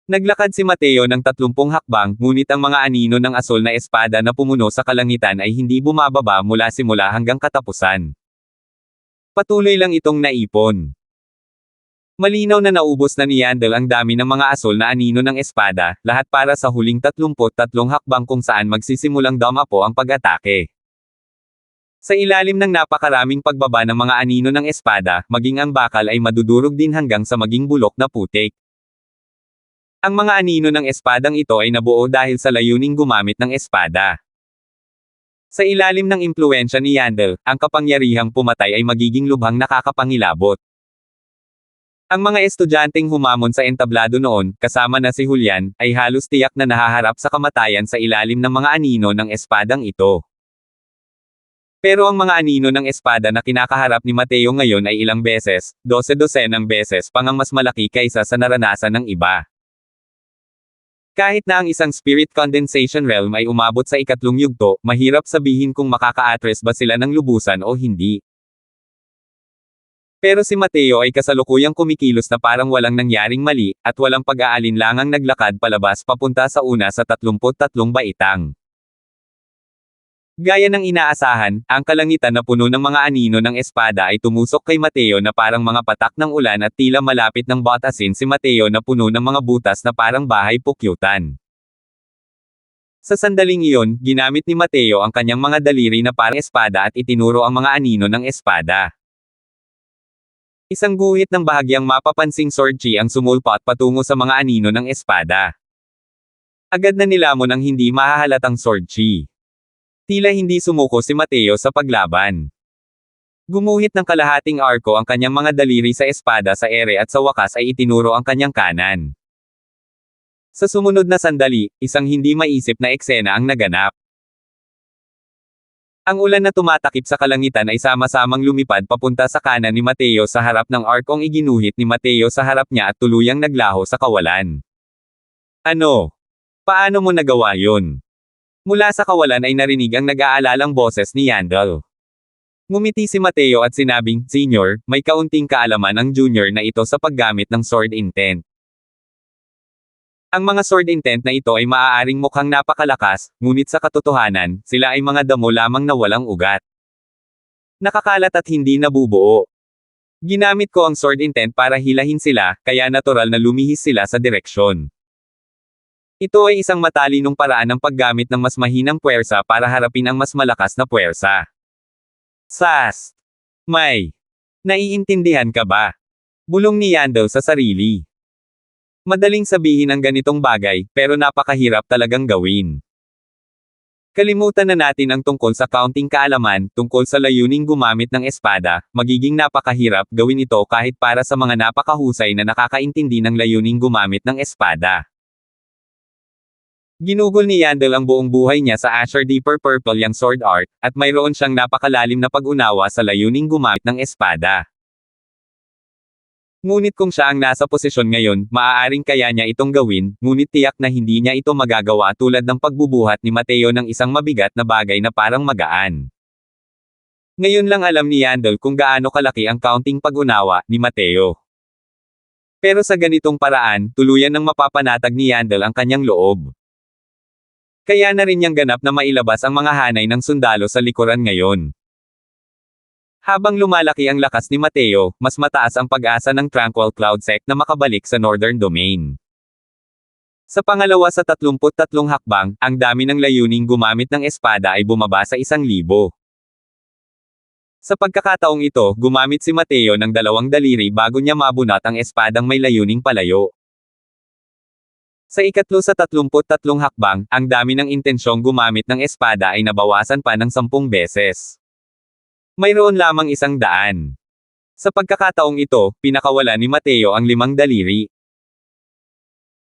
Naglakad si Mateo ng 30 hakbang, ngunit ang mga anino ng asol na espada na pumuno sa kalangitan ay hindi bumababa mula simula hanggang katapusan. Patuloy lang itong naipon. Malinaw na naubos na ni Yandel ang dami ng mga asol na anino ng espada, lahat para sa huling 33 hakbang kung saan magsisimulang damapo ang pag-atake. Sa ilalim ng napakaraming pagbaba ng mga anino ng espada, maging ang bakal ay madudurog din hanggang sa maging bulok na putik. Ang mga anino ng espadang ito ay nabuo dahil sa layuning gumamit ng espada. Sa ilalim ng impluwensya ni Yandel, ang kapangyarihang pumatay ay magiging lubhang nakakapangilabot. Ang mga estudyanteng humamon sa entablado noon, kasama na si Julian, ay halos tiyak na nahaharap sa kamatayan sa ilalim ng mga anino ng espadang ito. Pero ang mga anino ng espada na kinakaharap ni Mateo ngayon ay ilang beses, 12-dosenang beses pang ang mas malaki kaysa sa naranasan ng iba. Kahit na ang isang spirit condensation realm ay umabot sa ikatlong yugto, mahirap sabihin kung makaka-address ba sila ng lubusan o hindi. Pero si Mateo ay kasalukuyang kumikilos na parang walang nangyaring mali, at walang pag-aalinlangang naglakad palabas papunta sa una sa 33 baitang. Gaya ng inaasahan, ang kalangitan na puno ng mga anino ng espada ay tumusok kay Mateo na parang mga patak ng ulan at tila malapit ng batasin si Mateo na puno ng mga butas na parang bahay pukyutan. Sa sandaling iyon, ginamit ni Mateo ang kanyang mga daliri na parang espada at itinuro ang mga anino ng espada. Isang guhit ng bahagyang mapapansing sword chi ang sumulpot patungo sa mga anino ng espada. Agad na nilamon ang hindi mahahalatang sword chi. Tila hindi sumuko si Mateo sa paglaban. Gumuhit ng kalahating arko ang kanyang mga daliri sa espada sa ere at sa wakas ay itinuro ang kanyang kanan. Sa sumunod na sandali, isang hindi maisip na eksena ang naganap. Ang ulan na tumatakip sa kalangitan ay sama-samang lumipad papunta sa kanan ni Mateo sa harap ng arkong iginuhit ni Mateo sa harap niya at tuluyang naglaho sa kawalan. Ano? Paano mo nagawa yun? Mula sa kawalan ay narinig ang nag-aalalang boses ni Yandel. Ngumiti si Mateo at sinabing, "Senior, may kaunting kaalaman ang junior na ito sa paggamit ng sword intent. Ang mga sword intent na ito ay maaaring mukhang napakalakas, ngunit sa katotohanan, sila ay mga damo lamang na walang ugat. Nakakalat at hindi nabubuo. Ginamit ko ang sword intent para hilahin sila, kaya natural na lumihis sila sa direksyon. Ito ay isang matalinong paraan ng paggamit ng mas mahinang puwersa para harapin ang mas malakas na puwersa." Sas! May! Naiintindihan ka ba? Bulong ni Yandel sa sarili. Madaling sabihin ang ganitong bagay, pero napakahirap talagang gawin. Kalimutan na natin ang tungkol sa kaunting kaalaman, tungkol sa layuning gumamit ng espada, magiging napakahirap gawin ito kahit para sa mga napakahusay na nakakaintindi ng layuning gumamit ng espada. Ginugol ni Yandel ang buong buhay niya sa Azure Deeper Purple yang sword art, at mayroon siyang napakalalim na pag-unawa sa layuning gumamit ng espada. Ngunit kung siya ang nasa posisyon ngayon, maaaring kaya niya itong gawin, ngunit tiyak na hindi niya ito magagawa tulad ng pagbubuhat ni Mateo ng isang mabigat na bagay na parang magaan. Ngayon lang alam ni Yandel kung gaano kalaki ang kaunting pag-unawa ni Mateo. Pero sa ganitong paraan, tuluyan ng mapapanatag ni Yandel ang kanyang loob. Kaya na rin niyang ganap na mailabas ang mga hanay ng sundalo sa likuran ngayon. Habang lumalaki ang lakas ni Mateo, mas mataas ang pag-asa ng Tranquil Cloud Sect na makabalik sa Northern Domain. Sa pangalawa sa 33 hakbang, ang dami ng layuning gumamit ng espada ay bumaba sa 1,000. Sa pagkakataong ito, gumamit si Mateo ng 2 daliri bago niya mabunot ang espadang may layuning palayo. Sa ikatlo sa 33 hakbang, ang dami ng intensyong gumamit ng espada ay nabawasan pa ng 10 beses. Mayroon lamang 100. Sa pagkakataong ito, pinakawala ni Mateo ang 5 daliri.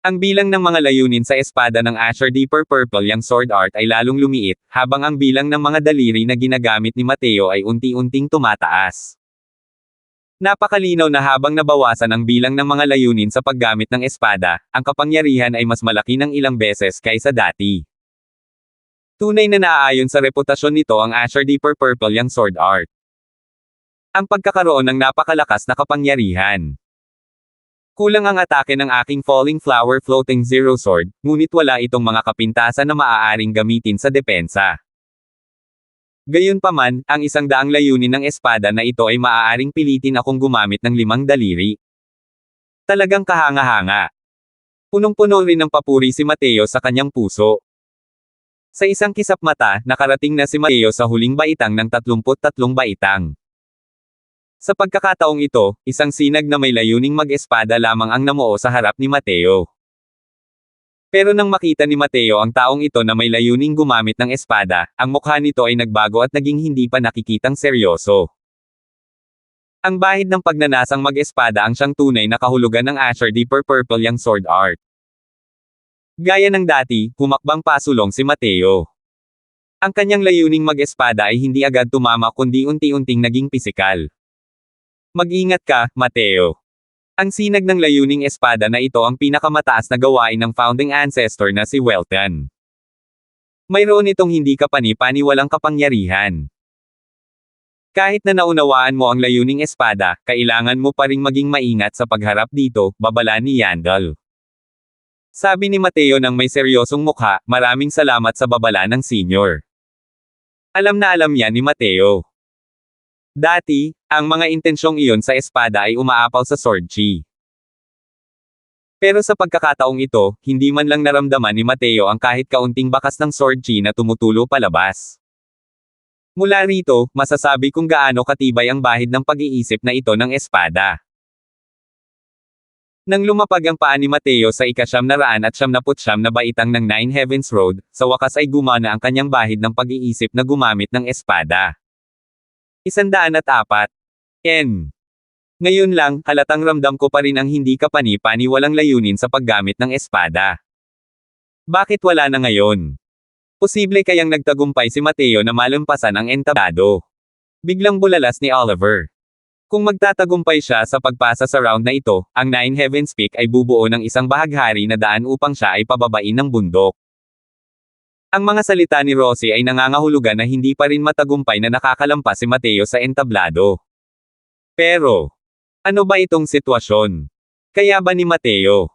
Ang bilang ng mga layunin sa espada ng Asher Deeper Purple yang sword art ay lalong lumiit, habang ang bilang ng mga daliri na ginagamit ni Mateo ay unti-unting tumataas. Napakalinaw na habang nabawasan ang bilang ng mga layunin sa paggamit ng espada, ang kapangyarihan ay mas malaki ng ilang beses kaysa dati. Tunay na naaayon sa reputasyon nito ang Asher Deeper Purple yang sword art. Ang pagkakaroon ng napakalakas na kapangyarihan. Kulang ang atake ng aking Falling Flower Floating Zero Sword, ngunit wala itong mga kapintasan na maaaring gamitin sa depensa. Gayunpaman, ang 100 layunin ng espada na ito ay maaaring pilitin akong gumamit ng 5 daliri. Talagang kahanga-hanga. Punong-puno rin ng papuri si Mateo sa kanyang puso. Sa isang kisap mata, nakarating na si Mateo sa huling baitang ng 33 baitang. Sa pagkakataong ito, isang sinag na may layuning mag-espada lamang ang namuo sa harap ni Mateo. Pero nang makita ni Mateo ang taong ito na may layuning gumamit ng espada, ang mukha nito ay nagbago at naging hindi pa nakikitang seryoso. Ang bahid ng pagnanasang mag-espada ang siyang tunay na kahulugan ng Asher Deeper Purple yang sword art. Gaya ng dati, humakbang pasulong si Mateo. Ang kanyang layuning mag-espada ay hindi agad tumama kundi unti-unting naging pisikal. Mag-ingat ka, Mateo. Ang sinag ng layuning espada na ito ang pinakamataas na gawain ng founding ancestor na si Weltan. Mayroon itong hindi kapani-paniwalang kapangyarihan. Kahit na naunawaan mo ang layuning espada, kailangan mo pa ring maging maingat sa pagharap dito, babala ni Yandel. Sabi ni Mateo ng may seryosong mukha, maraming salamat sa babala ng senior. Alam na alam yan ni Mateo. Dati, ang mga intensyong iyon sa espada ay umaapaw sa sword chi. Pero sa pagkakataong ito, hindi man lang naramdaman ni Mateo ang kahit kaunting bakas ng sword chi na tumutulo palabas. Mula rito, masasabi kung gaano katibay ang bahid ng pag-iisip na ito ng espada. Nang lumapag ang paa ni Mateo sa ika-999 na baitang ng Nine Heavens Road, sa wakas ay gumana ang kanyang bahid ng pag-iisip na gumamit ng espada. 104. N. Ngayon lang, halatang ramdam ko pa rin ang hindi kapani-paniwalang layunin sa paggamit ng espada. Bakit wala na ngayon? Posible kayang nagtagumpay si Mateo na malampasan ang entablado. Biglang bulalas ni Oliver. Kung magtatagumpay siya sa pagpasa sa round na ito, ang Nine Heavens Peak ay bubuo ng isang bahaghari na daan upang siya ay pababain ng bundok. Ang mga salita ni Rosie ay nangangahulugan na hindi pa rin matagumpay na nakakalampas si Mateo sa entablado. Pero, ano ba itong sitwasyon? Kaya ba ni Mateo?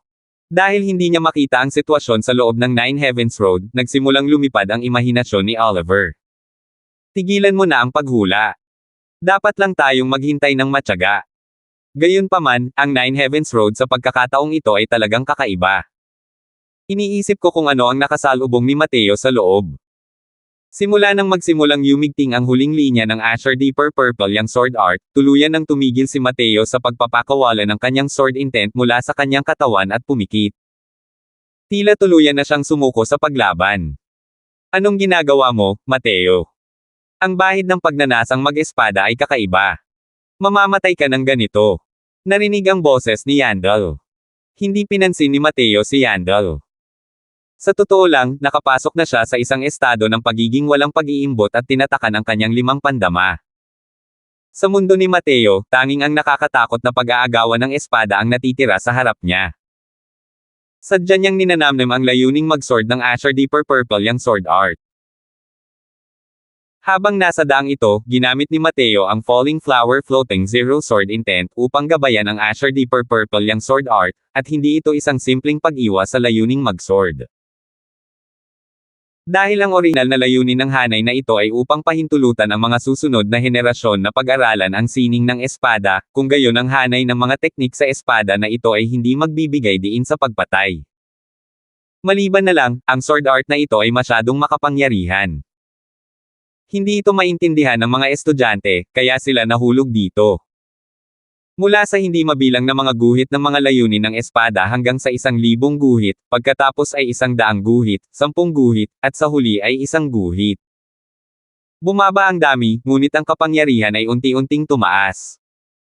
Dahil hindi niya makita ang sitwasyon sa loob ng Nine Heavens Road, nagsimulang lumipad ang imahinasyon ni Oliver. Tigilan mo na ang paghula. Dapat lang tayong maghintay ng matyaga. Gayunpaman, ang Nine Heavens Road sa pagkakataong ito ay talagang kakaiba. Iniisip ko kung ano ang nakasalubong ni Mateo sa loob. Simula nang magsimulang yumigting ang huling linya ng Asher Deeper Purple yang sword art, tuluyan nang tumigil si Mateo sa pagpapakawala ng kanyang sword intent mula sa kanyang katawan at pumikit. Tila tuluyan na siyang sumuko sa paglaban. Anong ginagawa mo, Mateo? Ang bahid ng pagnanasang mag-espada ay kakaiba. Mamamatay ka ng ganito. Narinig ang boses ni Yandel. Hindi pinansin ni Mateo si Yandel. Sa totoo lang, nakapasok na siya sa isang estado ng pagiging walang pag-iimbot at tinatakan ang kanyang 5 pandama. Sa mundo ni Mateo, tanging ang nakakatakot na pag-aagawan ng espada ang natitira sa harap niya. Sadya niyang ninanamnam ang layuning mag-sword ng Asher Deeper Purple yang sword art. Habang nasa daang ito, ginamit ni Mateo ang Falling Flower Floating Zero Sword Intent upang gabayan ang Azure Deeper Purple yang sword art, at hindi ito isang simpleng pag-iwas sa layuning mag-sword. Dahil ang orihinal na layunin ng hanay na ito ay upang pahintulutan ang mga susunod na henerasyon na pag-aralan ang sining ng espada, kung gayon ang hanay ng mga teknik sa espada na ito ay hindi magbibigay diin sa pagpatay. Maliban na lang, ang sword art na ito ay masyadong makapangyarihan. Hindi ito maintindihan ng mga estudyante, kaya sila nahulog dito. Mula sa hindi mabilang na mga guhit ng mga layunin ng espada hanggang sa 1,000 guhit, pagkatapos ay 100 guhit, 10 guhit, at sa huli ay 1 guhit. Bumaba ang dami, ngunit ang kapangyarihan ay unti-unting tumaas.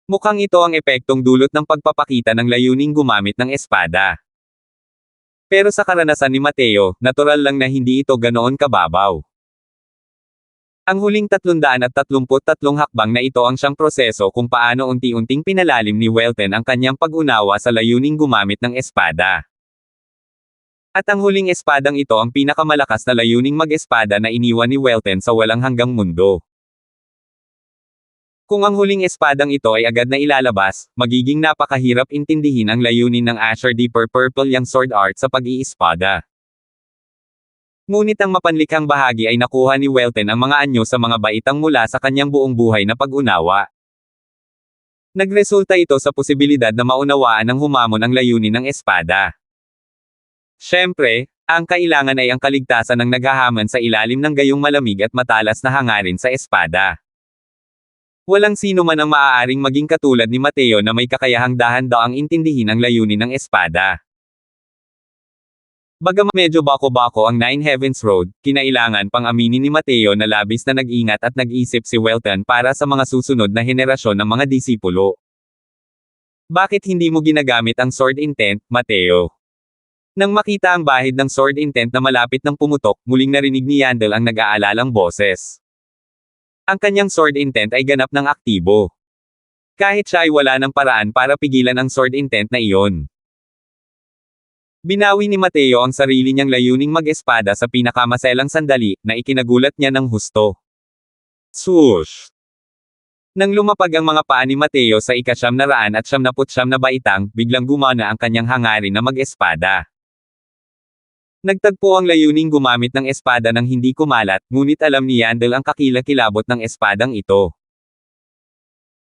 Mukhang ito ang epektong dulot ng pagpapakita ng layuning gumamit ng espada. Pero sa karanasan ni Mateo, natural lang na hindi ito ganoon kababaw. Ang huling 333 hakbang na ito ang siyang proseso kung paano unti-unting pinalalim ni Welten ang kanyang pag-unawa sa layuning gumamit ng espada. At ang huling espadang ito ang pinakamalakas na layuning mag-espada na iniwan ni Welten sa walang hanggang mundo. Kung ang huling espadang ito ay agad na ilalabas, magiging napakahirap intindihin ang layunin ng Azure Deeper Purple yang sword art sa pag-iispada. Ngunit ang mapanlikhang bahagi ay nakuha ni Welten ang mga anyo sa mga baitang mula sa kanyang buong buhay na pag-unawa. Nagresulta ito sa posibilidad na maunawaan ng humamon ang layunin ng espada. Siyempre, ang kailangan ay ang kaligtasan ng naghahaman sa ilalim ng gayong malamig at matalas na hangarin sa espada. Walang sino man ang maaaring maging katulad ni Mateo na may kakayahang dahan-daang intindihin ang layunin ng espada. Bagaman medyo bako-bako ang Nine Heavens Road, kinailangan pang aminin ni Mateo na labis na nag-ingat at nag-isip si Welten para sa mga susunod na henerasyon ng mga disipulo. Bakit hindi mo ginagamit ang sword intent, Mateo? Nang makita ang bahid ng sword intent na malapit ng pumutok, muling narinig ni Yandel ang nag-aalalang boses. Ang kanyang sword intent ay ganap ng aktibo. Kahit siya ay wala ng paraan para pigilan ang sword intent na iyon. Binawi ni Mateo ang sarili niyang layuning mag-espada sa pinakamaselang sandali, na ikinagulat niya ng husto. Swoosh! Nang lumapag ang mga paa ni Mateo sa 999 na baitang, biglang gumana ang kanyang hangarin na mag-espada. Nagtagpo ang layuning gumamit ng espada ng hindi kumalat, ngunit alam ni Yandel ang kakilakilabot ng espadang ito.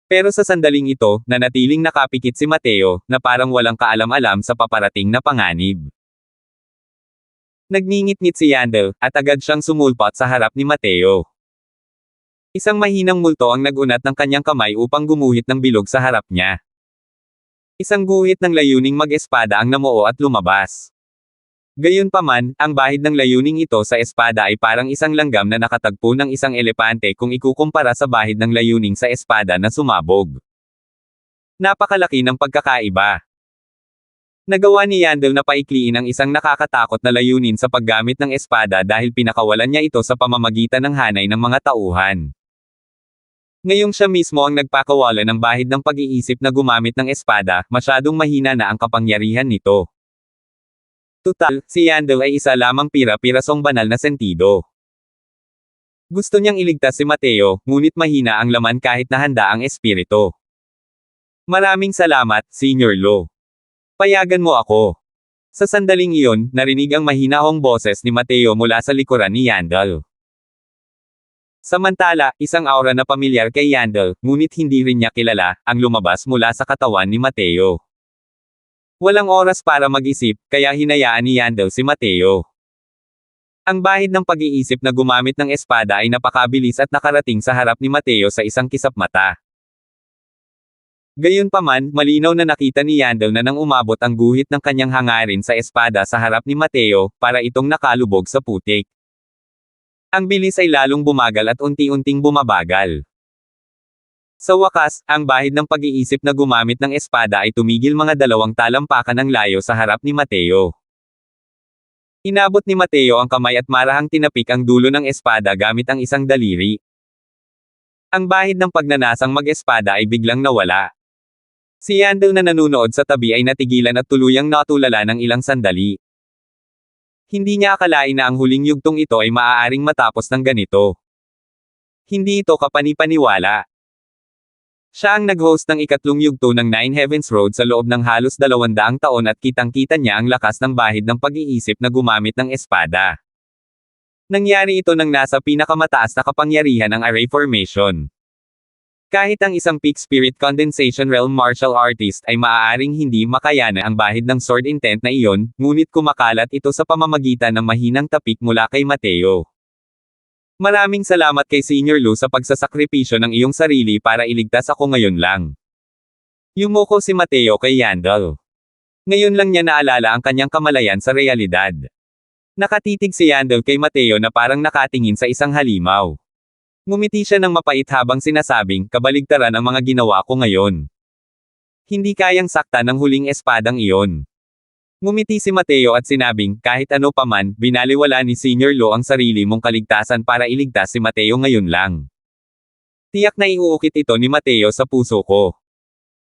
Pero sa sandaling ito, nanatiling nakapikit si Mateo, na parang walang kaalam-alam sa paparating na panganib. Nagngingit-ngit si Yandel, at agad siyang sumulpot sa harap ni Mateo. Isang mahinang multo ang nagunat ng kanyang kamay upang gumuhit ng bilog sa harap niya. Isang guhit ng layuning mag-espada ang namuo at lumabas. Gayunpaman, ang bahid ng layuning ito sa espada ay parang isang langgam na nakatagpo ng isang elepante kung ikukumpara sa bahid ng layuning sa espada na sumabog. Napakalaki ng pagkakaiba. Nagawa ni Yandel na paikliin ang isang nakakatakot na layunin sa paggamit ng espada dahil pinakawalan niya ito sa pamamagitan ng hanay ng mga tauhan. Ngayong siya mismo ang nagpakawala ng bahid ng pag-iisip na gumamit ng espada, masyadong mahina na ang kapangyarihan nito. Tutal, si Yandel ay isa lamang pira-pirasong banal na sentido. Gusto niyang iligtas si Mateo, ngunit mahina ang laman kahit na handa ang espiritu. Maraming salamat, Senior Lo. Payagan mo ako. Sa sandaling iyon, narinig ang mahinahong boses ni Mateo mula sa likuran ni Yandel. Samantala, isang aura na pamilyar kay Yandel, ngunit hindi rin niya kilala, ang lumabas mula sa katawan ni Mateo. Walang oras para mag-isip, kaya hinayaan ni Yandel si Mateo. Ang bahid ng pag-iisip na gumamit ng espada ay napakabilis at nakarating sa harap ni Mateo sa isang kisap mata. Gayunpaman, malinaw na nakita ni Yandel na nang umabot ang guhit ng kanyang hangarin sa espada sa harap ni Mateo, para itong nakalubog sa putik. Ang bilis ay lalong bumagal at unti-unting bumabagal. Sa wakas, ang bahid ng pag-iisip na gumamit ng espada ay tumigil mga 2 talampakan ng layo sa harap ni Mateo. Inabot ni Mateo ang kamay at marahang tinapik ang dulo ng espada gamit ang isang daliri. Ang bahid ng pagnanasang mag-espada ay biglang nawala. Si Yandel na nanunood sa tabi ay natigilan at tuluyang natulala ng ilang sandali. Hindi niya akalain na ang huling yugtong ito ay maaaring matapos ng ganito. Hindi ito kapani-paniwala. Siya ang nag-host ng ikatlong yugto ng Nine Heavens Road sa loob ng halos 200 taon at kitang-kita niya ang lakas ng bahid ng pag-iisip na gumamit ng espada. Nangyari ito nang nasa pinakamataas na kapangyarihan ng array formation. Kahit ang isang peak spirit condensation realm martial artist ay maaaring hindi makayana ang bahid ng sword intent na iyon, ngunit kumakalat ito sa pamamagitan ng mahinang tapik mula kay Mateo. Maraming salamat kay Senior Lu sa pagsasakripisyo ng iyong sarili para iligtas ako ngayon lang. Yumuko si Mateo kay Yandel. Ngayon lang niya naalala ang kanyang kamalayan sa realidad. Nakatitig si Yandel kay Mateo na parang nakatingin sa isang halimaw. Ngumiti siya ng mapait habang sinasabing, kabaligtaran ang mga ginawa ko ngayon. Hindi kayang sakta ng huling espadang iyon. Ngumiti si Mateo at sinabing, kahit ano paman, binaliwala ni Senior Lo ang sarili mong kaligtasan para iligtas si Mateo ngayon lang. Tiyak na iuukit ito ni Mateo sa puso ko.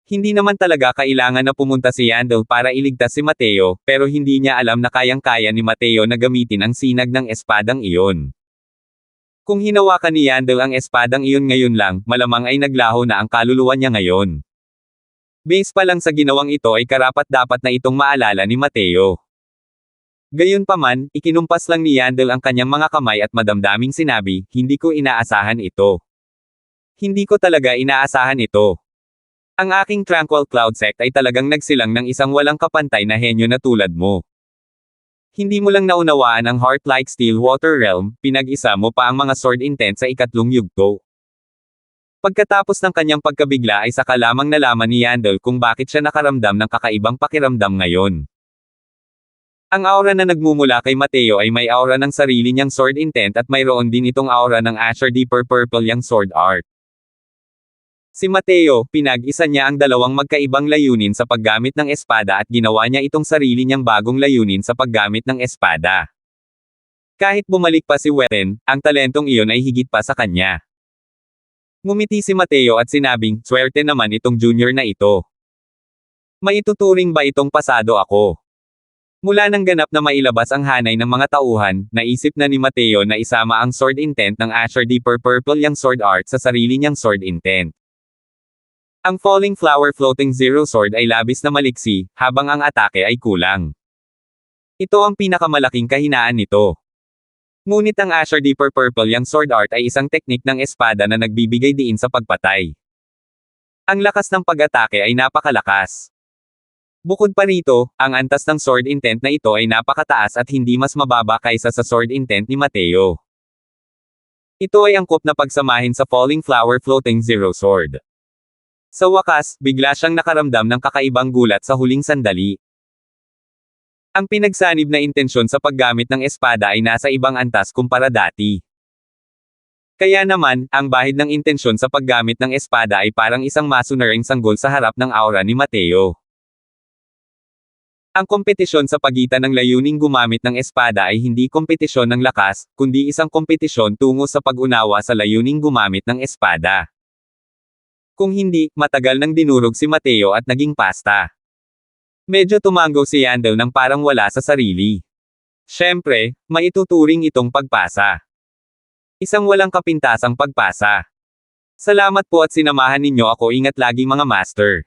Hindi naman talaga kailangan na pumunta si Yandel para iligtas si Mateo, pero hindi niya alam na kayang-kaya ni Mateo na gamitin ang sinag ng espadang iyon. Kung hinawakan ni Yandel ang espadang iyon ngayon lang, malamang ay naglaho na ang kaluluwa niya ngayon. Base pa lang sa ginawang ito ay karapat-dapat na itong maalala ni Mateo. Gayunpaman, ikinumpas lang ni Yandel ang kanyang mga kamay at madamdaming sinabi, hindi ko inaasahan ito. Hindi ko talaga inaasahan ito. Ang aking Tranquil Cloud Sect ay talagang nagsilang ng isang walang kapantay na henyo na tulad mo. Hindi mo lang naunawaan ang heart-like steel water realm, pinag-isa mo pa ang mga sword intent sa ikatlong yugto. Pagkatapos ng kanyang pagkabigla ay saka lamang nalaman ni Yandel kung bakit siya nakaramdam ng kakaibang pakiramdam ngayon. Ang aura na nagmumula kay Mateo ay may aura ng sarili niyang sword intent at mayroon din itong aura ng Asher Deeper Purple yang sword art. Si Mateo, pinag-isa niya ang dalawang magkaibang layunin sa paggamit ng espada at ginawa niya itong sarili niyang bagong layunin sa paggamit ng espada. Kahit bumalik pa si Weten, ang talentong iyon ay higit pa sa kanya. Ngumiti si Mateo at sinabing, swerte naman itong junior na ito. Maituturing ba itong pasado ako? Mula nang ganap na mailabas ang hanay ng mga tauhan, naisip na ni Mateo na isama ang sword intent ng Asher Deeper Purple yang sword art sa sarili niyang sword intent. Ang Falling Flower Floating Zero Sword ay labis na maliksi, habang ang atake ay kulang. Ito ang pinakamalaking kahinaan nito. Ngunit ang Asher Deeper Purple yang sword art ay isang teknik ng espada na nagbibigay diin sa pagpatay. Ang lakas ng pag-atake ay napakalakas. Bukod pa rito, ang antas ng sword intent na ito ay napakataas at hindi mas mababa kaysa sa sword intent ni Mateo. Ito ay angkop na pagsamahin sa Falling Flower Floating Zero Sword. Sa wakas, bigla siyang nakaramdam ng kakaibang gulat sa huling sandali. Ang pinagsanib na intensyon sa paggamit ng espada ay nasa ibang antas kumpara dati. Kaya naman, ang bahid ng intensyon sa paggamit ng espada ay parang isang masunuring sanggol sa harap ng aura ni Mateo. Ang kompetisyon sa pagitan ng layuning gumamit ng espada ay hindi kompetisyon ng lakas, kundi isang kompetisyon tungo sa pag-unawa sa layuning gumamit ng espada. Kung hindi, matagal nang dinurog si Mateo at naging pasta. Medyo tumango si Yandel nang parang wala sa sarili. Siyempre, maituturing itong pagpasa. Isang walang kapintasang pagpasa. Salamat po at sinamahan ninyo ako, ingat lagi mga master.